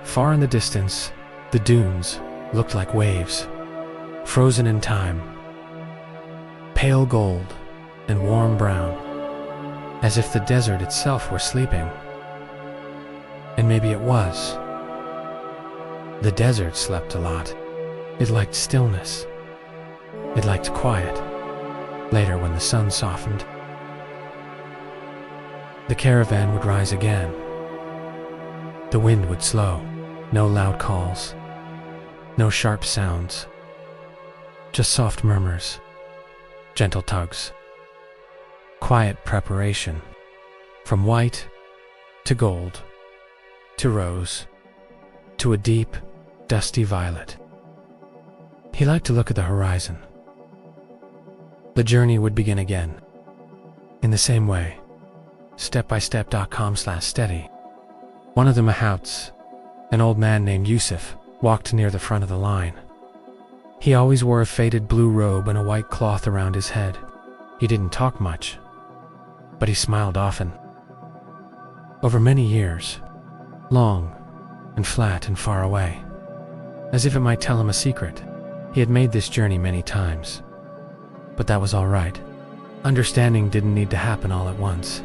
Far in the distance, the dunes looked like waves, frozen in time, pale gold and warm brown, as if the desert itself were sleeping. And maybe it was. The desert slept a lot. It liked stillness. It liked quiet. Later, when the sun softened, the caravan would rise again. The wind would slow. No loud calls. No sharp sounds. Just soft murmurs. Gentle tugs. Quiet preparation. From white to gold to rose to a deep, dusty violet. He liked to look at the horizon. The journey would begin again. In the same way. stepbystep.com/steady. One of the mahouts, an old man named Yusuf, walked near the front of the line. He always wore a faded blue robe and a white cloth around his head. He didn't talk much, but he smiled often. Over many years, long and flat and far away, as if it might tell him a secret. He had made this journey many times, but that was all right. Understanding didn't need to happen all at once.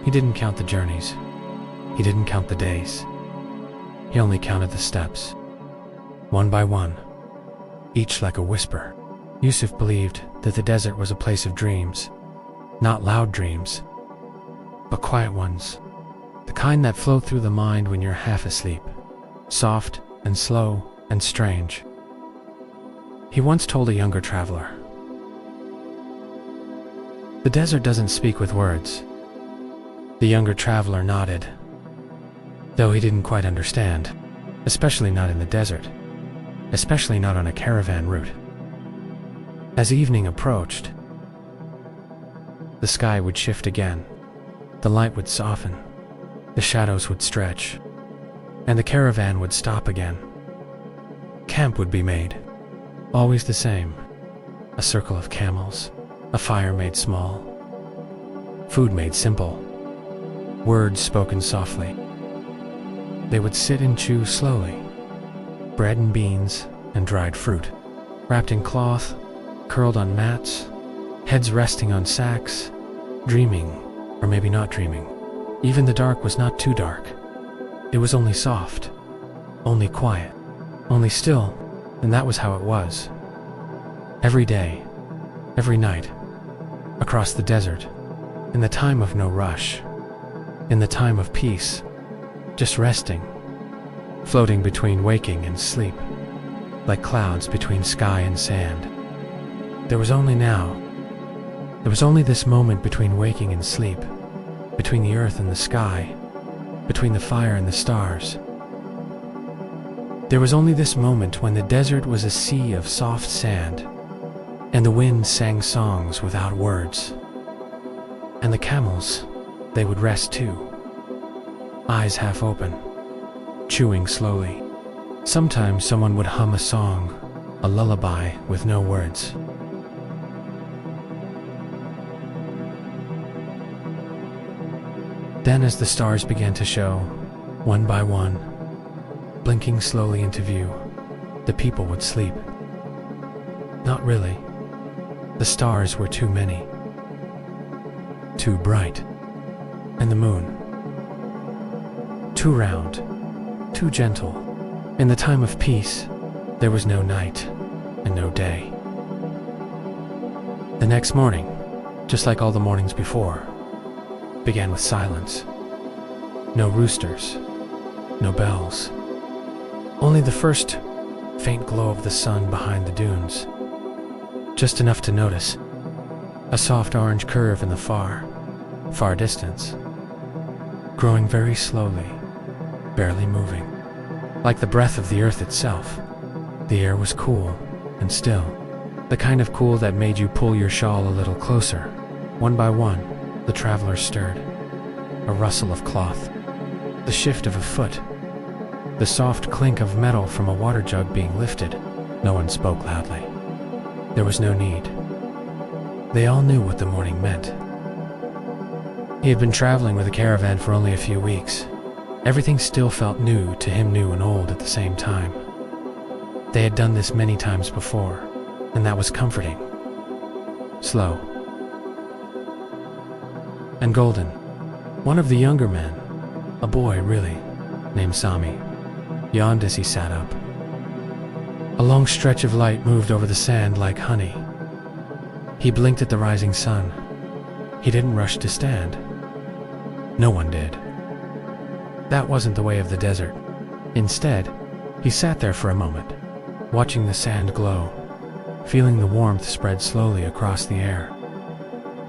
He didn't count the journeys. He didn't count the days. He only counted the steps, one by one, each like a whisper. Yusuf believed that the desert was a place of dreams, not loud dreams, but quiet ones, the kind that float through the mind when you're half asleep, soft and slow and strange. He once told a younger traveler, "The desert doesn't speak with words." The younger traveler nodded, though he didn't quite understand, especially not in the desert, especially not on a caravan route. As evening approached, the sky would shift again, the light would soften, the shadows would stretch, and the caravan would stop again. Camp would be made, always the same, a circle of camels, a fire made small, food made simple, words spoken softly. They would sit and chew slowly, bread and beans and dried fruit, wrapped in cloth, curled on mats, heads resting on sacks, dreaming, or maybe not dreaming. Even the dark was not too dark. It was only soft, only quiet, only still, and that was how it was. Every day, every night, across the desert, in the time of no rush, in the time of peace, just resting, floating between waking and sleep, like clouds between sky and sand. There was only now. There was only this moment between waking and sleep, between the earth and the sky, between the fire and the stars. There was only this moment when the desert was a sea of soft sand, and the wind sang songs without words. And the camels, they would rest too, eyes half open, chewing slowly. Sometimes someone would hum a song, a lullaby with no words. Then as the stars began to show, one by one, blinking slowly into view. The people would sleep. Not really. The stars were too many, too bright, and the moon too round, too gentle. In the time of peace, there was no night and no day. The next morning, just like all the mornings before, began with silence. No roosters, no bells, only the first faint glow of the sun behind the dunes. Just enough to notice a soft orange curve in the far distance, growing very slowly, barely moving. Like the breath of the earth itself, the air was cool and still, the kind of cool that made you pull your shawl a little closer. One by one, the travelers stirred. A rustle of cloth, the shift of a foot, the soft clink of metal from a water jug being lifted. No one spoke loudly. There was no need. They all knew what the morning meant. He had been traveling with a caravan for only a few weeks. Everything still felt new to him, new and old at the same time. They had done this many times before, and that was comforting. Slow. And golden. One of the younger men, a boy really, named Sami, yawned as he sat up. A long stretch of light moved over the sand like honey. He blinked at the rising sun. He didn't rush to stand. No one did. That wasn't the way of the desert. Instead, he sat there for a moment, watching the sand glow, feeling the warmth spread slowly across the air.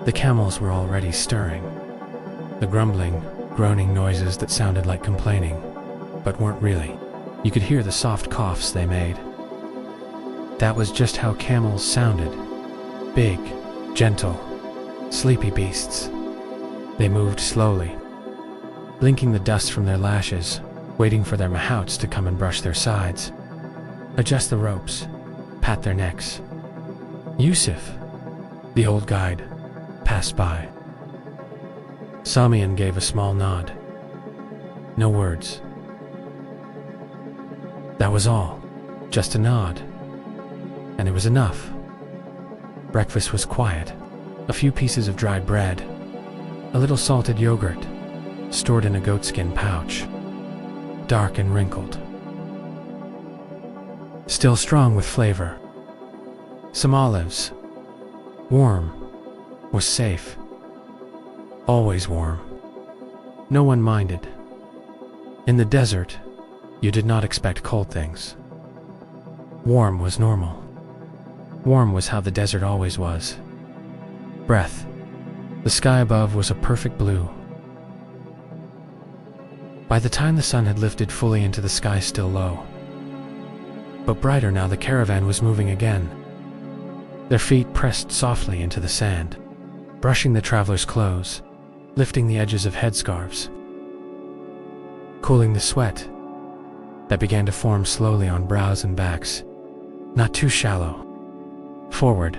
The camels were already stirring. The grumbling, groaning noises that sounded like complaining, but weren't really. You could hear the soft coughs they made. That was just how camels sounded. Big, gentle, sleepy beasts. They moved slowly, blinking the dust from their lashes, waiting for their mahouts to come and brush their sides, adjust the ropes, pat their necks. Yusuf, the old guide, passed by. Samian gave a small nod. No words. That was all, just a nod. And it was enough. Breakfast was quiet. A few pieces of dried bread, a little salted yogurt, stored in a goatskin pouch, dark and wrinkled, still strong with flavor. Some olives. Warm. Was safe. Always warm. No one minded. In the desert, you did not expect cold things. Warm was normal. Warm was how the desert always was. Breath. The sky above was a perfect blue. By the time the sun had lifted fully into the sky, still low, but brighter now, the caravan was moving again. Their feet pressed softly into the sand, brushing the travelers' clothes, lifting the edges of headscarves, cooling the sweat that began to form slowly on brows and backs. Not too shallow. Forward.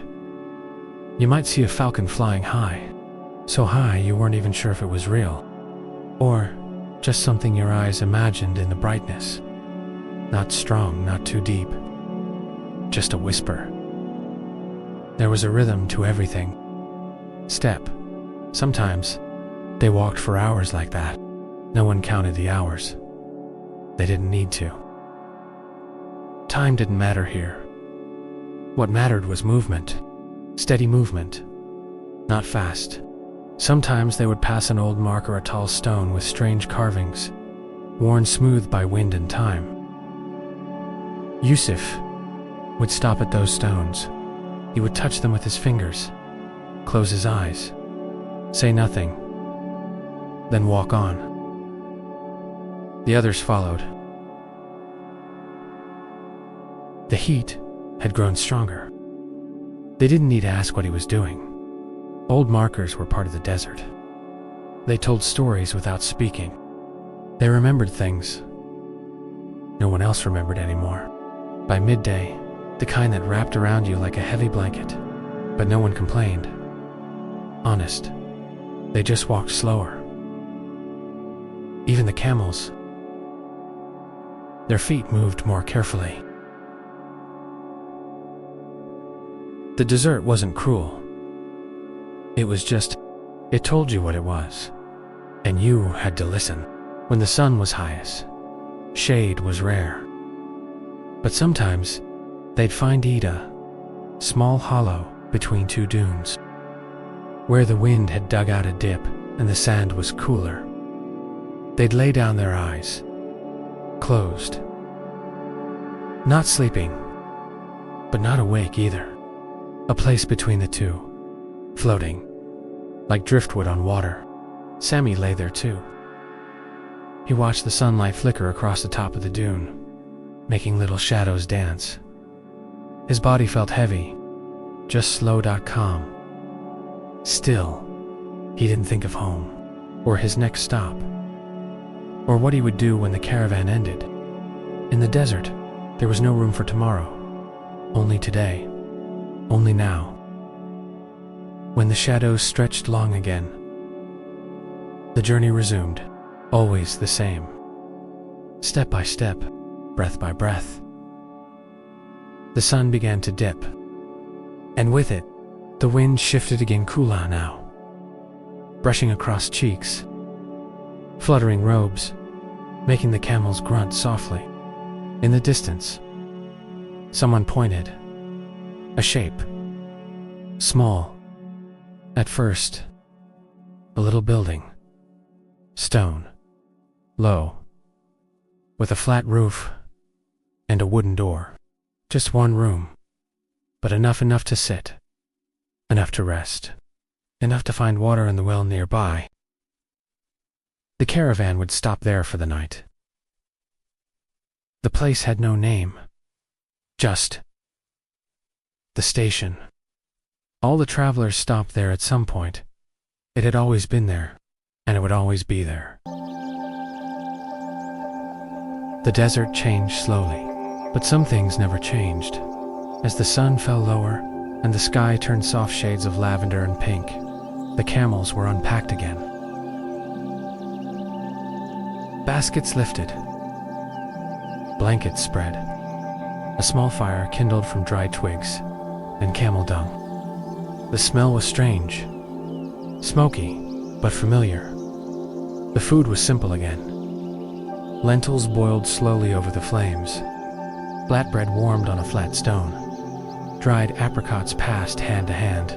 You might see a falcon flying high, so high you weren't even sure if it was real, or just something your eyes imagined in the brightness. Not strong, not too deep, just a whisper. There was a rhythm to everything. Step. Sometimes they walked for hours like that. No one counted the hours. They didn't need to. Time didn't matter here. What mattered was movement. Steady movement. Not fast. Sometimes they would pass an old mark or a tall stone with strange carvings, worn smooth by wind and time. Yusuf would stop at those stones. He would touch them with his fingers, close his eyes, say nothing, then walk on. The others followed. The heat had grown stronger. They didn't need to ask what he was doing. Old markers were part of the desert. They told stories without speaking. They remembered things no one else remembered anymore. By midday, the kind that wrapped around you like a heavy blanket, but no one complained. Honest, they just walked slower. Even the camels. Their feet moved more carefully. The desert wasn't cruel. It told you what it was. And you had to listen. When the sun was highest, shade was rare. But sometimes, they'd find a small hollow between two dunes, where the wind had dug out a dip and the sand was cooler. They'd lay down their eyes, closed. Not sleeping, but not awake either. A place between the two, floating, like driftwood on water. Sammy lay there too. He watched the sunlight flicker across the top of the dune, making little shadows dance. His body felt heavy, just slow, calm. Still, he didn't think of home, or his next stop, or what he would do when the caravan ended. In the desert, there was no room for tomorrow, only today, only now. When the shadows stretched long again, the journey resumed, always the same. Step by step, breath by breath. The sun began to dip, and with it, the wind shifted again, cooler now, brushing across cheeks, fluttering robes, making the camels grunt softly. In the distance, someone pointed. A shape. Small. At first. A little building. Stone. Low. With a flat roof and a wooden door. Just one room. But enough to sit. Enough to rest. Enough to find water in the well nearby. The caravan would stop there for the night. The place had no name. Just the station. All the travelers stopped there at some point. It had always been there, and it would always be there. The desert changed slowly, but some things never changed. As the sun fell lower, and the sky turned soft shades of lavender and pink, the camels were unpacked again. Baskets lifted. Blankets spread. A small fire kindled from dry twigs and camel dung. The smell was strange, smoky, but familiar. The food was simple again. Lentils boiled slowly over the flames. Flatbread warmed on a flat stone. Dried apricots passed hand to hand.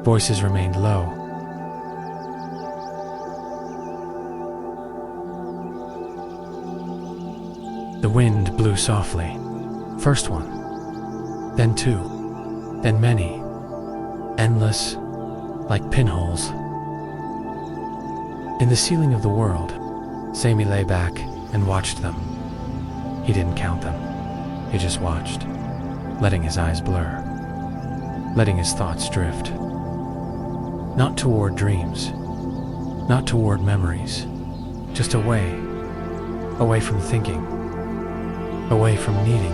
Voices remained low. The wind blew softly. First one, then two, then many, endless, like pinholes. In the ceiling of the world, Sammy lay back and watched them. He didn't count them. He just watched, letting his eyes blur, letting his thoughts drift. Not toward dreams, not toward memories, just away from thinking, away from needing,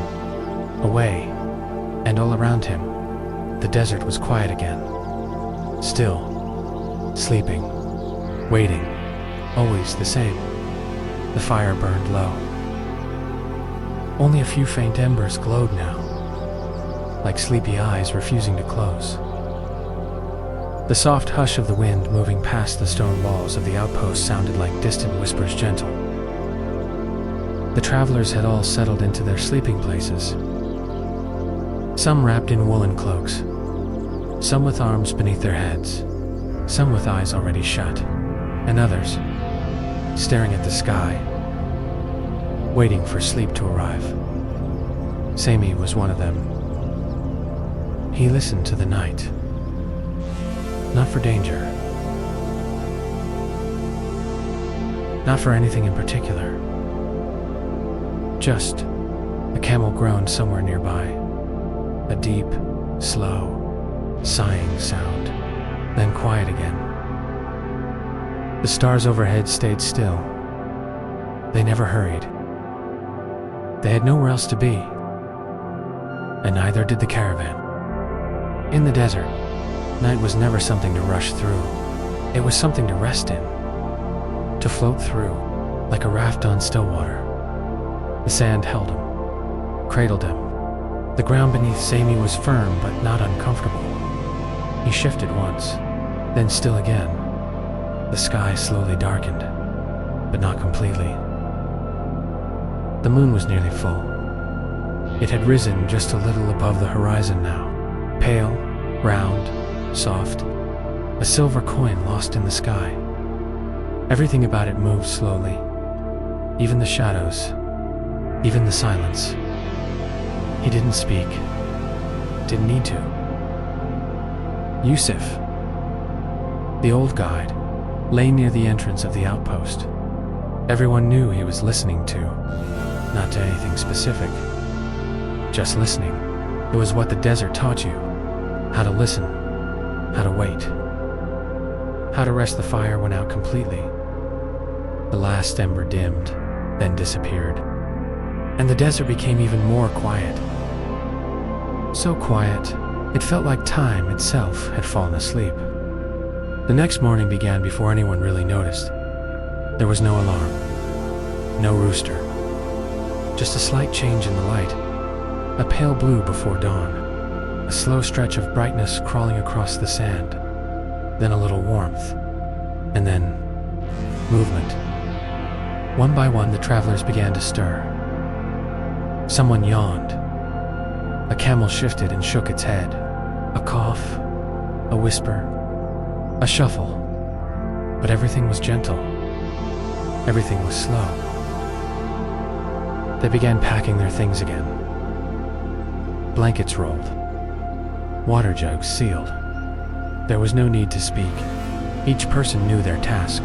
away, and all around him, the desert was quiet again. Still, sleeping, waiting, always the same. The fire burned low. Only a few faint embers glowed now, like sleepy eyes refusing to close. The soft hush of the wind moving past the stone walls of the outpost sounded like distant whispers, gentle. The travelers had all settled into their sleeping places. Some wrapped in woolen cloaks, some with arms beneath their heads, some with eyes already shut, and others staring at the sky, waiting for sleep to arrive. Sammy was one of them. He listened to the night, not for danger, not for anything in particular. Just a camel groaned somewhere nearby, a deep, slow, sighing sound, then quiet again. The stars overhead stayed still. They never hurried. They had nowhere else to be, and neither did the caravan. In the desert, night was never something to rush through. It was something to rest in, to float through, like a raft on still water. The sand held him, cradled him. The ground beneath Sammy was firm but not uncomfortable. He shifted once, then still again. The sky slowly darkened, but not completely. The moon was nearly full. It had risen just a little above the horizon now, pale, round, soft, a silver coin lost in the sky. Everything about it moved slowly, even the shadows, even the silence. He didn't speak, didn't need to. Yusuf, the old guide, lay near the entrance of the outpost. Everyone knew he was listening to, not to anything specific, just listening. It was what the desert taught you, how to listen, how to wait, how to rest the fire went out completely. The last ember dimmed, then disappeared, and the desert became even more quiet. So quiet, it felt like time itself had fallen asleep. The next morning began before anyone really noticed. There was no alarm, no rooster, just a slight change in the light, a pale blue before dawn, a slow stretch of brightness crawling across the sand, then a little warmth, and then movement. One by one, the travelers began to stir. Someone yawned. A camel shifted and shook its head. A cough, a whisper, a shuffle. But everything was gentle. Everything was slow. They began packing their things again. Blankets rolled. Water jugs sealed. There was no need to speak. Each person knew their task.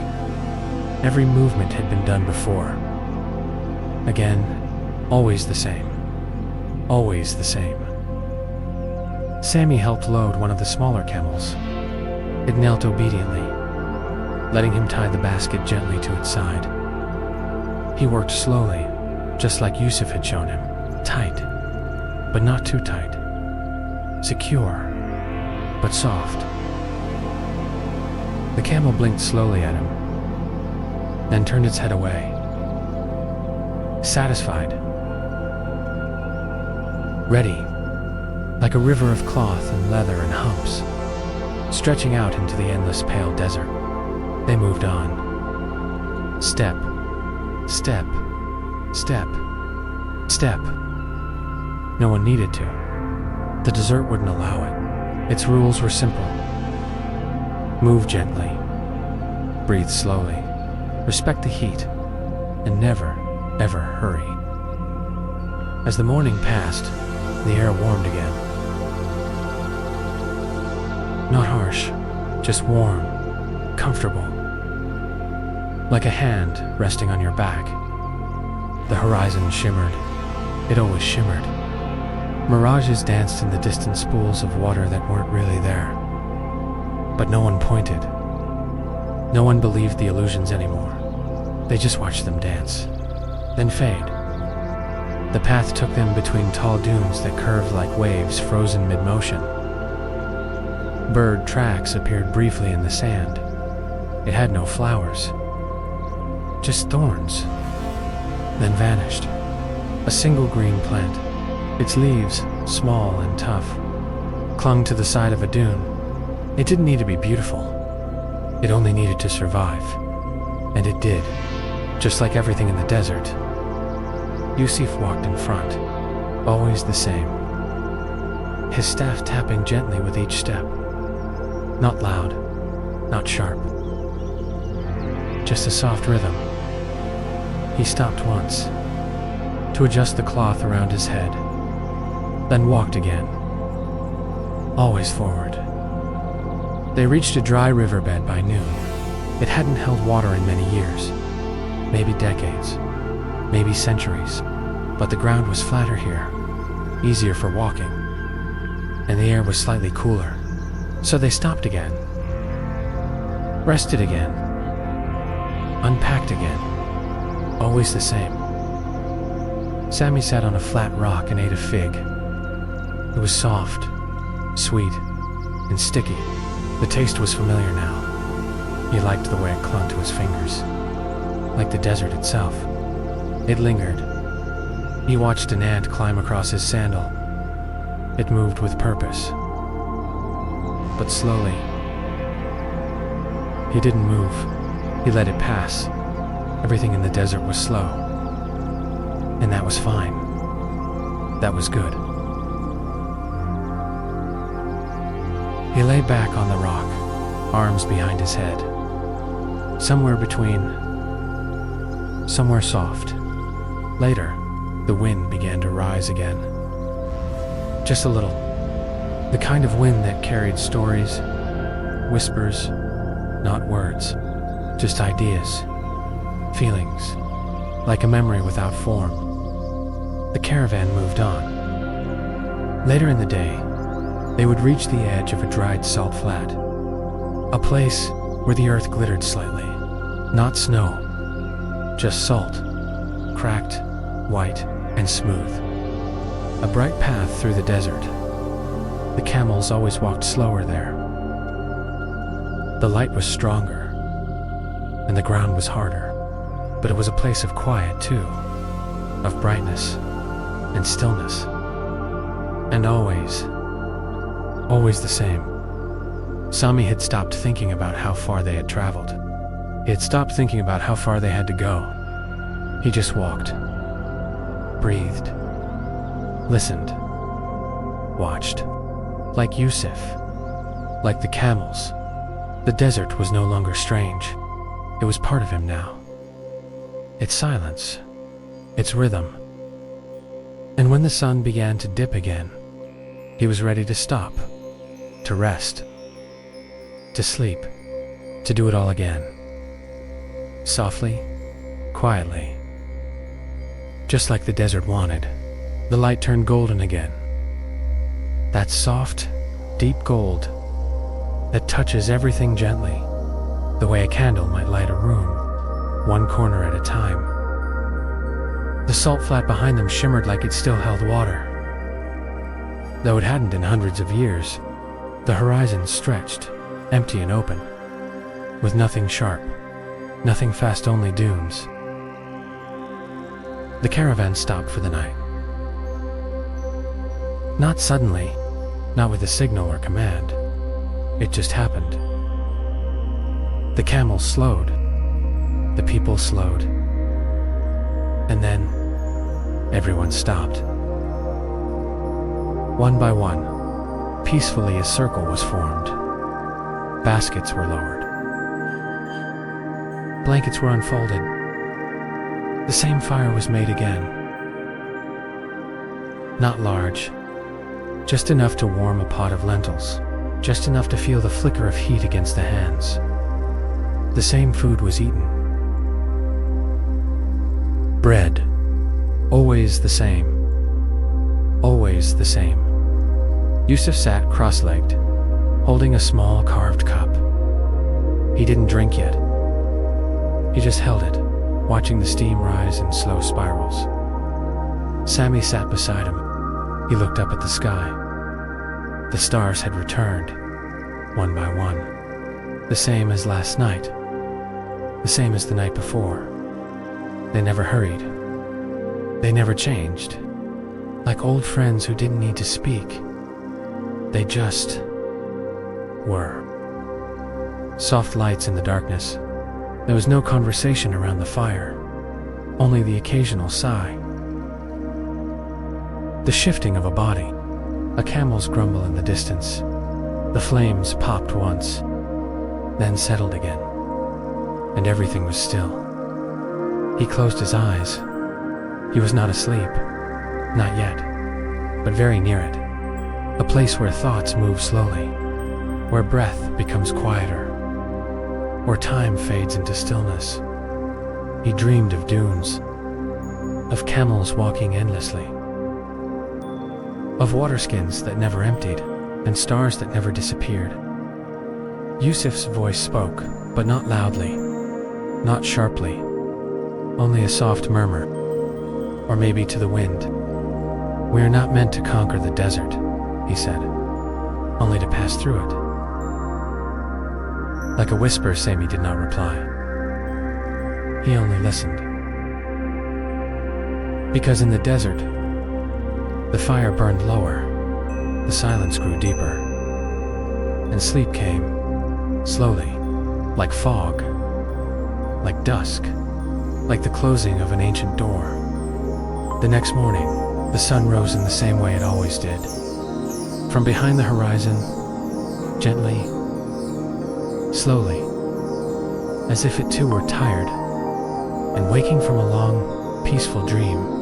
Every movement had been done before. Again, always the same. Always the same. Sammy helped load one of the smaller camels. It knelt obediently, letting him tie the basket gently to its side. He worked slowly, just like Yusuf had shown him. Tight, but not too tight. Secure, but soft. The camel blinked slowly at him, then turned its head away. Satisfied. Ready, like a river of cloth and leather and humps, stretching out into the endless pale desert. They moved on. Step, step, step, step. No one needed to. The desert wouldn't allow it. Its rules were simple. Move gently, breathe slowly, respect the heat, and never, ever hurry. As the morning passed, the air warmed again. Not harsh, just warm, comfortable. Like a hand resting on your back. The horizon shimmered. It always shimmered. Mirages danced in the distant spools of water that weren't really there. But no one pointed. No one believed the illusions anymore. They just watched them dance, then fade. The path took them between tall dunes that curved like waves frozen mid-motion. Bird tracks appeared briefly in the sand. It had no flowers, just thorns, then vanished. A single green plant, its leaves, small and tough, clung to the side of a dune. It didn't need to be beautiful. It only needed to survive. And it did, just like everything in the desert. Yusuf walked in front, always the same. His staff tapping gently with each step. Not loud, not sharp. Just a soft rhythm. He stopped once, to adjust the cloth around his head, then walked again, always forward. They reached a dry riverbed by noon. It hadn't held water in many years, maybe decades, maybe centuries, but the ground was flatter here, easier for walking, and the air was slightly cooler. So they stopped again, rested again, unpacked again, always the same. Sammy sat on a flat rock and ate a fig. It was soft, sweet, and sticky. The taste was familiar now. He liked the way it clung to his fingers. Like the desert itself. It lingered, He watched an ant climb across his sandal. It moved with purpose, but slowly. He didn't move. He let it pass. Everything in the desert was slow. And that was fine. That was good. He lay back on the rock, arms behind his head. Somewhere soft. Later, the wind began to rise again. Just a little. The kind of wind that carried stories, whispers, not words, just ideas, feelings, like a memory without form. The caravan moved on. Later in the day, they would reach the edge of a dried salt flat, a place where the earth glittered slightly. Not snow, just salt, cracked, white, and smooth. A bright path through the desert. The camels always walked slower there. The light was stronger, and the ground was harder, but it was a place of quiet too, of brightness and stillness. And always the same. Sami had stopped thinking about how far they had traveled. He had stopped thinking about how far they had to go. He just walked, breathed, listened, watched. Like Yusuf, like the camels, the desert was no longer strange. It was part of him now. Its silence, its rhythm. And when the sun began to dip again, he was ready to stop, to rest, to sleep, to do it all again. Softly, quietly. Just like the desert wanted, the light turned golden again. That soft, deep gold that touches everything gently, the way a candle might light a room, one corner at a time. The salt flat behind them shimmered like it still held water. Though it hadn't in hundreds of years, the horizon stretched, empty and open, with nothing sharp, nothing fast, only dunes. The caravan stopped for the night. Not suddenly, not with a signal or command. It just happened. The camels slowed. The people slowed. And then, everyone stopped. One by one, peacefully a circle was formed. Baskets were lowered. Blankets were unfolded. The same fire was made again. Not large, just enough to warm a pot of lentils, just enough to feel the flicker of heat against the hands. The same food was eaten. Bread, always the same, always the same. Yusuf sat cross-legged, holding a small carved cup. He didn't drink yet. He just held it, watching the steam rise in slow spirals. Sami sat beside him. He looked up at the sky. The stars had returned, one by one. The same as last night. The same as the night before. They never hurried. They never changed. Like old friends who didn't need to speak. They just were. Soft lights in the darkness. There was no conversation around the fire. Only the occasional sigh. The shifting of a body. A camel's grumble in the distance. The flames popped once, then settled again. And everything was still. He closed his eyes. He was not asleep. Not yet. But very near it. A place where thoughts move slowly. Where breath becomes quieter. Where time fades into stillness. He dreamed of dunes. Of camels walking endlessly. Of waterskins that never emptied, and stars that never disappeared. Yusuf's voice spoke, but not loudly, not sharply, only a soft murmur, or maybe to the wind. We are not meant to conquer the desert, he said, only to pass through it. Like a whisper, Sami did not reply. He only listened. Because in the desert, the fire burned lower, the silence grew deeper, and sleep came, slowly, like fog, like dusk, like the closing of an ancient door. The next morning, the sun rose in the same way it always did. From behind the horizon, gently, slowly, as if it too were tired and waking from a long, peaceful dream.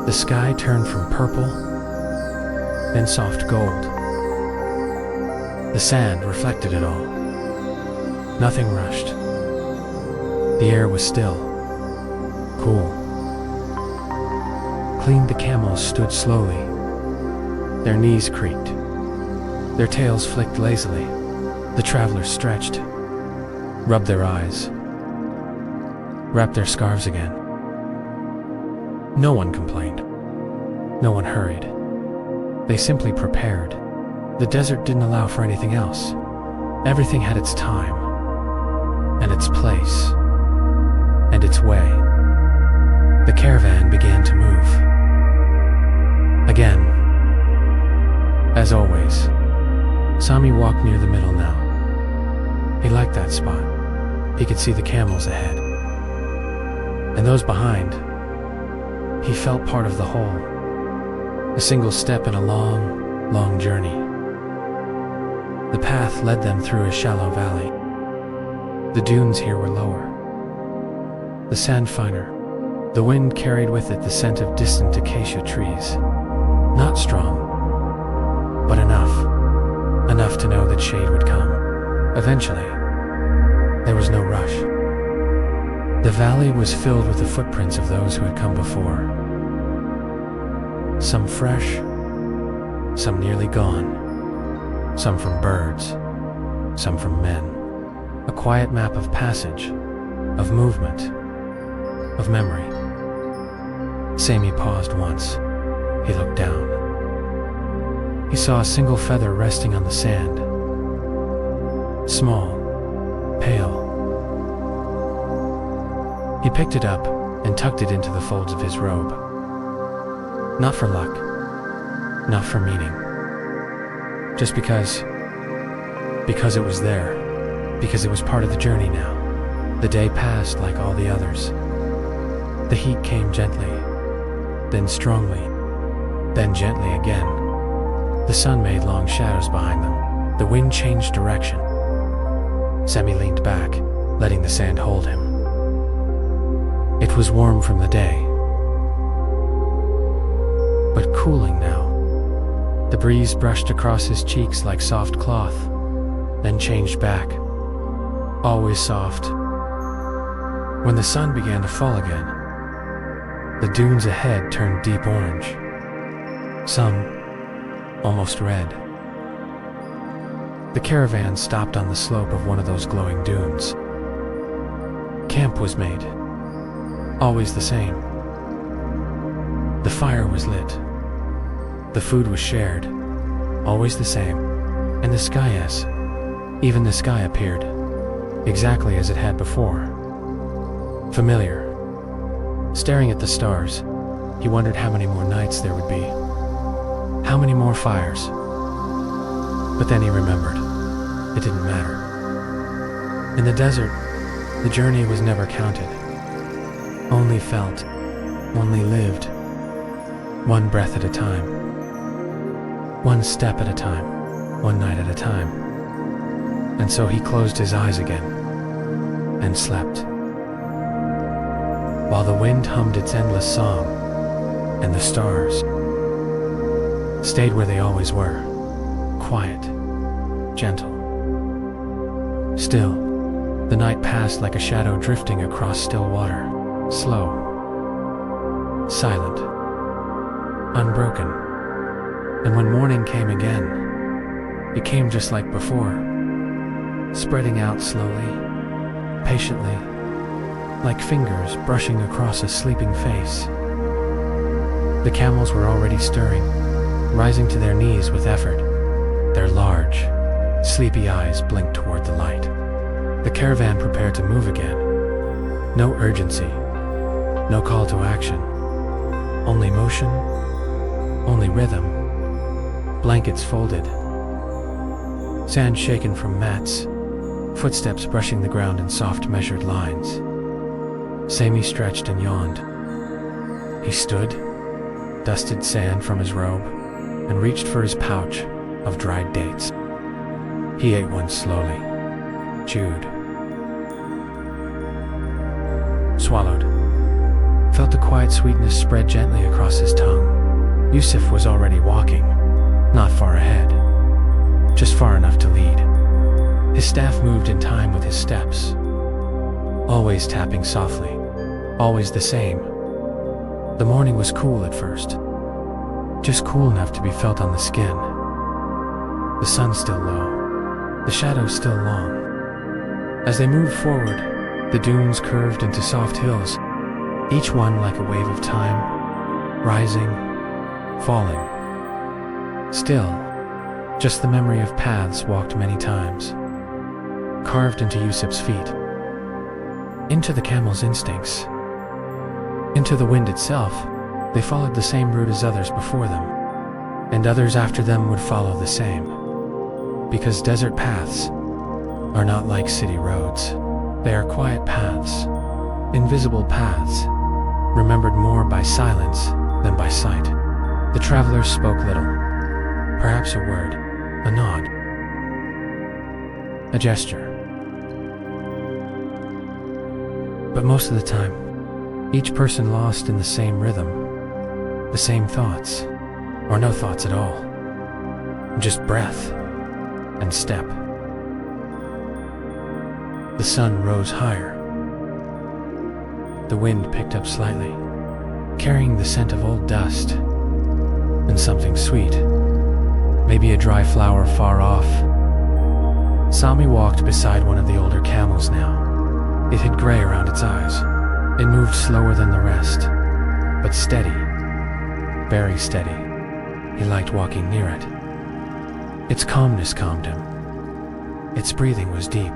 The sky turned from purple, then soft gold. The sand reflected it all. Nothing rushed. The air was still, cool. Clean the camels stood slowly. Their knees creaked. Their tails flicked lazily. The travelers stretched, rubbed their eyes, wrapped their scarves again. No one complained. No one hurried. They simply prepared. The desert didn't allow for anything else. Everything had its time, and its place, and its way. The caravan began to move. Again, as always, Sami walked near the middle now. He liked that spot. He could see the camels ahead. And those behind. He felt part of the whole. A single step in a long, long journey. The path led them through a shallow valley. The dunes here were lower. The sand finer. The wind carried with it the scent of distant acacia trees. Not strong, but enough. Enough to know that shade would come. Eventually, there was no rush. The valley was filled with the footprints of those who had come before. Some fresh, some nearly gone, some from birds, some from men. A quiet map of passage, of movement, of memory. Sami paused once. He looked down. He saw a single feather resting on the sand. Small, pale. He picked it up and tucked it into the folds of his robe. Not for luck, not for meaning. Just because it was there, because it was part of the journey now. The day passed like all the others. The heat came gently, then strongly, then gently again. The sun made long shadows behind them. The wind changed direction. Sami leaned back, letting the sand hold him. It was warm from the day, but cooling now. The breeze brushed across his cheeks like soft cloth, then changed back, always soft. When the sun began to fall again, the dunes ahead turned deep orange, some almost red. The caravan stopped on the slope of one of those glowing dunes. Camp was made, always the same. The fire was lit. The food was shared, always the same. And the sky, yes, even the sky appeared, exactly as it had before. Familiar. Staring at the stars, he wondered how many more nights there would be. How many more fires. But then he remembered. It didn't matter. In the desert, the journey was never counted. Only felt, only lived. One breath at a time. One step at a time. One night at a time. And so he closed his eyes again and slept. While the wind hummed its endless song, and the stars stayed where they always were, quiet, gentle. Still, the night passed like a shadow drifting across still water, slow, silent, unbroken. And when morning came again, it came just like before, spreading out slowly, patiently, like fingers brushing across a sleeping face. The camels were already stirring, rising to their knees with effort. Their large, sleepy eyes blinked toward the light. The caravan prepared to move again. No urgency, No call to action. Only motion, only rhythm. Blankets folded. Sand shaken from mats. Footsteps brushing the ground in soft, measured lines. Sammy stretched and yawned. He stood, dusted sand from his robe, and reached for his pouch of dried dates. He ate one slowly, chewed, swallowed, felt the quiet sweetness spread gently across his tongue. Yusuf was already walking, not far ahead, just far enough to lead. His staff moved in time with his steps, always tapping softly, always the same. The morning was cool at first, just cool enough to be felt on the skin. The sun still low, the shadows still long. As they moved forward, the dunes curved into soft hills, each one like a wave of time, rising, falling. Still, just the memory of paths walked many times, carved into Yusuf's feet, into the camel's instincts, into the wind itself. They followed the same route as others before them, and others after them would follow the same. Because desert paths are not like city roads. They are quiet paths, invisible paths, remembered more by silence than by sight. The travelers spoke little, perhaps a word, a nod, a gesture. But most of the time, each person lost in the same rhythm, the same thoughts, or no thoughts at all, just breath and step. The sun rose higher. The wind picked up slightly, carrying the scent of old dust and something sweet, maybe a dry flower far off. Sami walked beside one of the older camels now. It had gray around its eyes. It moved slower than the rest, but steady, very steady. He liked walking near it. Its calmness calmed him. Its breathing was deep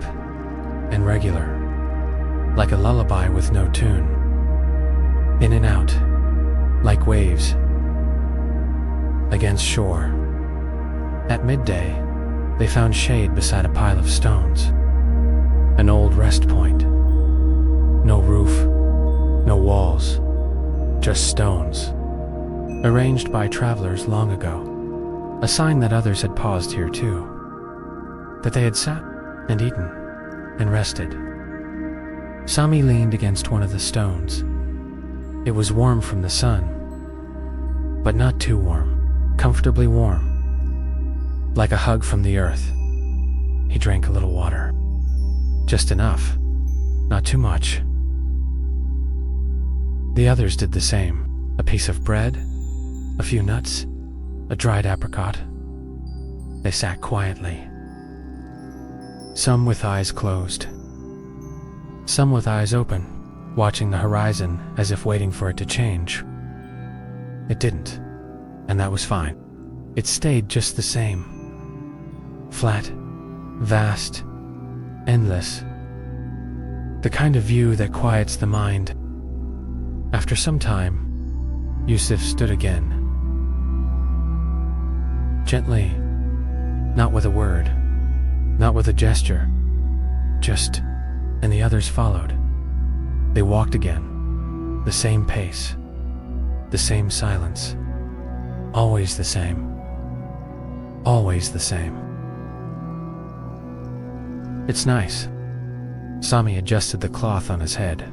and regular, like a lullaby with no tune. In and out, like waves against shore. At midday, they found shade beside a pile of stones, an old rest point. No roof, no walls, just stones, arranged by travelers long ago. A sign that others had paused here too, that they had sat and eaten and rested. Sami leaned against one of the stones. It was warm from the sun, but not too warm, comfortably warm, like a hug from the earth. He drank a little water, just enough, not too much. The others did the same. A piece of bread, a few nuts, a dried apricot. They sat quietly, some with eyes closed, some with eyes open, watching the horizon as if waiting for it to change. It didn't, and that was fine. It stayed just the same. Flat, vast, endless. The kind of view that quiets the mind. After some time, Yusuf stood again. Gently, not with a word, not with a gesture, just, and the others followed. They walked again, the same pace, the same silence, always the same, always the same. It's nice. Sami adjusted the cloth on his head.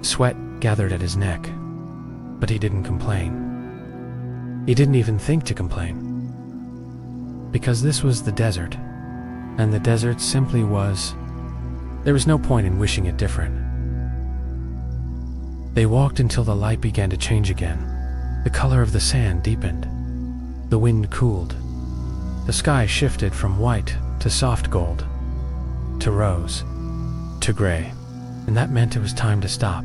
Sweat gathered at his neck, but he didn't complain. He didn't even think to complain. Because this was the desert, and the desert simply was. There was no point in wishing it different. They walked until the light began to change again. The color of the sand deepened. The wind cooled. The sky shifted from white to soft gold, to rose, to gray, and that meant it was time to stop.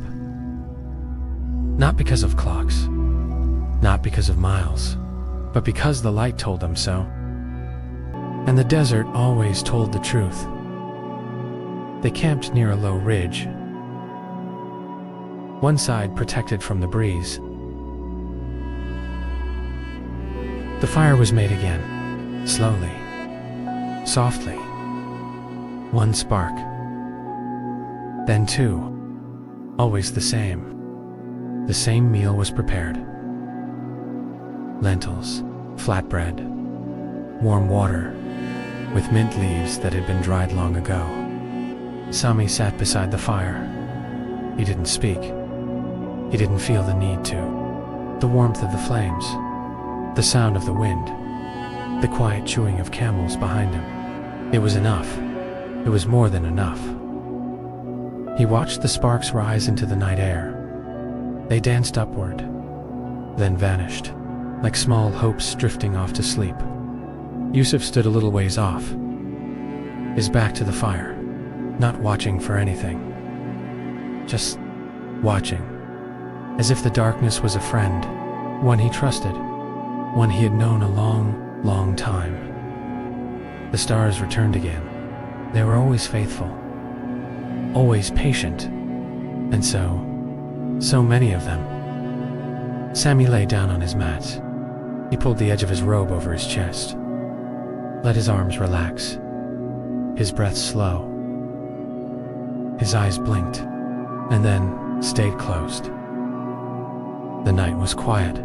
Not because of clocks, not because of miles, but because the light told them so. And the desert always told the truth. They camped near a low ridge. one side protected from the breeze. The fire was made again, slowly, softly. One spark, then two. Always the same. The same meal was prepared. Lentils, flatbread, warm water, with mint leaves that had been dried long ago. Sami sat beside the fire. He didn't speak. He didn't feel the need to. The warmth of the flames, the sound of the wind, the quiet chewing of camels behind him. It was enough. It was more than enough. He watched the sparks rise into the night air. They danced upward, then vanished, like small hopes drifting off to sleep. Yusuf stood a little ways off, his back to the fire, not watching for anything. Just watching, as if the darkness was a friend, one he trusted, one he had known a long, long time. The stars returned again. They were always faithful, always patient, and so many of them. Sami lay down on his mat. He pulled the edge of his robe over his chest, let his arms relax, his breath slow. His eyes blinked, and then stayed closed. The night was quiet.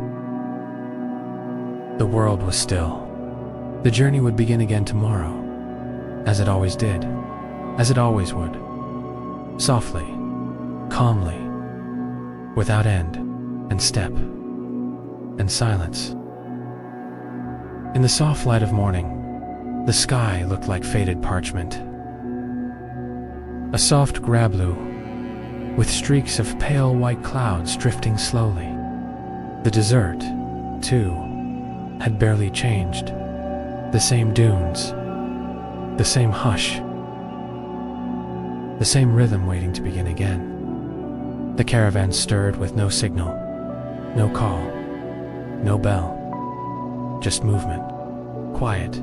The world was still. The journey would begin again tomorrow, as it always did, as it always would. Softly, calmly, without end and step and silence. In the soft light of morning, the sky looked like faded parchment. A soft gray blue, with streaks of pale white clouds drifting slowly. The desert, too, had barely changed. The same dunes, the same hush, the same rhythm waiting to begin again. The caravan stirred with no signal, no call, no bell, just movement, quiet,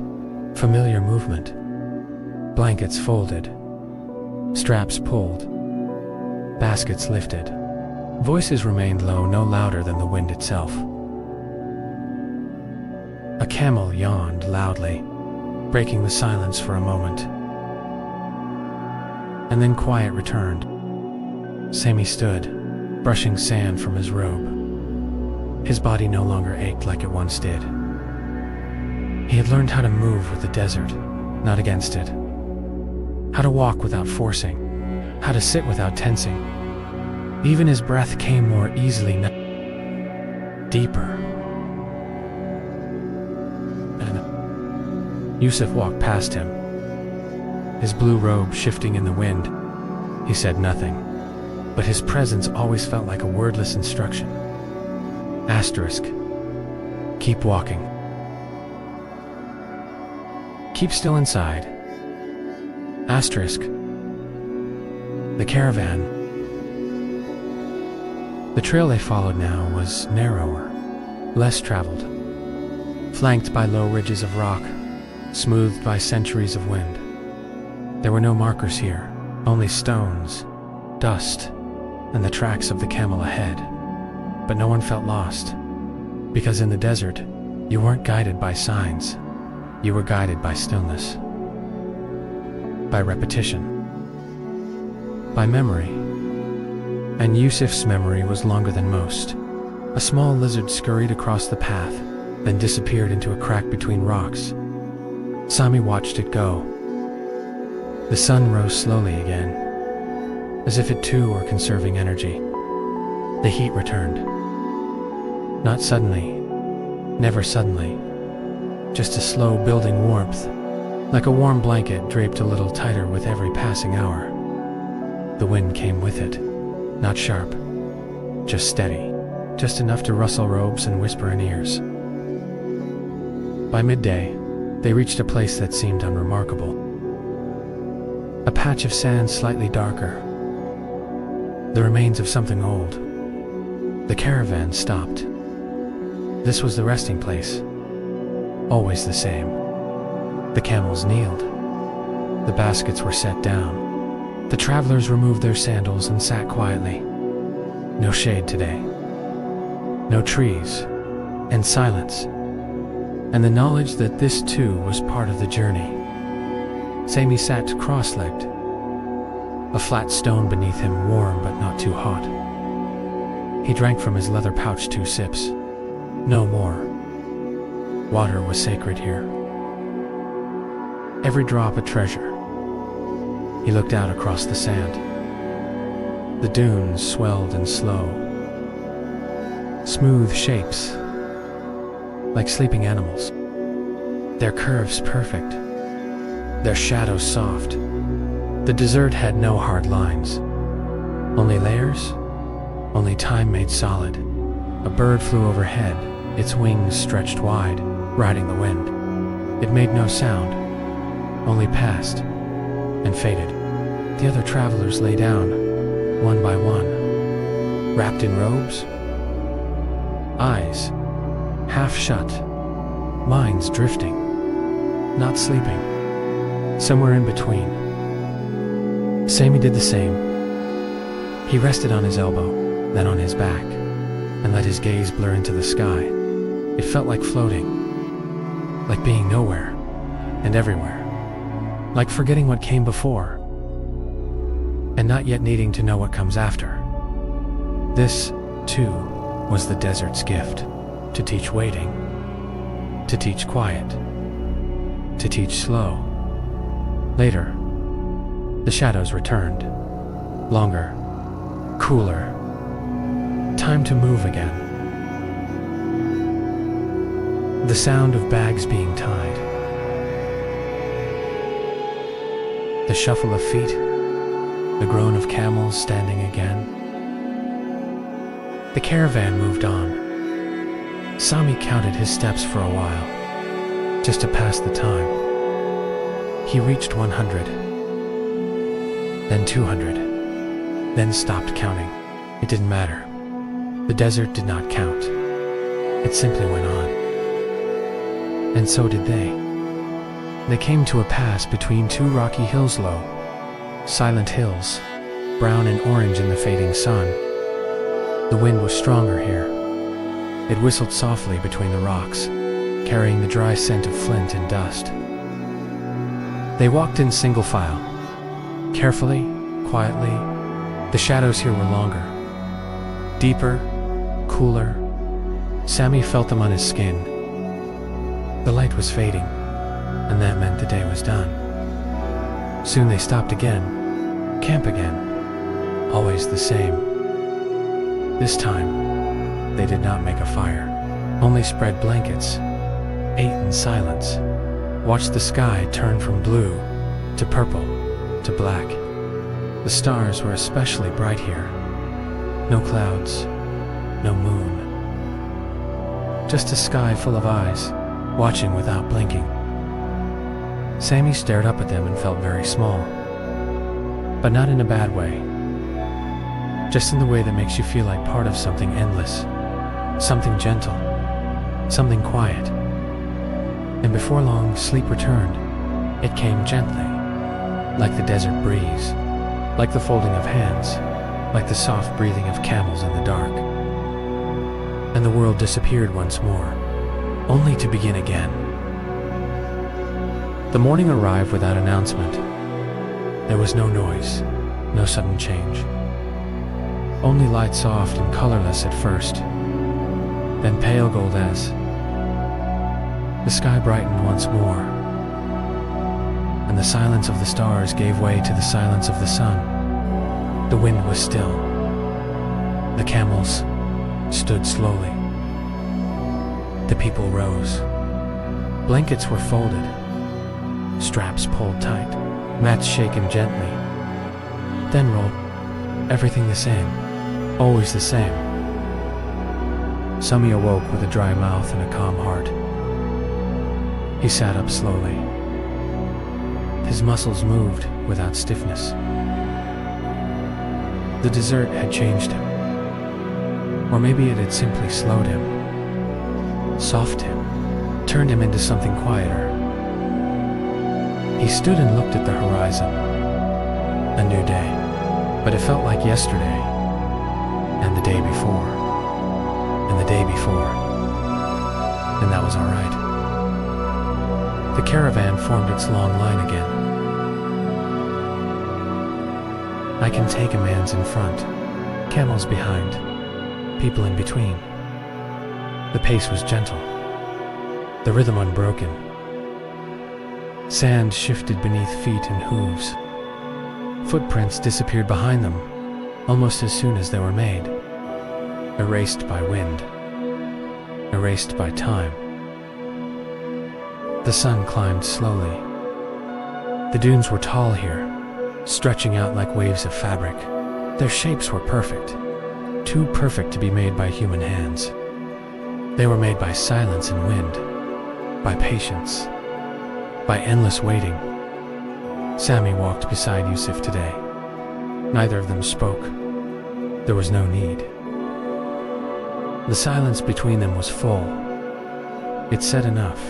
familiar movement. Blankets folded, straps pulled, baskets lifted. Voices remained low, no louder than the wind itself. A camel yawned loudly, breaking the silence for a moment. And then quiet returned. Sami stood, brushing sand from his robe. His body no longer ached like it once did. He had learned how to move with the desert, not against it. How to walk without forcing, how to sit without tensing. Even his breath came more easily, deeper. Yusuf walked past him, his blue robe shifting in the wind. He said nothing, but his presence always felt like a wordless instruction. Asterisk. Keep walking. Keep still inside. Asterisk. The caravan. The trail they followed now was narrower, less traveled, flanked by low ridges of rock, smoothed by centuries of wind. There were no markers here, only stones, dust, and the tracks of the camel ahead. But no one felt lost, because in the desert, you weren't guided by signs. You were guided by stillness, by repetition, by memory. And Yusuf's memory was longer than most. A small lizard scurried across the path, then disappeared into a crack between rocks. Sami watched it go. The sun rose slowly again, as if it too were conserving energy. The heat returned. Not suddenly, never suddenly, just a slow building warmth, like a warm blanket draped a little tighter with every passing hour. The wind came with it, not sharp, just steady, just enough to rustle robes and whisper in ears. By midday, they reached a place that seemed unremarkable. A patch of sand slightly darker, the remains of something old. The caravan stopped. This was the resting place, always the same. The camels kneeled. The baskets were set down. The travelers removed their sandals and sat quietly. No shade today. No trees, and silence, and the knowledge that this too was part of the journey. Sammy sat cross-legged, a flat stone beneath him, warm but not too hot. He drank from his leather pouch 2 sips. No more. Water was sacred here. Every drop a treasure. He looked out across the sand. The dunes swelled and slow. Smooth shapes, like sleeping animals. Their curves perfect, their shadows soft. The desert had no hard lines, only layers, only time made solid. A bird flew overhead, its wings stretched wide, riding the wind. It made no sound, only passed and faded. The other travelers lay down, one by one, wrapped in robes, eyes half shut, minds drifting, not sleeping, somewhere in between. Sammy did the same. He rested on his elbow, then on his back, and let his gaze blur into the sky. It felt like floating, like being nowhere and everywhere, like forgetting what came before, and not yet needing to know what comes after. This, too, was the desert's gift, to teach waiting, to teach quiet, to teach slow. Later, the shadows returned, longer, cooler. Time to move again. The sound of bags being tied, the shuffle of feet, the groan of camels standing again. The caravan moved on. Sami counted his steps for a while, just to pass the time. He reached 100, then 200, then stopped counting. It didn't matter. The desert did not count. It simply went on. And so did they. They came to a pass between 2 rocky hills low, silent hills, brown and orange in the fading sun. The wind was stronger here. It whistled softly between the rocks, carrying the dry scent of flint and dust. They walked in single file, carefully, quietly. The shadows here were longer, deeper, cooler. Sammy felt them on his skin. The light was fading, and that meant the day was done. Soon they stopped again, camp again, always the same. This time, they did not make a fire, only spread blankets, ate in silence, watched the sky turn from blue to purple to black. The stars were especially bright here. No clouds, no moon. Just a sky full of eyes, watching without blinking. Sammy stared up at them and felt very small, but not in a bad way. Just in the way that makes you feel like part of something endless, something gentle, something quiet. And before long, sleep returned. It came gently, like the desert breeze, like the folding of hands, like the soft breathing of camels in the dark. And the world disappeared once more, only to begin again. The morning arrived without announcement. There was no noise, no sudden change. Only light soft and colorless at first, then pale gold as. The sky brightened once more, and the silence of the stars gave way to the silence of the sun. The wind was still. The camels stood slowly. The people rose. Blankets were folded, straps pulled tight, mats shaken gently, then rolled. Everything the same, always the same. Sami awoke with a dry mouth and a calm heart. He sat up slowly. His muscles moved without stiffness. The desert had changed him. Or maybe it had simply slowed him, softened him, turned him into something quieter. He stood and looked at the horizon. A new day, but it felt like yesterday. and the day before, and the day before, and that was all right. The caravan formed its long line again. I can take a man's in front, camels behind, people in between. The pace was gentle, the rhythm unbroken. Sand shifted beneath feet and hooves. Footprints disappeared behind them almost as soon as they were made, erased by wind, erased by time. The sun climbed slowly. The dunes were tall here, stretching out like waves of fabric. Their shapes were perfect, too perfect to be made by human hands. They were made by silence and wind, by patience, by endless waiting. Sammy walked beside Yusuf today. Neither of them spoke. There was no need. The silence between them was full. It said enough.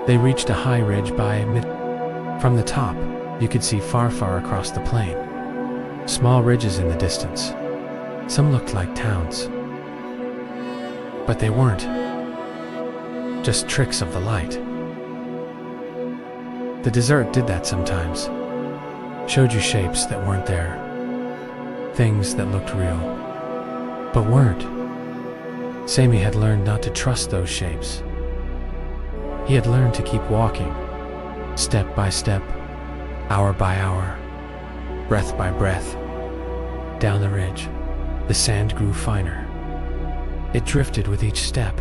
They reached a high ridge by mid. From the top, you could see far, far across the plain. Small ridges in the distance. Some looked like towns. But they weren't. Just tricks of the light. The desert did that sometimes. Showed you shapes that weren't there. Things that looked real, but weren't. Sammy had learned not to trust those shapes. He had learned to keep walking, step by step, hour by hour, breath by breath. Down the ridge, the sand grew finer. It drifted with each step.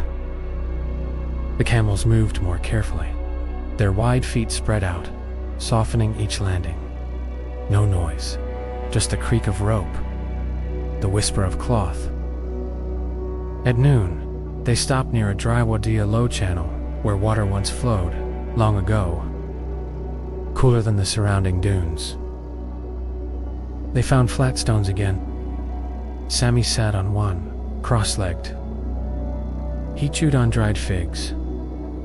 The camels moved more carefully, their wide feet spread out, softening each landing. No noise, just the creak of rope, the whisper of cloth. At noon, they stopped near a dry Wadia low channel where water once flowed, long ago, cooler than the surrounding dunes. They found flat stones again. Sammy sat on one, cross-legged. He chewed on dried figs,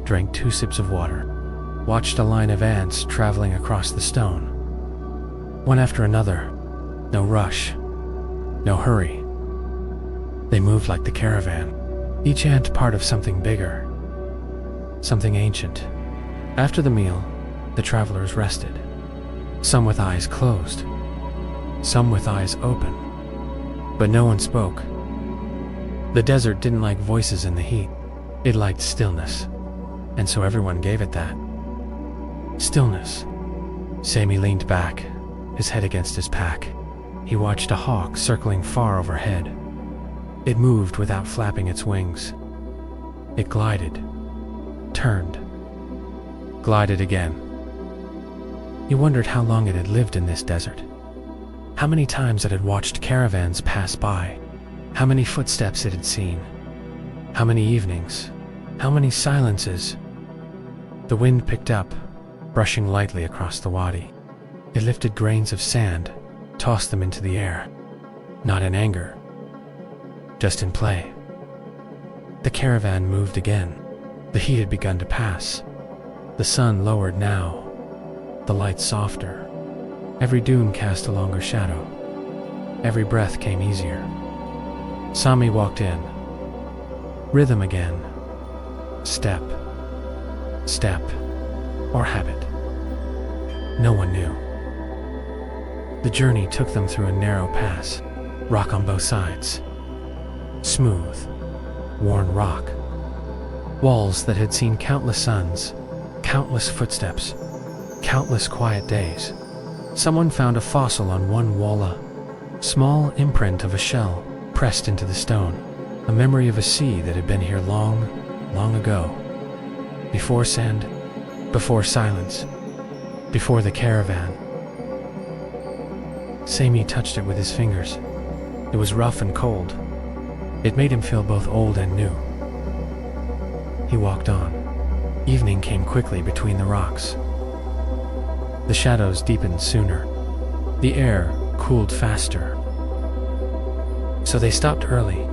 drank 2 sips of water, watched a line of ants traveling across the stone. One after another, no rush, no hurry. They moved like the caravan, each ant part of something bigger, something ancient. After the meal, the travelers rested, some with eyes closed, some with eyes open, but no one spoke. The desert didn't like voices in the heat. It liked stillness, and so everyone gave it that. Stillness. Sammy leaned back, his head against his pack. He watched a hawk circling far overhead. It moved without flapping its wings. It glided, turned, glided again. He wondered how long it had lived in this desert. How many times it had watched caravans pass by. How many footsteps it had seen. How many evenings. How many silences. The wind picked up, brushing lightly across the wadi. It lifted grains of sand, tossed them into the air. Not in anger, just in play. The caravan moved again. The heat had begun to pass. The sun lowered now, the light softer. Every dune cast a longer shadow. Every breath came easier. Sami walked in. Rhythm again. Step, step, or habit. No one knew. The journey took them through a narrow pass, rock on both sides. Smooth, worn rock. Walls that had seen countless suns, countless footsteps, countless quiet days. Someone found a fossil on one walla, small imprint of a shell pressed into the stone, a memory of a sea that had been here long, long ago. Before sand, before silence, before the caravan. Sami touched it with his fingers. It was rough and cold. It made him feel both old and new. He walked on. Evening came quickly between the rocks. The shadows deepened sooner. The air cooled faster. So they stopped early.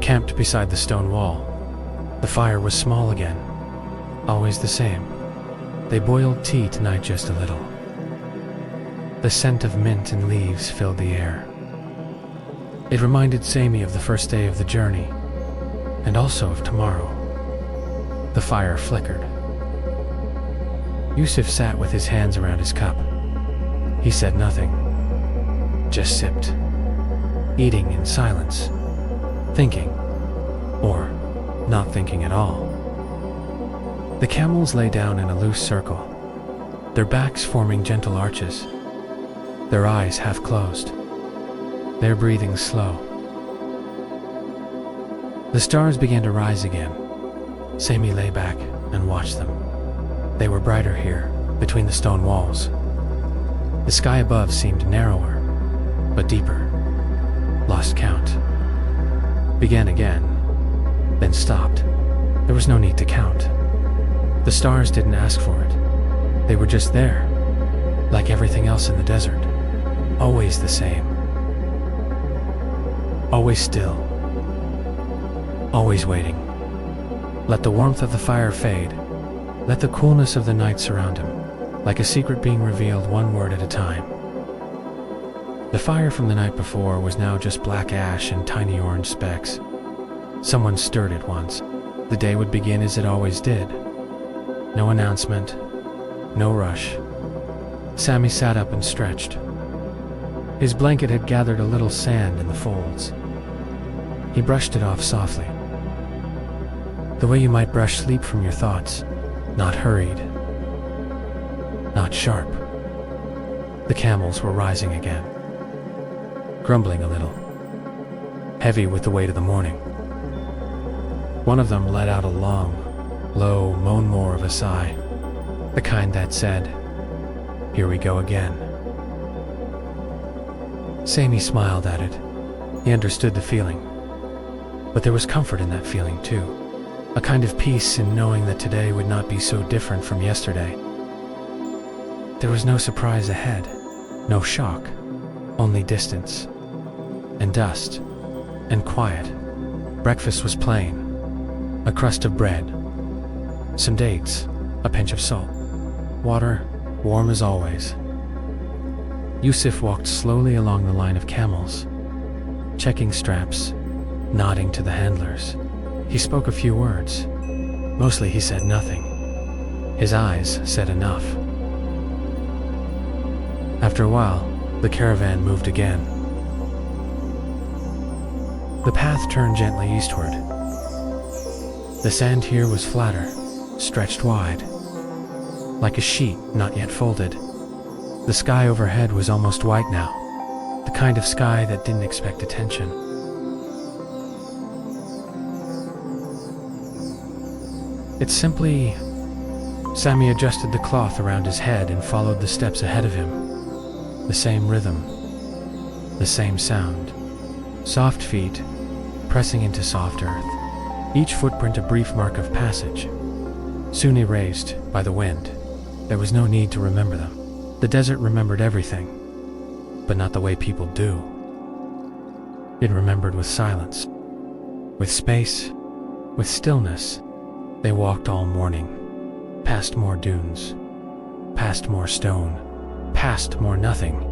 Camped beside the stone wall. The fire was small again. Always the same. They boiled tea tonight just a little. The scent of mint and leaves filled the air. It reminded Sami of the first day of the journey, and also of tomorrow. The fire flickered. Yusuf sat with his hands around his cup. He said nothing, just sipped, eating in silence, thinking, or not thinking at all. The camels lay down in a loose circle, their backs forming gentle arches, their eyes half closed, their breathing slow. The stars began to rise again. Sami lay back and watched them. They were brighter here, between the stone walls. The sky above seemed narrower, but deeper. Lost count. Began again, then stopped. There was no need to count. The stars didn't ask for it. They were just there, like everything else in the desert. Always the same. Always still. Always waiting. Let the warmth of the fire fade. Let the coolness of the night surround him, like a secret being revealed one word at a time. The fire from the night before was now just black ash and tiny orange specks. Someone stirred it once. The day would begin as it always did. No announcement, no rush. Sami sat up and stretched. His blanket had gathered a little sand in the folds. He brushed it off softly. The way you might brush sleep from your thoughts, not hurried, not sharp. The camels were rising again, grumbling a little, heavy with the weight of the morning. One of them let out a long, low moan more of a sigh, the kind that said, "Here we go again." Sami smiled at it. He understood the feeling. But there was comfort in that feeling too. A kind of peace in knowing that today would not be so different from yesterday. There was no surprise ahead, no shock, only distance, and dust, and quiet. Breakfast was plain. A crust of bread, some dates, a pinch of salt, water, warm as always. Yusuf walked slowly along the line of camels, checking straps, nodding to the handlers. He spoke a few words. Mostly he said nothing. His eyes said enough. After a while, the caravan moved again. The path turned gently eastward. The sand here was flatter, stretched wide, like a sheet not yet folded. The sky overhead was almost white now, the kind of sky that didn't expect attention. It's simply... Sami adjusted the cloth around his head and followed the steps ahead of him. The same rhythm, the same sound. Soft feet pressing into soft earth, each footprint a brief mark of passage, soon erased by the wind. There was no need to remember them. The desert remembered everything, but not the way people do. It remembered with silence, with space, with stillness. They walked all morning, past more dunes, past more stone, past more nothing.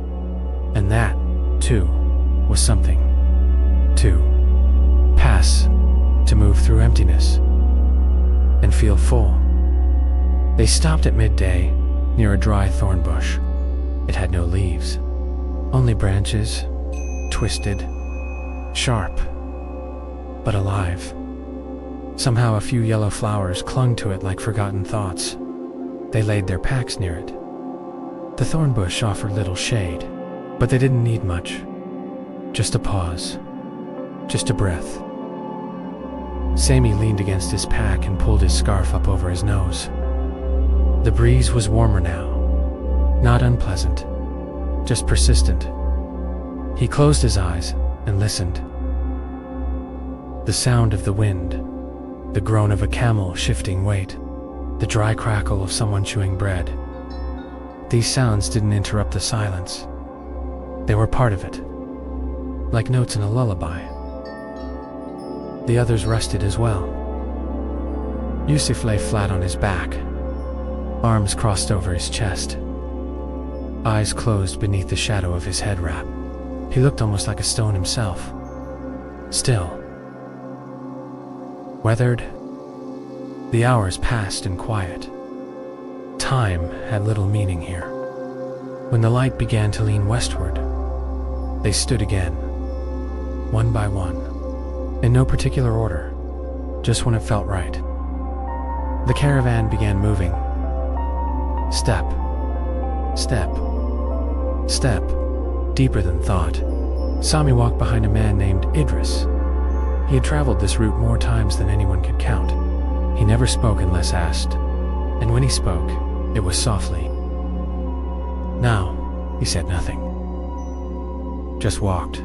And that, too, was something. To pass, to move through emptiness, and feel full. They stopped at midday, near a dry thorn bush. It had no leaves, only branches, twisted, sharp, but alive. Somehow a few yellow flowers clung to it like forgotten thoughts. They laid their packs near it. The thorn bush offered little shade, but they didn't need much. Just a pause, just a breath. Sami leaned against his pack and pulled his scarf up over his nose. The breeze was warmer now, not unpleasant, just persistent. He closed his eyes and listened. The sound of the wind, the groan of a camel shifting weight, the dry crackle of someone chewing bread. These sounds didn't interrupt the silence. They were part of it, like notes in a lullaby. The others rested as well. Yusuf lay flat on his back, arms crossed over his chest. eyes closed beneath the shadow of his head wrap. He looked almost like a stone himself. Still. Weathered. The hours passed in quiet. Time had little meaning here. When the light began to lean westward, they stood again, one by one, in no particular order, just when it felt right. The caravan began moving. Step, step, step, deeper than thought. Sami walked behind a man named Idris. He had traveled this route more times than anyone could count. He never spoke unless asked, and when he spoke, it was softly. Now, he said nothing. Just walked.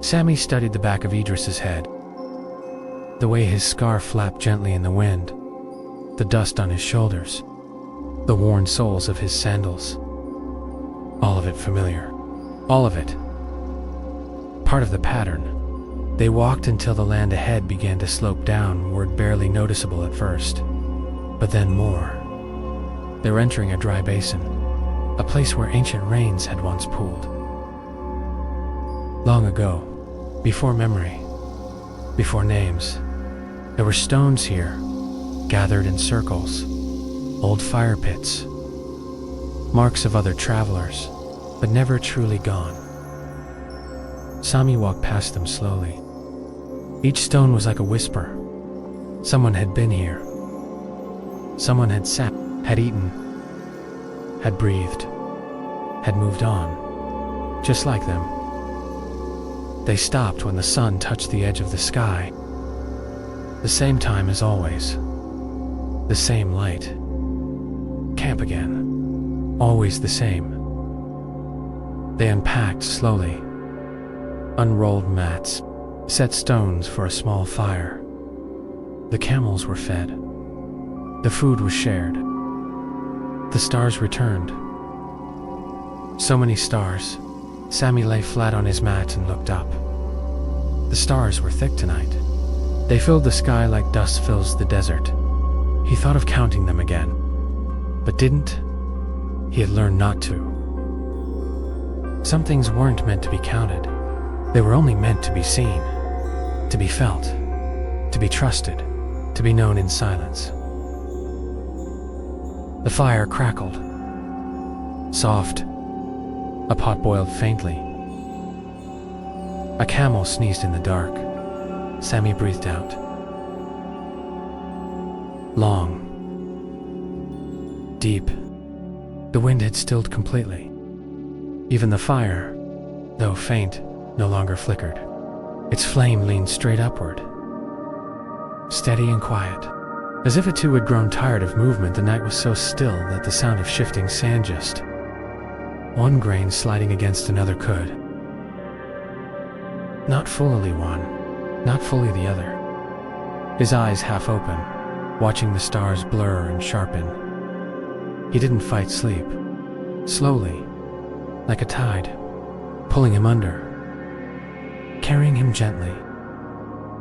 Sami studied the back of Idris's head. The way his scarf flapped gently in the wind, the dust on his shoulders, the worn soles of his sandals. All of it familiar. All of it. Part of the pattern. They walked until the land ahead began to slope downward, barely noticeable at first. But then more. They were entering a dry basin, a place where ancient rains had once pooled. Long ago, before memory, before names, there were stones here, gathered in circles, old fire pits, marks of other travelers, but never truly gone. Sami walked past them slowly. Each stone was like a whisper. Someone had been here. Someone had sat, had eaten, had breathed, had moved on, just like them. They stopped when the sun touched the edge of the sky. The same time as always. The same light. Camp again. Always the same. They unpacked slowly. Unrolled mats. Set stones for a small fire. The camels were fed. The food was shared. The stars returned. So many stars. Sami lay flat on his mat and looked up. The stars were thick tonight. They filled the sky like dust fills the desert. He thought of counting them again, but didn't. He had learned not to. Some things weren't meant to be counted. They were only meant to be seen, to be felt, to be trusted, to be known in silence. The fire crackled. Soft. A pot boiled faintly. A camel sneezed in the dark. Sami breathed out. Long. Deep. The wind had stilled completely. Even the fire, though faint, no longer flickered. Its flame leaned straight upward. Steady and quiet. As if it too had grown tired of movement, the night was so still that the sound of shifting sand just one grain sliding against another could. Not fully one, not fully the other. His eyes half open, watching the stars blur and sharpen. He didn't fight sleep. Slowly, like a tide, pulling him under, carrying him gently.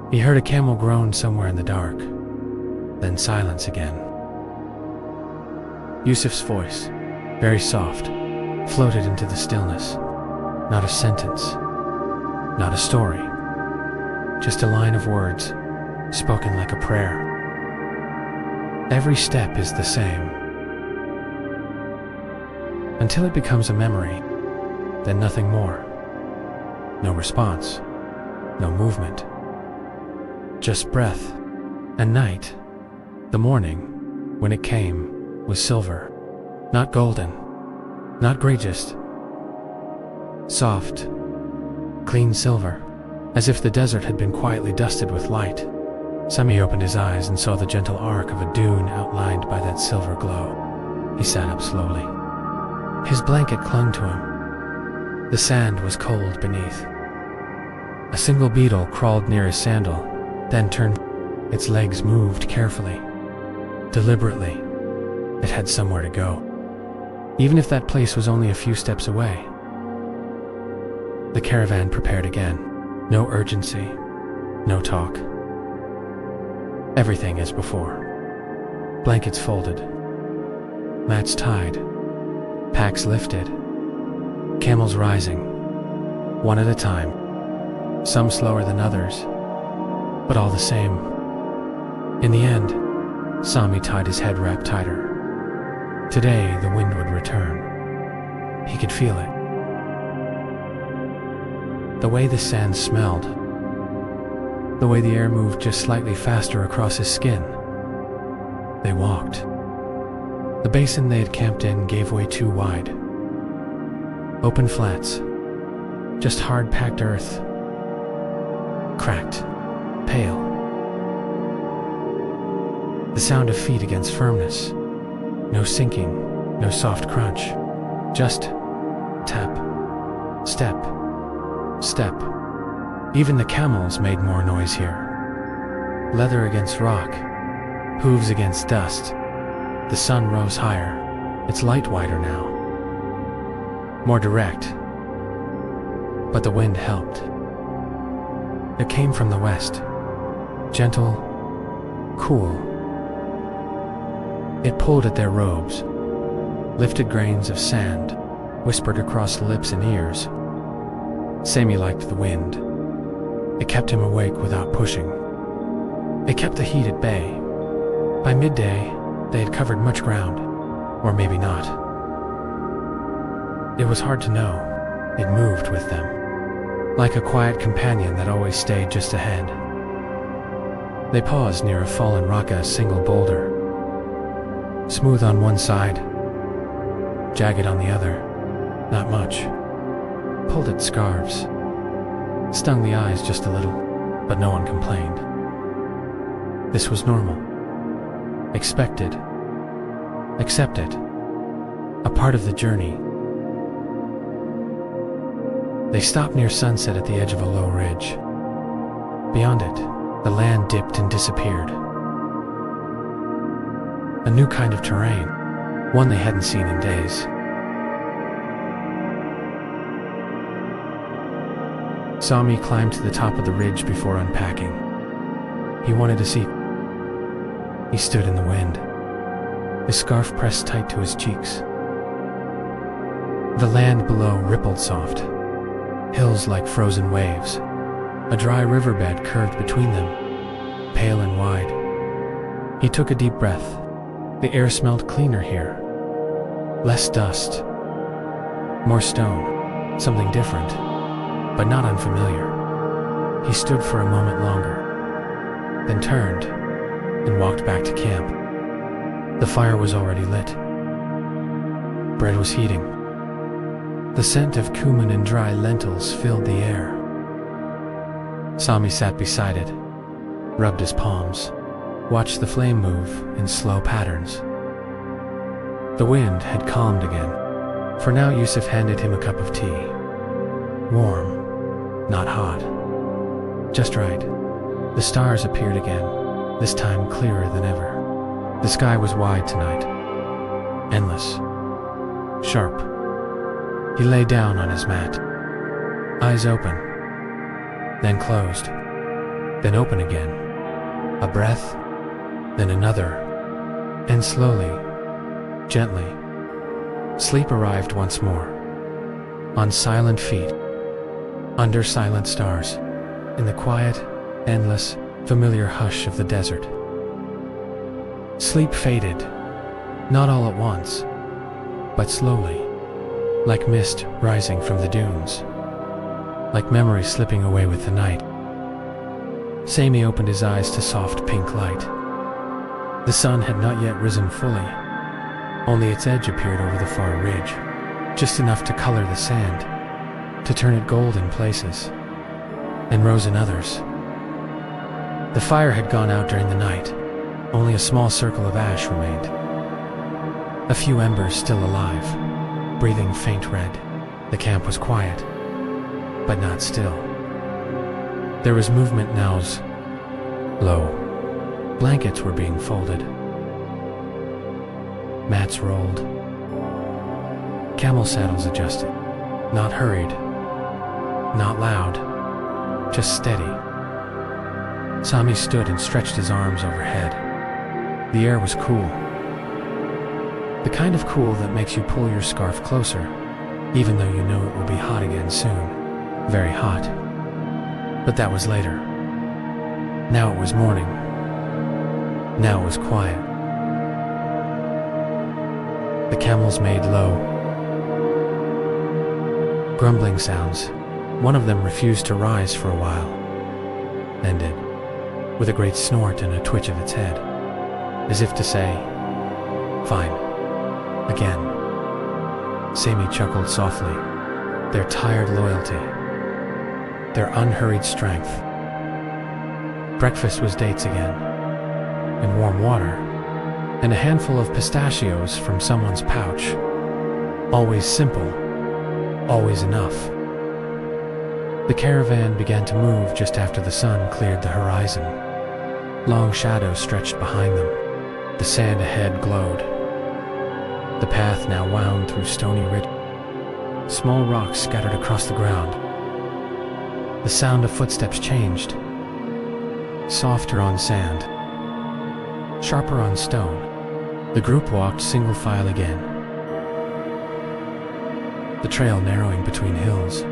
He heard a camel groan somewhere in the dark, then silence again. Yusuf's voice, very soft, floated into the stillness. Not a sentence, not a story, just a line of words, spoken like a prayer. Every step is the same. Until it becomes a memory, then nothing more. No response, no movement. Just breath, and night. The morning, when it came, was silver. Not golden, not gray, just soft, clean silver, as if the desert had been quietly dusted with light. Sami opened his eyes and saw the gentle arc of a dune outlined by that silver glow. He sat up slowly. His blanket clung to him. The sand was cold beneath. A single beetle crawled near his sandal, then turned. Its legs moved carefully, deliberately. It had somewhere to go, even if that place was only a few steps away. The caravan prepared again. No urgency, no talk. Everything as before. Blankets folded. Mats tied, packs lifted, camels rising, one at a time, some slower than others, but all the same. In the end, Sami tied his head wrap tighter. Today, the wind would return. He could feel it. The way the sand smelled, the way the air moved just slightly faster across his skin. They walked. The basin they had camped in gave way too wide. Open flats, just hard-packed earth, cracked, pale. The sound of feet against firmness, no sinking, no soft crunch, just tap, step, step. Even the camels made more noise here. Leather against rock, hooves against dust. The sun rose higher, its light wider now, more direct, but the wind helped. It came from the west, gentle, cool. It pulled at their robes, lifted grains of sand, whispered across lips and ears. Sami liked the wind. It kept him awake without pushing. It kept the heat at bay. By midday, they had covered much ground, or maybe not. It was hard to know. It moved with them, like a quiet companion that always stayed just ahead. They paused near a fallen rock, a single boulder. Smooth on one side, jagged on the other, not much. Pulled at scarves, stung the eyes just a little, but no one complained. This was normal. Expected, accepted, a part of the journey. They stopped near sunset at the edge of a low ridge. Beyond it, the land dipped and disappeared. A new kind of terrain, one they hadn't seen in days. Sami climbed to the top of the ridge before unpacking. He wanted to see. He stood in the wind, his scarf pressed tight to his cheeks. The land below rippled soft, hills like frozen waves. A dry riverbed curved between them, pale and wide. He took a deep breath. The air smelled cleaner here. Less dust, more stone, something different, but not unfamiliar. He stood for a moment longer, then turned and walked back to camp. The fire was already lit. Bread was heating. The scent of cumin and dry lentils filled the air. Sami sat beside it, rubbed his palms, watched the flame move in slow patterns. The wind had calmed again, for now Yusuf handed him a cup of tea. Warm, not hot. Just right. The stars appeared again, this time clearer than ever. The sky was wide tonight, endless, sharp. He lay down on his mat, eyes open, then closed, then open again. A breath, then another, and slowly, gently, sleep arrived once more, on silent feet, under silent stars, in the quiet, endless, familiar hush of the desert. Sleep faded, not all at once, but slowly, like mist rising from the dunes, like memory slipping away with the night. Sami opened his eyes to soft pink light. The sun had not yet risen fully, only its edge appeared over the far ridge, just enough to color the sand, to turn it gold in places, and rose in others. The fire had gone out during the night. Only a small circle of ash remained. A few embers still alive, breathing faint red. The camp was quiet, but not still. There was movement now, low. Blankets were being folded. Mats rolled. Camel saddles adjusted. Not hurried, not loud, just steady. Sami stood and stretched his arms overhead. The air was cool. The kind of cool that makes you pull your scarf closer, even though you know it will be hot again soon. Very hot. But that was later. Now it was morning. Now it was quiet. The camels made low, grumbling sounds. One of them refused to rise for a while, then did, with a great snort and a twitch of its head, as if to say, "Fine, again." Sammy chuckled softly. Their tired loyalty, their unhurried strength. Breakfast was dates again, and warm water, and a handful of pistachios from someone's pouch. Always simple, always enough. The caravan began to move just after the sun cleared the horizon. Long shadows stretched behind them. The sand ahead glowed. The path now wound through stony ridge. Small rocks scattered across the ground. The sound of footsteps changed. Softer on sand, sharper on stone. The group walked single file again, the trail narrowing between hills.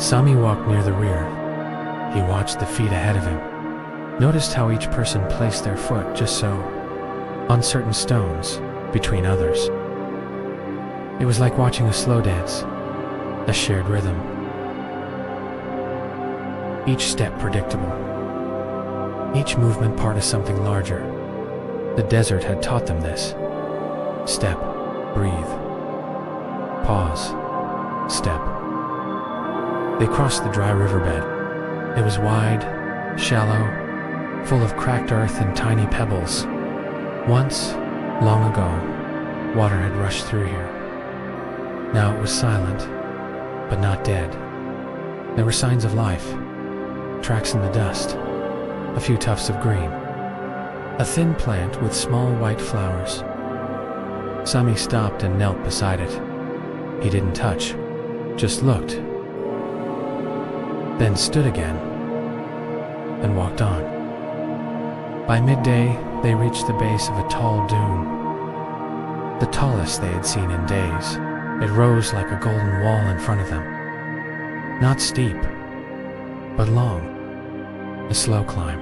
Sami walked near the rear. He watched the feet ahead of him, noticed how each person placed their foot just so, on certain stones, between others. It was like watching a slow dance, a shared rhythm. Each step predictable, each movement part of something larger. The desert had taught them this. Step, breathe, pause, step. They crossed the dry riverbed. It was wide, shallow, full of cracked earth and tiny pebbles. Once, long ago, water had rushed through here. Now it was silent, but not dead. There were signs of life, tracks in the dust, a few tufts of green, a thin plant with small white flowers. Sami stopped and knelt beside it. He didn't touch, just looked, then stood again and walked on. By midday, they reached the base of a tall dune, the tallest they had seen in days. It rose like a golden wall in front of them. Not steep, but long, a slow climb.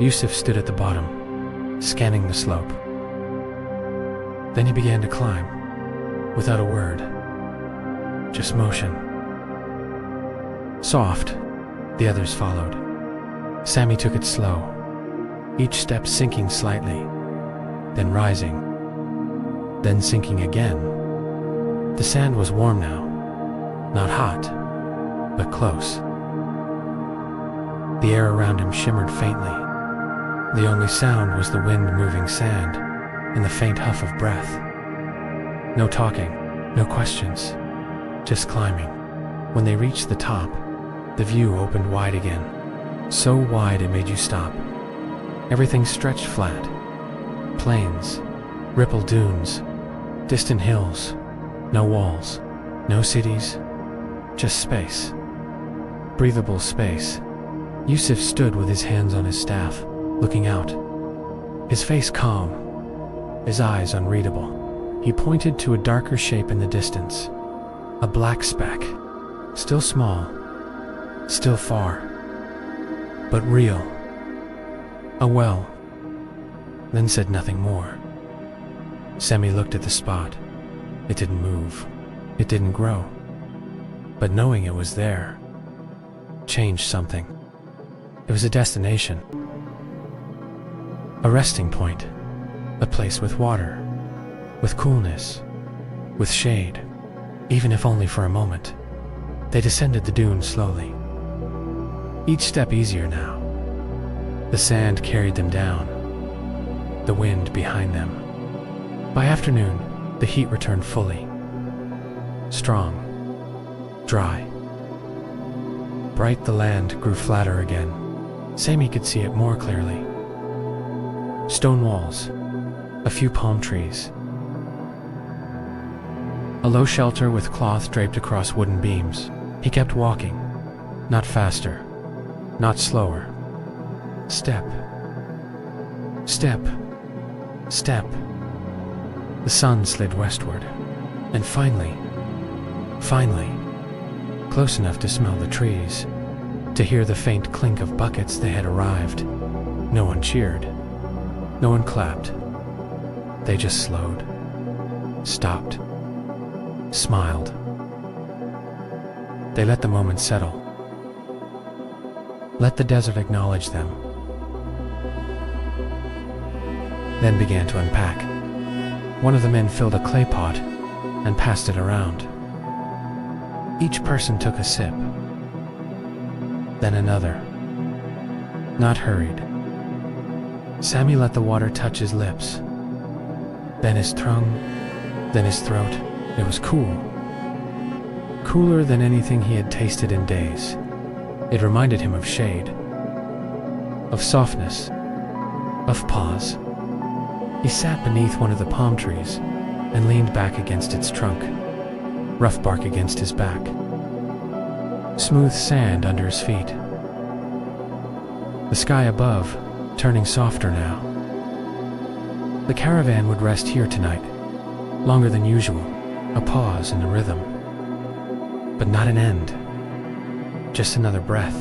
Yusuf stood at the bottom, scanning the slope. Then he began to climb, without a word, just motion. Soft, the others followed. Sami took it slow, each step sinking slightly, then rising, then sinking again. The sand was warm now, not hot, but close. The air around him shimmered faintly. The only sound was the wind moving sand and the faint huff of breath. No talking, no questions, just climbing. When they reached the top, the view opened wide again, so wide it made you stop. Everything stretched flat. Plains, rippled dunes, distant hills, no walls, no cities, just space. Breathable space. Yusuf stood with his hands on his staff, looking out. His face calm, his eyes unreadable. He pointed to a darker shape in the distance. A black speck, still small, still far, but real. A well, then said nothing more. Sami looked at the spot. It didn't move. It didn't grow. But knowing it was there changed something. It was a destination. A resting point. A place with water, with coolness, with shade, even if only for a moment. They descended the dune slowly. Each step easier now. The sand carried them down, the wind behind them. By afternoon, the heat returned fully. Strong, dry. Bright the land grew flatter again. Sami could see it more clearly. Stone walls, a few palm trees. A low shelter with cloth draped across wooden beams. He kept walking, not faster, not slower. Step, step, step. The sun slid westward, and finally, close enough to smell the trees, to hear the faint clink of buckets, they had arrived. No one cheered. No one clapped. They just slowed, stopped, smiled. They let the moment settle. Let the desert acknowledge them. Then began to unpack. One of the men filled a clay pot and passed it around. Each person took a sip, then another, not hurried. Sammy let the water touch his lips, then his tongue, then his throat. It was cool. Cooler than anything he had tasted in days. It reminded him of shade, of softness, of pause. He sat beneath one of the palm trees and leaned back against its trunk, rough bark against his back, smooth sand under his feet. The sky above turning softer now. The caravan would rest here tonight, longer than usual, a pause in the rhythm. But not an end, just another breath.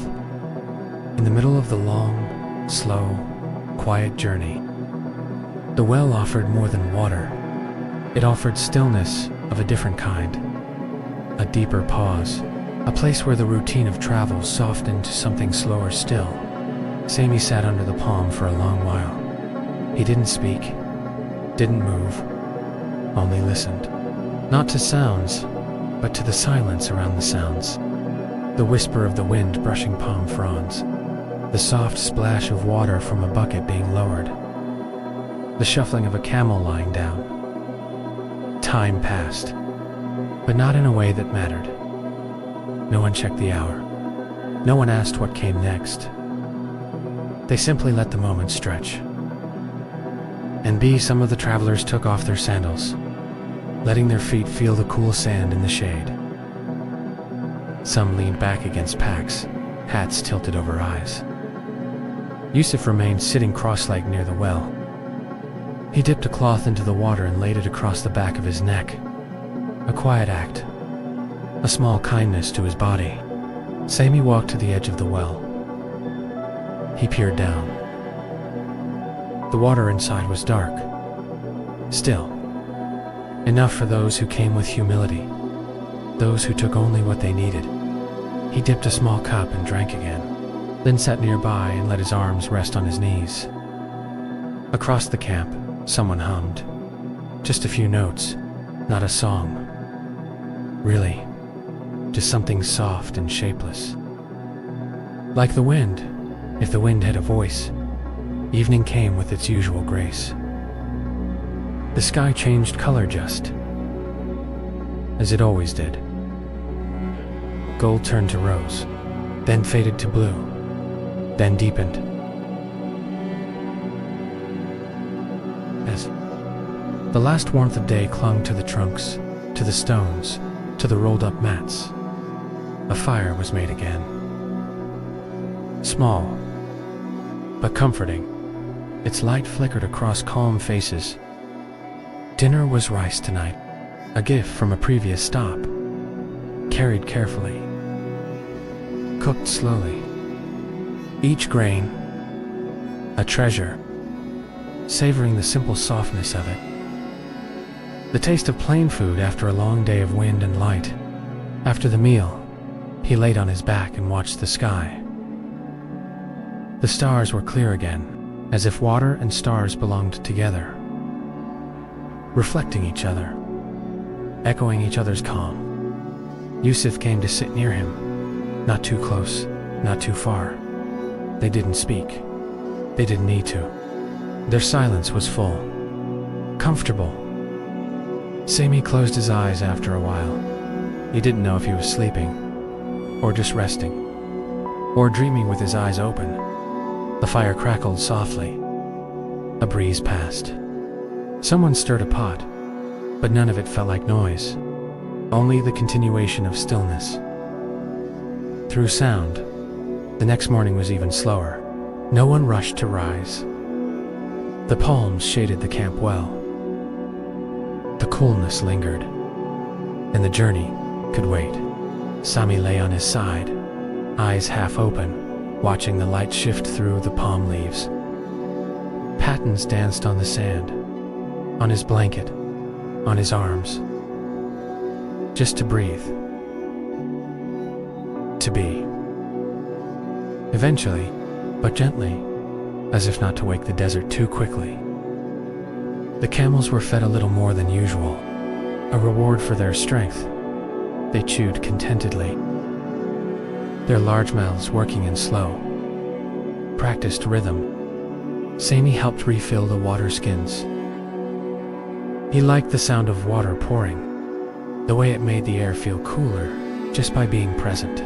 In the middle of the long, slow, quiet journey, the well offered more than water. It offered stillness of a different kind, a deeper pause, a place where the routine of travel softened to something slower still. Sammy sat under the palm for a long while. He didn't speak, didn't move, only listened. Not to sounds, but to the silence around the sounds. The whisper of the wind brushing palm fronds, the soft splash of water from a bucket being lowered, the shuffling of a camel lying down. Time passed, but not in a way that mattered. No one checked the hour. No one asked what came next. They simply let the moment stretch. And some of the travelers took off their sandals, letting their feet feel the cool sand in the shade. Some leaned back against packs, hats tilted over eyes. Yusuf remained sitting cross-legged near the well. He dipped a cloth into the water and laid it across the back of his neck. A quiet act, a small kindness to his body. Sammy walked to the edge of the well. He peered down. The water inside was dark, still, enough for those who came with humility, those who took only what they needed. He dipped a small cup and drank again, then sat nearby and let his arms rest on his knees. Across the camp, someone hummed. Just a few notes, not a song. Really, just something soft and shapeless. Like the wind, if the wind had a voice, evening came with its usual grace. The sky changed color just, as it always did. Gold turned to rose, then faded to blue, then deepened. As the last warmth of day clung to the trunks, to the stones, to the rolled-up mats, a fire was made again. Small, but comforting. Its light flickered across calm faces. Dinner was rice tonight, a gift from a previous stop, carried carefully, cooked slowly. Each grain, a treasure, savoring the simple softness of it. The taste of plain food after a long day of wind and light. After the meal, he laid on his back and watched the sky. The stars were clear again, as if water and stars belonged together, reflecting each other, echoing each other's calm. Yusuf came to sit near him, not too close, not too far. They didn't speak. They didn't need to. Their silence was full, comfortable. Sammy closed his eyes after a while. He didn't know if he was sleeping, or just resting, or dreaming with his eyes open. The fire crackled softly. A breeze passed. Someone stirred a pot, but none of it felt like noise, only the continuation of stillness. Through sound, the next morning was even slower. No one rushed to rise. The palms shaded the camp well. The coolness lingered, and the journey could wait. Sami lay on his side, eyes half open, watching the light shift through the palm leaves. Patterns danced on the sand, on his blanket, on his arms. Just to breathe. To be. Eventually, but gently, as if not to wake the desert too quickly. The camels were fed a little more than usual, a reward for their strength. They chewed contentedly, their large mouths working in slow, practiced rhythm. Sami helped refill the water skins. He liked the sound of water pouring, the way it made the air feel cooler just by being present.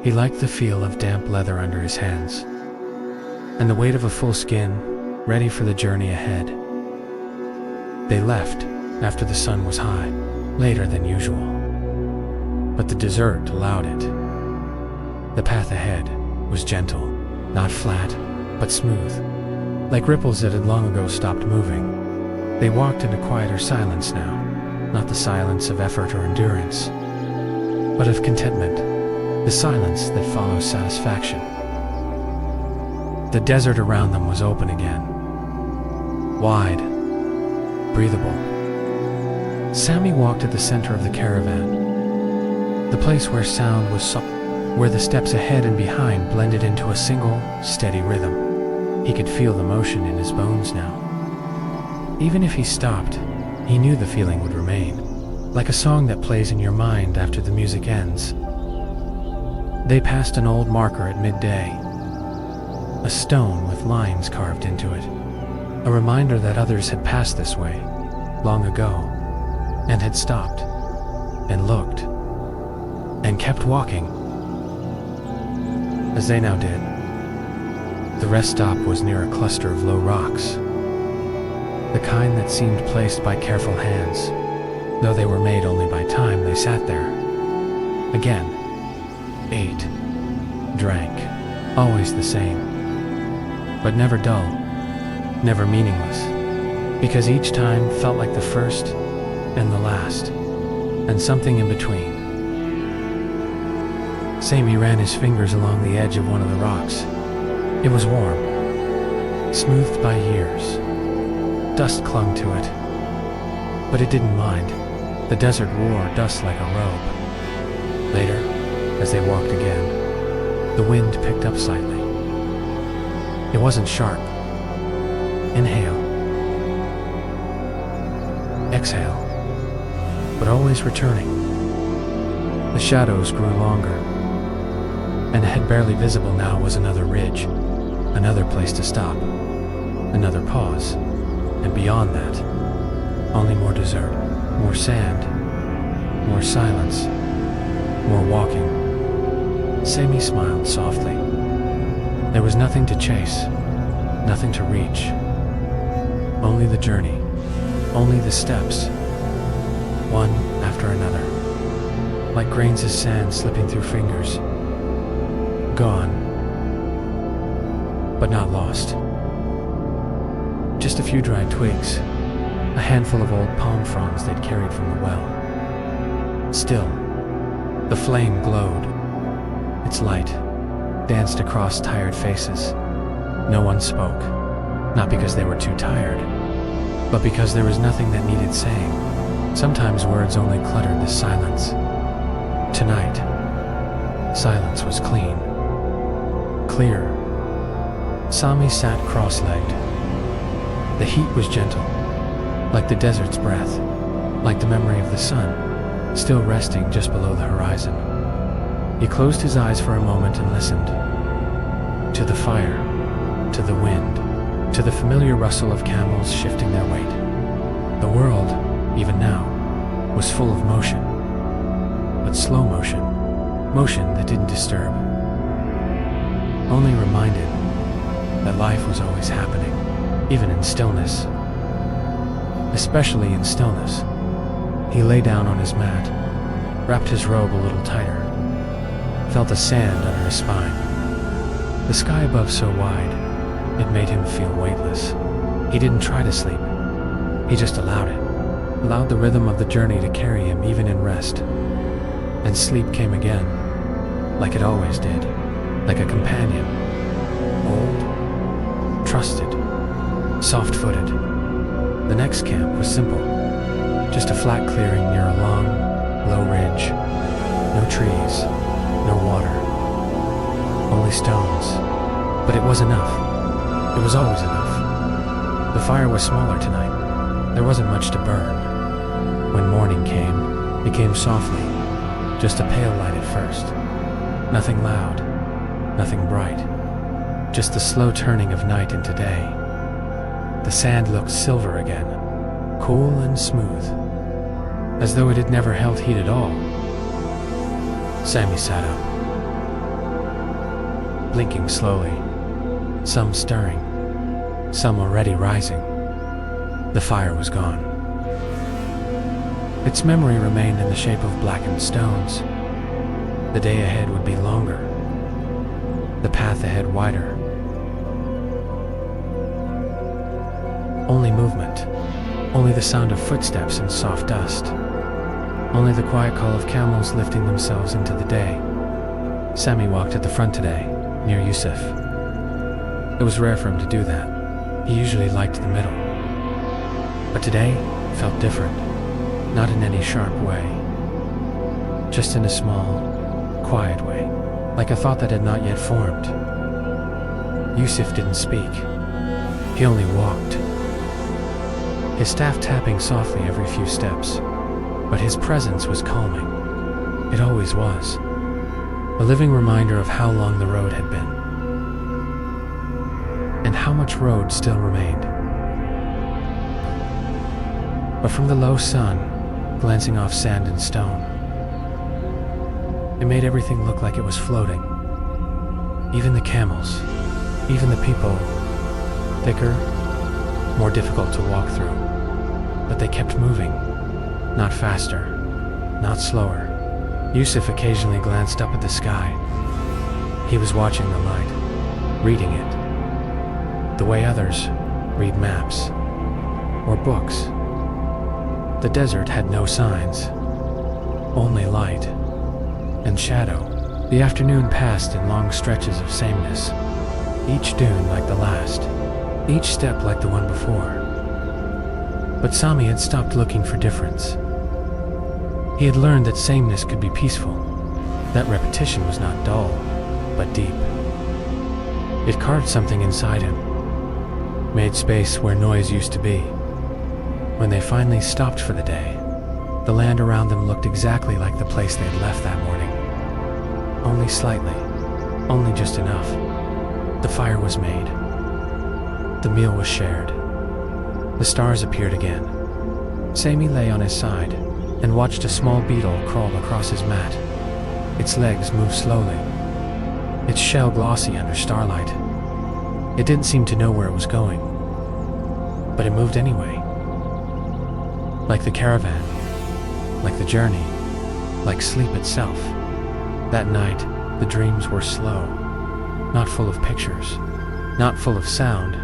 He liked the feel of damp leather under his hands, and the weight of a full skin, ready for the journey ahead. They left after the sun was high, later than usual. But the desert allowed it. The path ahead was gentle, not flat, but smooth, like ripples that had long ago stopped moving. They walked in a quieter silence now, not the silence of effort or endurance, but of contentment, the silence that follows satisfaction. The desert around them was open again, wide, breathable. Sami walked at the center of the caravan, the place where sound was soft, where the steps ahead and behind blended into a single, steady rhythm. He could feel the motion in his bones now. Even if he stopped, he knew the feeling would remain, like a song that plays in your mind after the music ends. They passed an old marker at midday, a stone with lines carved into it, a reminder that others had passed this way, long ago, and had stopped, and looked, and kept walking, as they now did. The rest stop was near a cluster of low rocks, the kind that seemed placed by careful hands. Though they were made only by time, they sat there. Again, ate, drank, always the same, but never dull, never meaningless, because each time felt like the first and the last, and something in between. Sami ran his fingers along the edge of one of the rocks. It was warm, smoothed by years. Dust clung to it, but it didn't mind. The desert wore dust like a robe. Later, as they walked again, the wind picked up slightly. It wasn't sharp. Inhale. Exhale. But always returning. The shadows grew longer, and ahead, barely visible now, was another ridge, another place to stop, another pause, and beyond that, only more desert, more sand, more silence, more walking. Sami smiled softly. There was nothing to chase, nothing to reach, only the journey, only the steps, one after another, like grains of sand slipping through fingers. Gone, but not lost. Just a few dry twigs, a handful of old palm fronds they'd carried from the well. Still, the flame glowed. Its light danced across tired faces. No one spoke, not because they were too tired, but because there was nothing that needed saying. Sometimes words only cluttered the silence. Tonight, silence was clean, clear. Sami sat cross-legged. The heat was gentle, like the desert's breath, like the memory of the sun, still resting just below the horizon. He closed his eyes for a moment and listened. To the fire, to the wind, to the familiar rustle of camels shifting their weight. The world, even now, was full of motion, but slow motion, motion that didn't disturb, only reminded that life was always happening, even in stillness. Especially in stillness. He lay down on his mat, wrapped his robe a little tighter, felt the sand under his spine. The sky above so wide, It made him feel weightless. He didn't try to sleep. He just allowed it. Allowed the rhythm of the journey to carry him even in rest. And sleep came again, like it always did, like a companion. Old, trusted, soft-footed. The next camp was simple. Just a flat clearing near a long, low ridge. No trees, no water. Only stones. But it was enough. It was always enough. The fire was smaller tonight. There wasn't much to burn. When morning came, it came softly. Just a pale light at first. Nothing loud. Nothing bright. Just the slow turning of night into day. The sand looked silver again. Cool and smooth. As though it had never held heat at all. Sammy sat up. Blinking slowly. Some stirring. Some already rising. The fire was gone. Its memory remained in the shape of blackened stones. The day ahead would be longer. The path ahead wider. Only movement. Only the sound of footsteps in soft dust. Only the quiet call of camels lifting themselves into the day. Sammy walked at the front today, near Yusuf. It was rare for him to do that. He usually liked the middle. But today felt different. Not in any sharp way. Just in a small, quiet way. Like a thought that had not yet formed. Yusuf didn't speak. He only walked. His staff tapping softly every few steps. But his presence was calming. It always was. A living reminder of how long the road had been. And how much road still remained. But from the low sun, glancing off sand and stone, it made everything look like it was floating. Even the camels, even the people, thicker, more difficult to walk through. But they kept moving, not faster, not slower. Yusuf occasionally glanced up at the sky. He was watching the light, reading it, the way others read maps or books. The desert had no signs, only light and shadow. The afternoon passed in long stretches of sameness, each dune like the last, each step like the one before. But Sami had stopped looking for difference. He had learned that sameness could be peaceful, that repetition was not dull, but deep. It carved something inside him, made space where noise used to be. When they finally stopped for the day, the land around them looked exactly like the place they had left that morning. Only slightly, only just enough. The fire was made. The meal was shared. The stars appeared again. Sami lay on his side and watched a small beetle crawl across his mat. Its legs moved slowly, its shell glossy under starlight. It didn't seem to know where it was going, but it moved anyway. Like the caravan, like the journey, like sleep itself. That night, the dreams were slow, not full of pictures, not full of sound,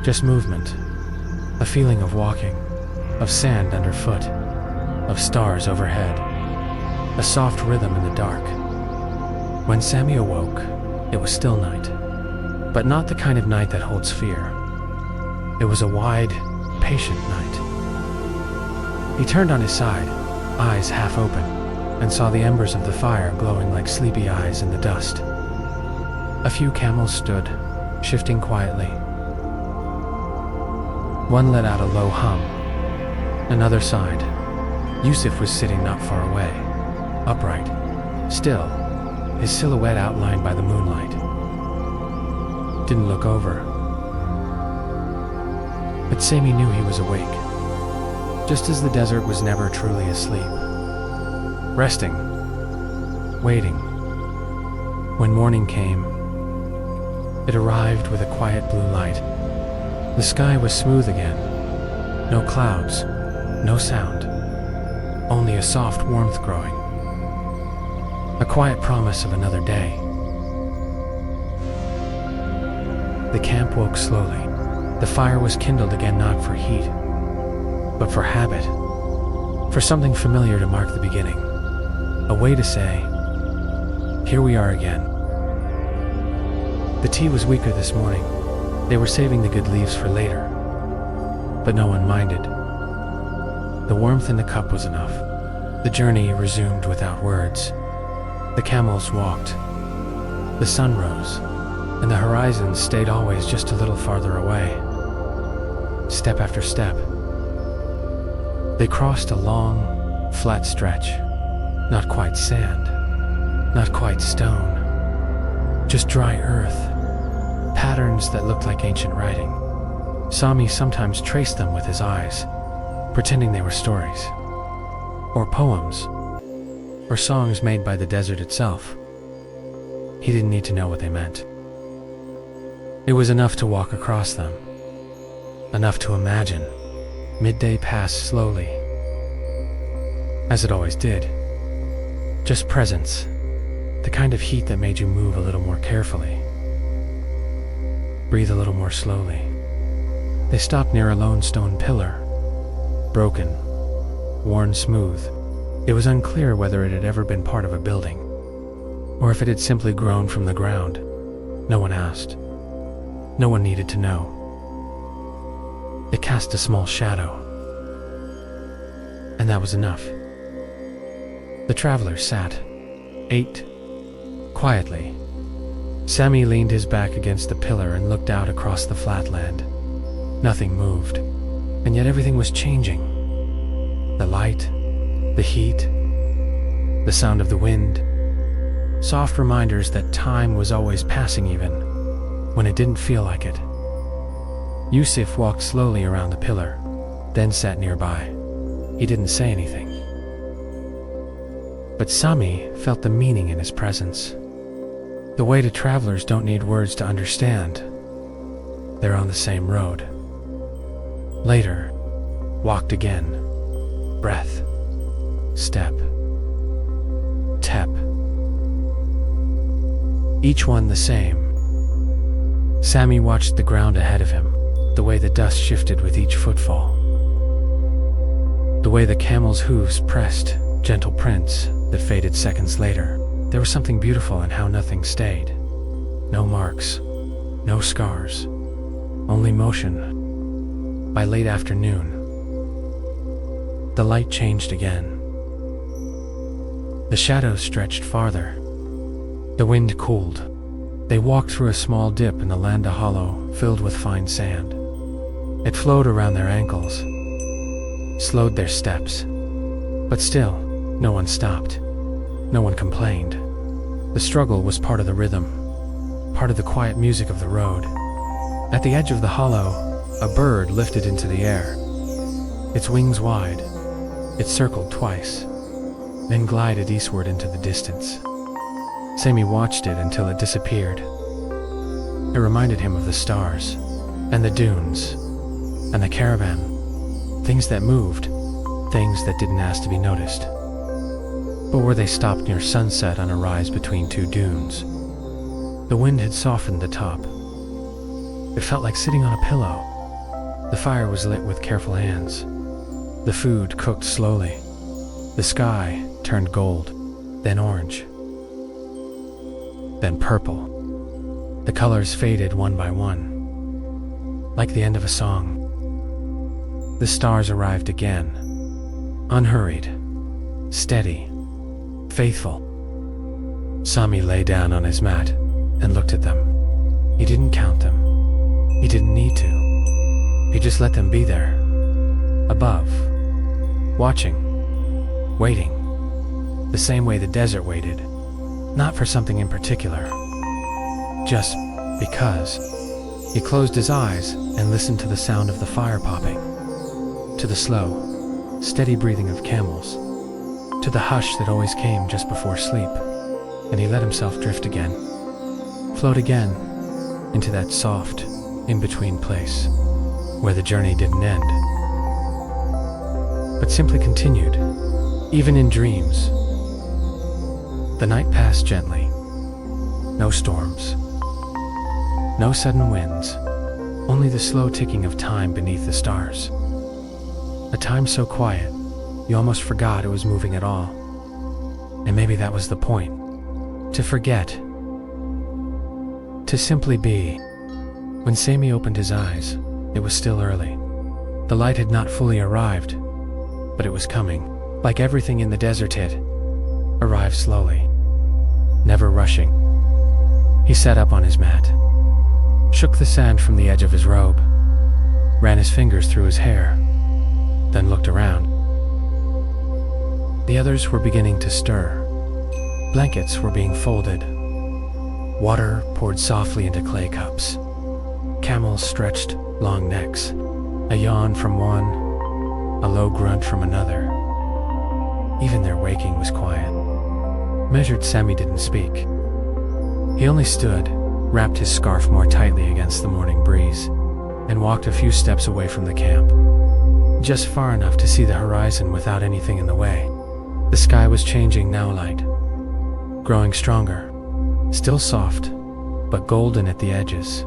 just movement, a feeling of walking, of sand underfoot, of stars overhead, a soft rhythm in the dark. When Sami awoke, it was still night, but not the kind of night that holds fear. It was a wide, patient night. He turned on his side, eyes half open, and saw the embers of the fire glowing like sleepy eyes in the dust. A few camels stood, shifting quietly. One let out a low hum. Another sighed. Yusuf was sitting not far away, upright, still, his silhouette outlined by the moonlight. Didn't look over. But Sami knew he was awake, just as the desert was never truly asleep. Resting, waiting. When morning came, it arrived with a quiet blue light. The sky was smooth again. No clouds, no sound. Only a soft warmth growing. A quiet promise of another day. The camp woke slowly. The fire was kindled again, not for heat, but for habit, for something familiar to mark the beginning, a way to say, here we are again. The tea was weaker this morning. They were saving the good leaves for later, but no one minded. The warmth in the cup was enough. The journey resumed without words. The camels walked. The sun rose, and the horizon stayed always just a little farther away. Step after step, they crossed a long, flat stretch. Not quite sand, not quite stone, just dry earth, patterns that looked like ancient writing. Sami sometimes traced them with his eyes, pretending they were stories, or poems, or songs made by the desert itself. He didn't need to know what they meant. It was enough to walk across them, enough to imagine. Midday passed slowly, as it always did. Just presence, the kind of heat that made you move a little more carefully, breathe a little more slowly. They stopped near a lone stone pillar, broken, worn smooth. It was unclear whether it had ever been part of a building, or if it had simply grown from the ground. No one asked. No one needed to know. It cast a small shadow, and that was enough. The travelers sat, ate, quietly. Sami leaned his back against the pillar and looked out across the flatland. Nothing moved, and yet everything was changing. The light, the heat, the sound of the wind, soft reminders that time was always passing even when it didn't feel like it. Yusuf walked slowly around the pillar, then sat nearby. He didn't say anything, but Sami felt the meaning in his presence. The way to travelers don't need words to understand. They're on the same road. Later, walked again. Breath, step, tap. Each one the same. Sami watched the ground ahead of him, the way the dust shifted with each footfall, the way the camel's hooves pressed, gentle prints that faded seconds later. There was something beautiful in how nothing stayed. No marks, no scars, only motion. By late afternoon, the light changed again. The shadows stretched farther. The wind cooled. They walked through a small dip in the Landa hollow filled with fine sand. It flowed around their ankles, slowed their steps. But still, no one stopped. No one complained. The struggle was part of the rhythm, part of the quiet music of the road. At the edge of the hollow, a bird lifted into the air, its wings wide. It circled twice, then glided eastward into the distance. Sami watched it until it disappeared. It reminded him of the stars, and the dunes, and the caravan. Things that moved, things that didn't ask to be noticed. But were they stopped near sunset on a rise between two dunes? The wind had softened the top. It felt like sitting on a pillow. The fire was lit with careful hands. The food cooked slowly. The sky turned gold, then orange, then purple. The colors faded one by one, like the end of a song. The stars arrived again, unhurried, steady, faithful. Sami lay down on his mat and looked at them. He didn't count them. He didn't need to. He just let them be there, above, watching, waiting, the same way the desert waited, not for something in particular, just because. He closed his eyes and listened to the sound of the fire popping, to the slow, steady breathing of camels, to the hush that always came just before sleep, and he let himself drift again, float again into that soft, in-between place where the journey didn't end, but simply continued, even in dreams. The night passed gently. No storms, No sudden winds, only the slow ticking of time beneath the stars. A time so quiet, you almost forgot it was moving at all. And maybe that was the point. To forget. To simply be. When Sammy opened his eyes, it was still early. The light had not fully arrived, but it was coming. Like everything in the desert, it arrived slowly, never rushing. He sat up on his mat, shook the sand from the edge of his robe, ran his fingers through his hair, then looked around. The others were beginning to stir. Blankets were being folded. Water poured softly into clay cups. Camels stretched long necks, a yawn from one, a low grunt from another. Even their waking was quiet. Measured Sammy didn't speak. He only stood, wrapped his scarf more tightly against the morning breeze, and walked a few steps away from the camp. Just far enough to see the horizon without anything in the way. The sky was changing now, light, growing stronger, still soft, but golden at the edges.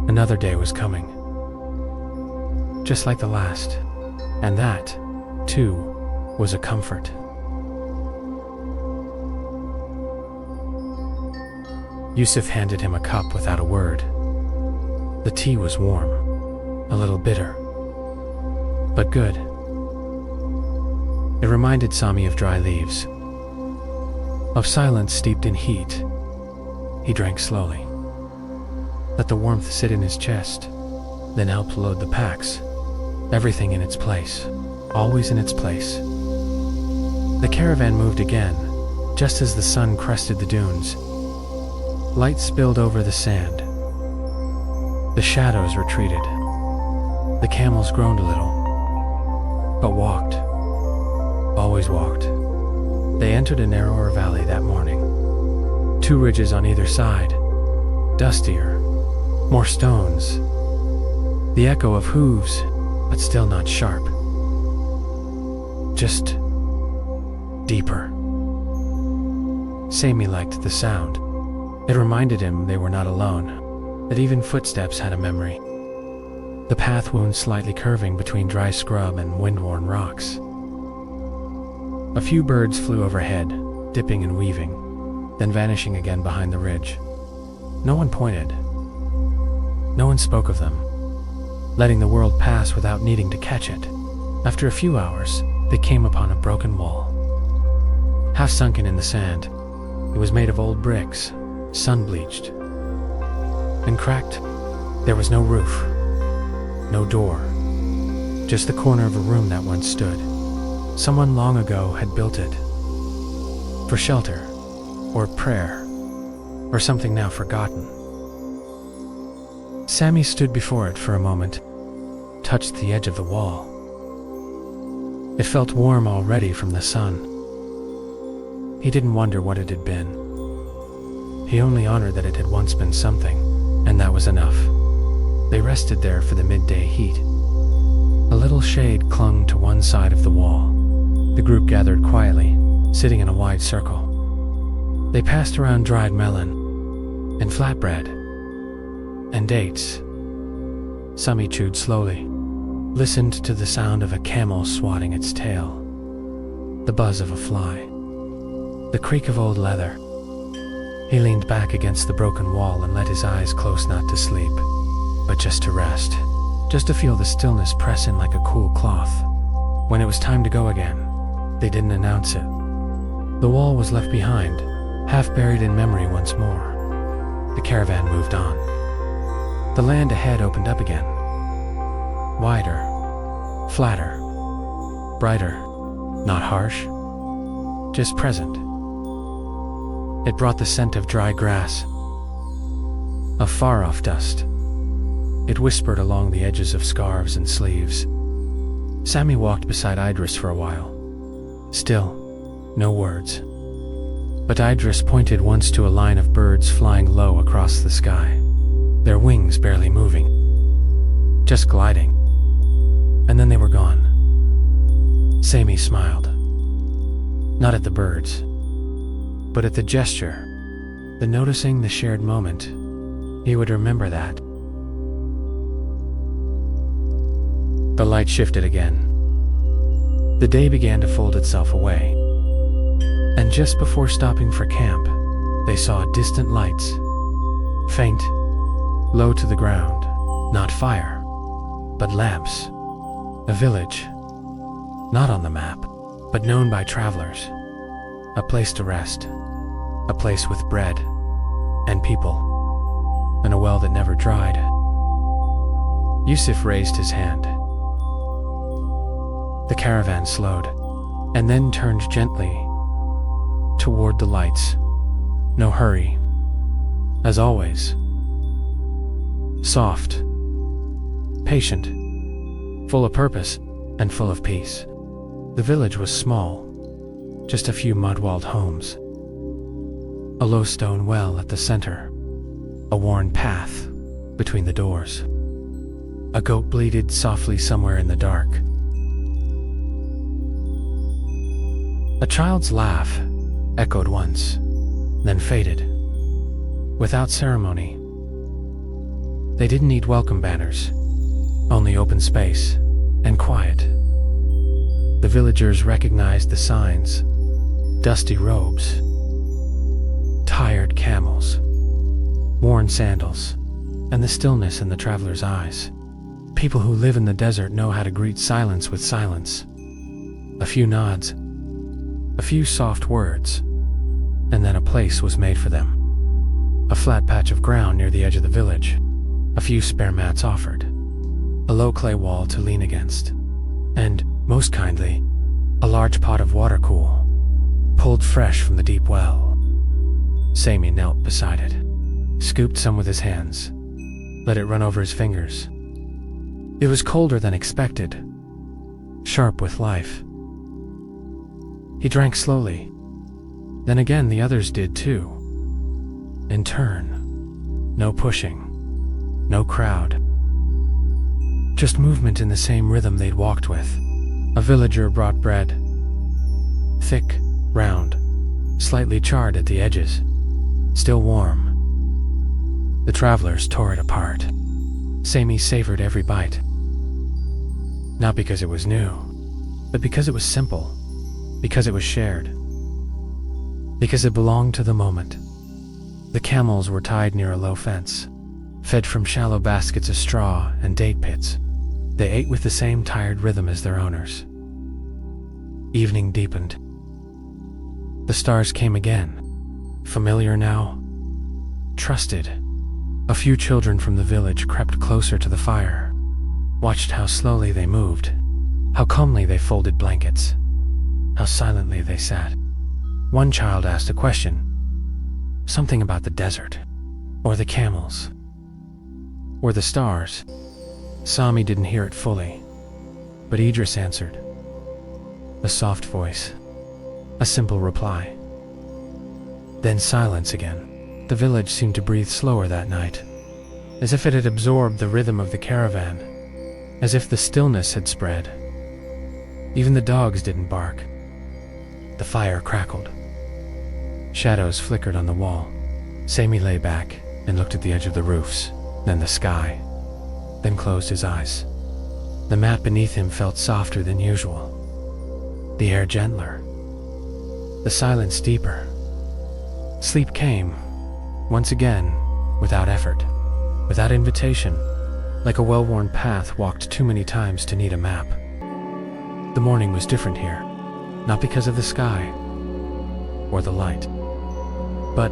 Another day was coming, just like the last, and that, too, was a comfort. Yusuf handed him a cup without a word. The tea was warm, a little bitter, but good. It reminded Sami of dry leaves, of silence steeped in heat. He drank slowly, let the warmth sit in his chest, then helped load the packs. Everything in its place, always in its place. The caravan moved again, just as the sun crested the dunes. Light spilled over the sand. The shadows retreated. The camels groaned a little, but walked, always walked. They entered a narrower valley that morning. 2 ridges on either side, dustier, more stones. The echo of hooves, but still not sharp. Just deeper. Sammy liked the sound. It reminded him they were not alone, that even footsteps had a memory. The path wound slightly curving between dry scrub and wind-worn rocks. A few birds flew overhead, dipping and weaving, then vanishing again behind the ridge. No one pointed. No one spoke of them, letting the world pass without needing to catch it. After a few hours, they came upon a broken wall. Half sunken in the sand, it was made of old bricks, sun-bleached. And cracked, there was no roof, no door, just the corner of a room that once stood. Someone long ago had built it, for shelter, or prayer, or something now forgotten. Sammy stood before it for a moment, touched the edge of the wall. It felt warm already from the sun. He didn't wonder what it had been. He only honored that it had once been something, and that was enough. They rested there for the midday heat. A little shade clung to one side of the wall. The group gathered quietly, sitting in a wide circle. They passed around dried melon, and flatbread, and dates. Sami chewed slowly, listened to the sound of a camel swatting its tail, the buzz of a fly, the creak of old leather. He leaned back against the broken wall and let his eyes close, not to sleep, but just to rest, just to feel the stillness press in like a cool cloth. When it was time to go again, they didn't announce it. The wall was left behind, half buried in memory once more. The caravan moved on. The land ahead opened up again. Wider, flatter, brighter, not harsh, just present. It brought the scent of dry grass, of far-off dust. It whispered along the edges of scarves and sleeves. Sammy walked beside Idris for a while. Still, no words. But Idris pointed once to a line of birds flying low across the sky, their wings barely moving, just gliding. And then they were gone. Sammy smiled. Not at the birds, but at the gesture, the noticing, the shared moment. He would remember that. The light shifted again. The day began to fold itself away. And just before stopping for camp, they saw distant lights. Faint, low to the ground. Not fire, but lamps. A village. Not on the map, but known by travelers. A place to rest. A place with bread and people. And a well that never dried. Yusuf raised his hand. The caravan slowed, and then turned gently toward the lights. No hurry. As always. Soft. Patient. Full of purpose and full of peace. The village was small. Just a few mud-walled homes. A low stone well at the center. A worn path between the doors. A goat bleated softly somewhere in the dark. A child's laugh echoed once, then faded. Without ceremony. They didn't need welcome banners, only open space and quiet. The villagers recognized the signs. Dusty robes, tired camels, worn sandals, and the stillness in the traveler's eyes. People who live in the desert know how to greet silence with silence. A few nods, a few soft words, and then a place was made for them. A flat patch of ground near the edge of the village, a few spare mats offered, a low clay wall to lean against, and, most kindly, a large pot of water cool, pulled fresh from the deep well. Sami knelt beside it, scooped some with his hands, let it run over his fingers. It was colder than expected, sharp with life. He drank slowly. Then again the others did too. In turn. No pushing. No crowd. Just movement in the same rhythm they'd walked with. A villager brought bread. Thick, round, slightly charred at the edges. Still warm. The travelers tore it apart. Sami savored every bite. Not because it was new, but because it was simple. Because it was shared. Because it belonged to the moment. The camels were tied near a low fence, fed from shallow baskets of straw and date pits. They ate with the same tired rhythm as their owners. Evening deepened. The stars came again, familiar now, trusted. A few children from the village crept closer to the fire, watched how slowly they moved, how calmly they folded blankets, how silently they sat. One child asked a question, something about the desert, or the camels, or the stars. Sami didn't hear it fully, but Idris answered. A soft voice, a simple reply. Then silence again. The village seemed to breathe slower that night, as if it had absorbed the rhythm of the caravan, as if the stillness had spread. Even the dogs didn't bark. The fire crackled. Shadows flickered on the wall. Sami lay back and looked at the edge of the roofs, then the sky, then closed his eyes. The mat beneath him felt softer than usual, the air gentler, the silence deeper. Sleep came, once again, without effort, without invitation, like a well-worn path walked too many times to need a map. The morning was different here, not because of the sky or the light, but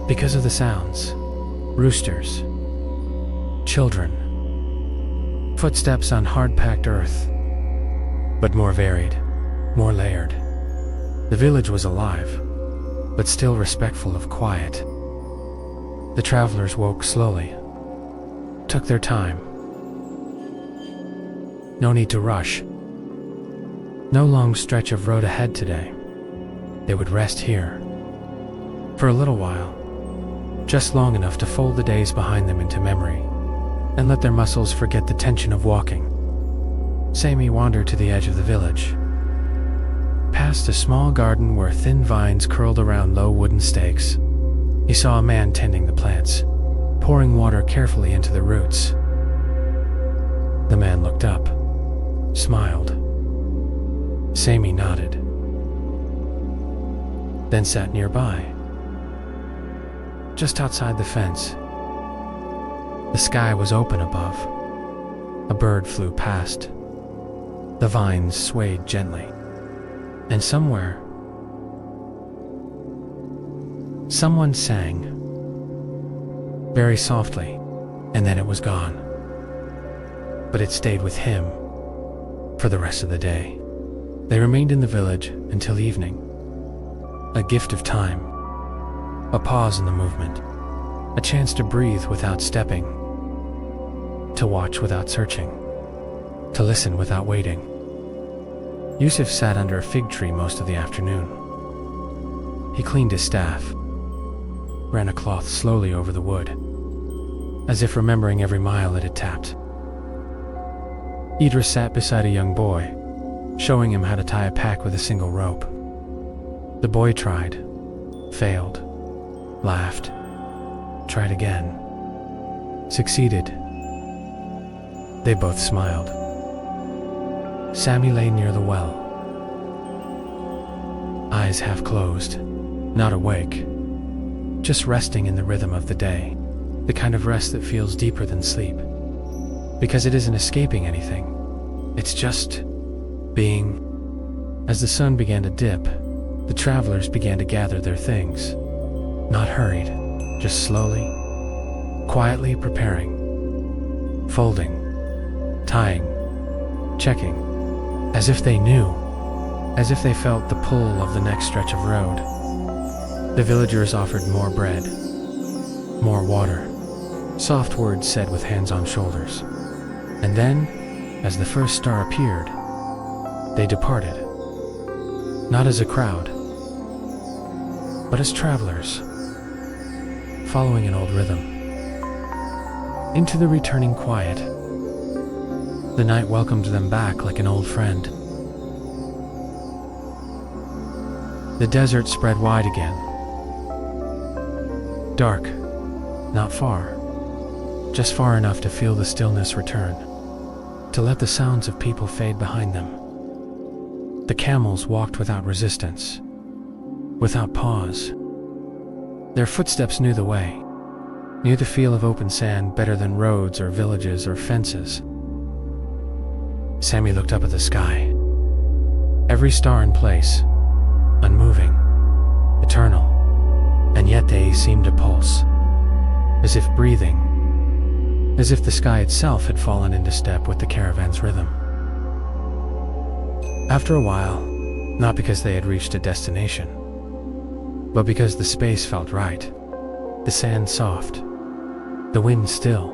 because of the sounds. Roosters, children, footsteps on hard-packed earth, but more varied, more layered. The village was alive, but still respectful of quiet. The travelers woke slowly, took their time. No need to rush. No long stretch of road ahead today. They would rest here, for a little while, just long enough to fold the days behind them into memory, and let their muscles forget the tension of walking. Sami wandered to the edge of the village, past a small garden where thin vines curled around low wooden stakes. He saw a man tending the plants, pouring water carefully into the roots. The man looked up, smiled. Sammy nodded, then sat nearby. Just outside the fence, the sky was open above. A bird flew past. The vines swayed gently, and somewhere, someone sang, very softly, and then it was gone. But it stayed with him for the rest of the day. They remained in the village until evening, a gift of time, a pause in the movement, a chance to breathe without stepping, to watch without searching, to listen without waiting. Yusuf sat under a fig tree most of the afternoon. He cleaned his staff, ran a cloth slowly over the wood, as if remembering every mile it had tapped. Idris sat beside a young boy, showing him how to tie a pack with a single rope. The boy tried, failed, laughed, tried again, succeeded. They both smiled. Sammy lay near the well, eyes half closed, not awake, just resting in the rhythm of the day, the kind of rest that feels deeper than sleep, because it isn't escaping anything, it's just being. As the sun began to dip, the travelers began to gather their things, not hurried, just slowly, quietly preparing, folding, tying, checking, as if they knew, as if they felt the pull of the next stretch of road. The villagers offered more bread, more water, soft words said with hands on shoulders. And then, as the first star appeared, they departed, not as a crowd, but as travelers, following an old rhythm. Into the returning quiet, the night welcomed them back like an old friend. The desert spread wide again. Dark, not far, just far enough to feel the stillness return, to let the sounds of people fade behind them. The camels walked without resistance, without pause. Their footsteps knew the way, knew the feel of open sand better than roads or villages or fences. Sammy looked up at the sky. Every star in place, unmoving, eternal, and yet they seemed to pulse, as if breathing, as if the sky itself had fallen into step with the caravan's rhythm. After a while, not because they had reached a destination, but because the space felt right, the sand soft, the wind still,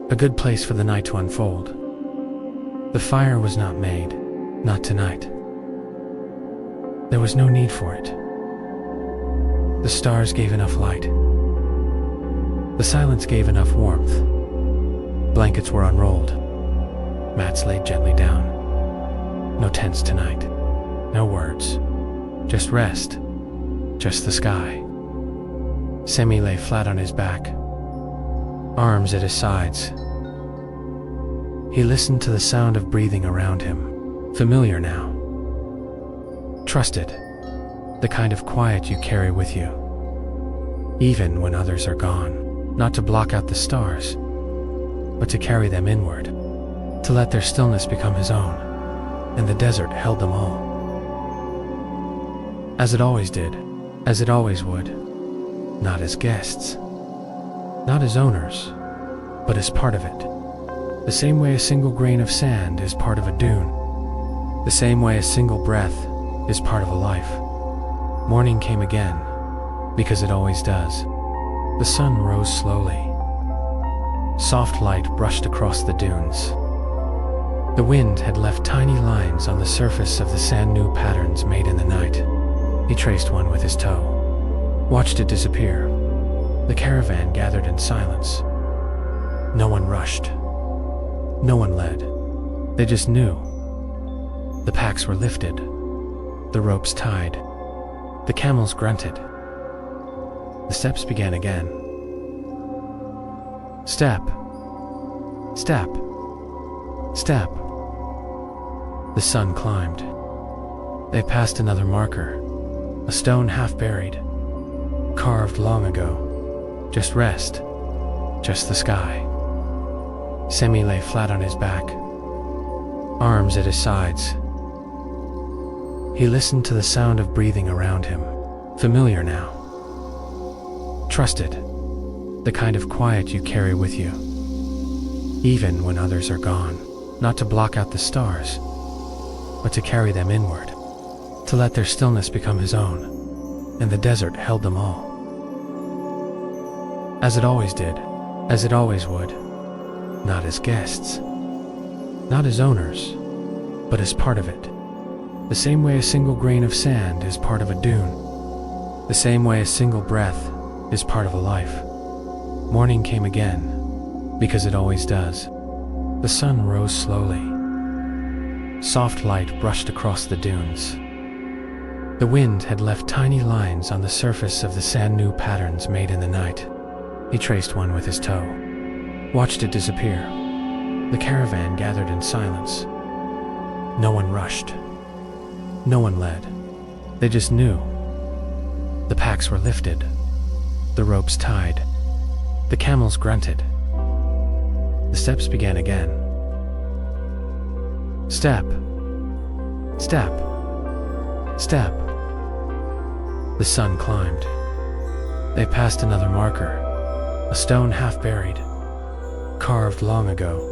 a good place for the night to unfold. The fire was not made, not tonight. There was no need for it. The stars gave enough light. The silence gave enough warmth. Blankets were unrolled. Mats laid gently down. No tents tonight. No words. Just rest. Just the sky. Semi lay flat on his back, arms at his sides. He listened to the sound of breathing around him, familiar now. Trusted, the kind of quiet you carry with you, even when others are gone, not to block out the stars, but to carry them inward, to let their stillness become his own, and the desert held them all. As it always did, as it always would, not as guests, not as owners, but as part of it. The same way a single grain of sand is part of a dune. The same way a single breath is part of a life. Morning came again, because it always does. The sun rose slowly. Soft light brushed across the dunes. The wind had left tiny lines on the surface of the sand, new patterns made in the night. He traced one with his toe, watched it disappear. The caravan gathered in silence. No one rushed. No one led. They just knew. The packs were lifted, the ropes tied, the camels grunted. The steps began again. Step. Step. Step. The sun climbed. They passed another marker, a stone half buried, carved long ago. Just rest, just the sky. Semi lay flat on his back, arms at his sides. He listened to the sound of breathing around him, familiar now. Trusted, the kind of quiet you carry with you, even when others are gone, not to block out the stars, but to carry them inward, to let their stillness become his own, and the desert held them all. As it always did, as it always would, not as guests, not as owners, but as part of it. The same way a single grain of sand is part of a dune, the same way a single breath is part of a life. Morning came again, because it always does. The sun rose slowly. Soft light brushed across the dunes. The wind had left tiny lines on the surface of the sand-new patterns made in the night. He traced one with his toe, watched it disappear. The caravan gathered in silence. No one rushed. No one led. They just knew. The packs were lifted, the ropes tied, the camels grunted. The steps began again. Step. Step. Step. The sun climbed. They passed another marker, a stone half buried, carved long ago.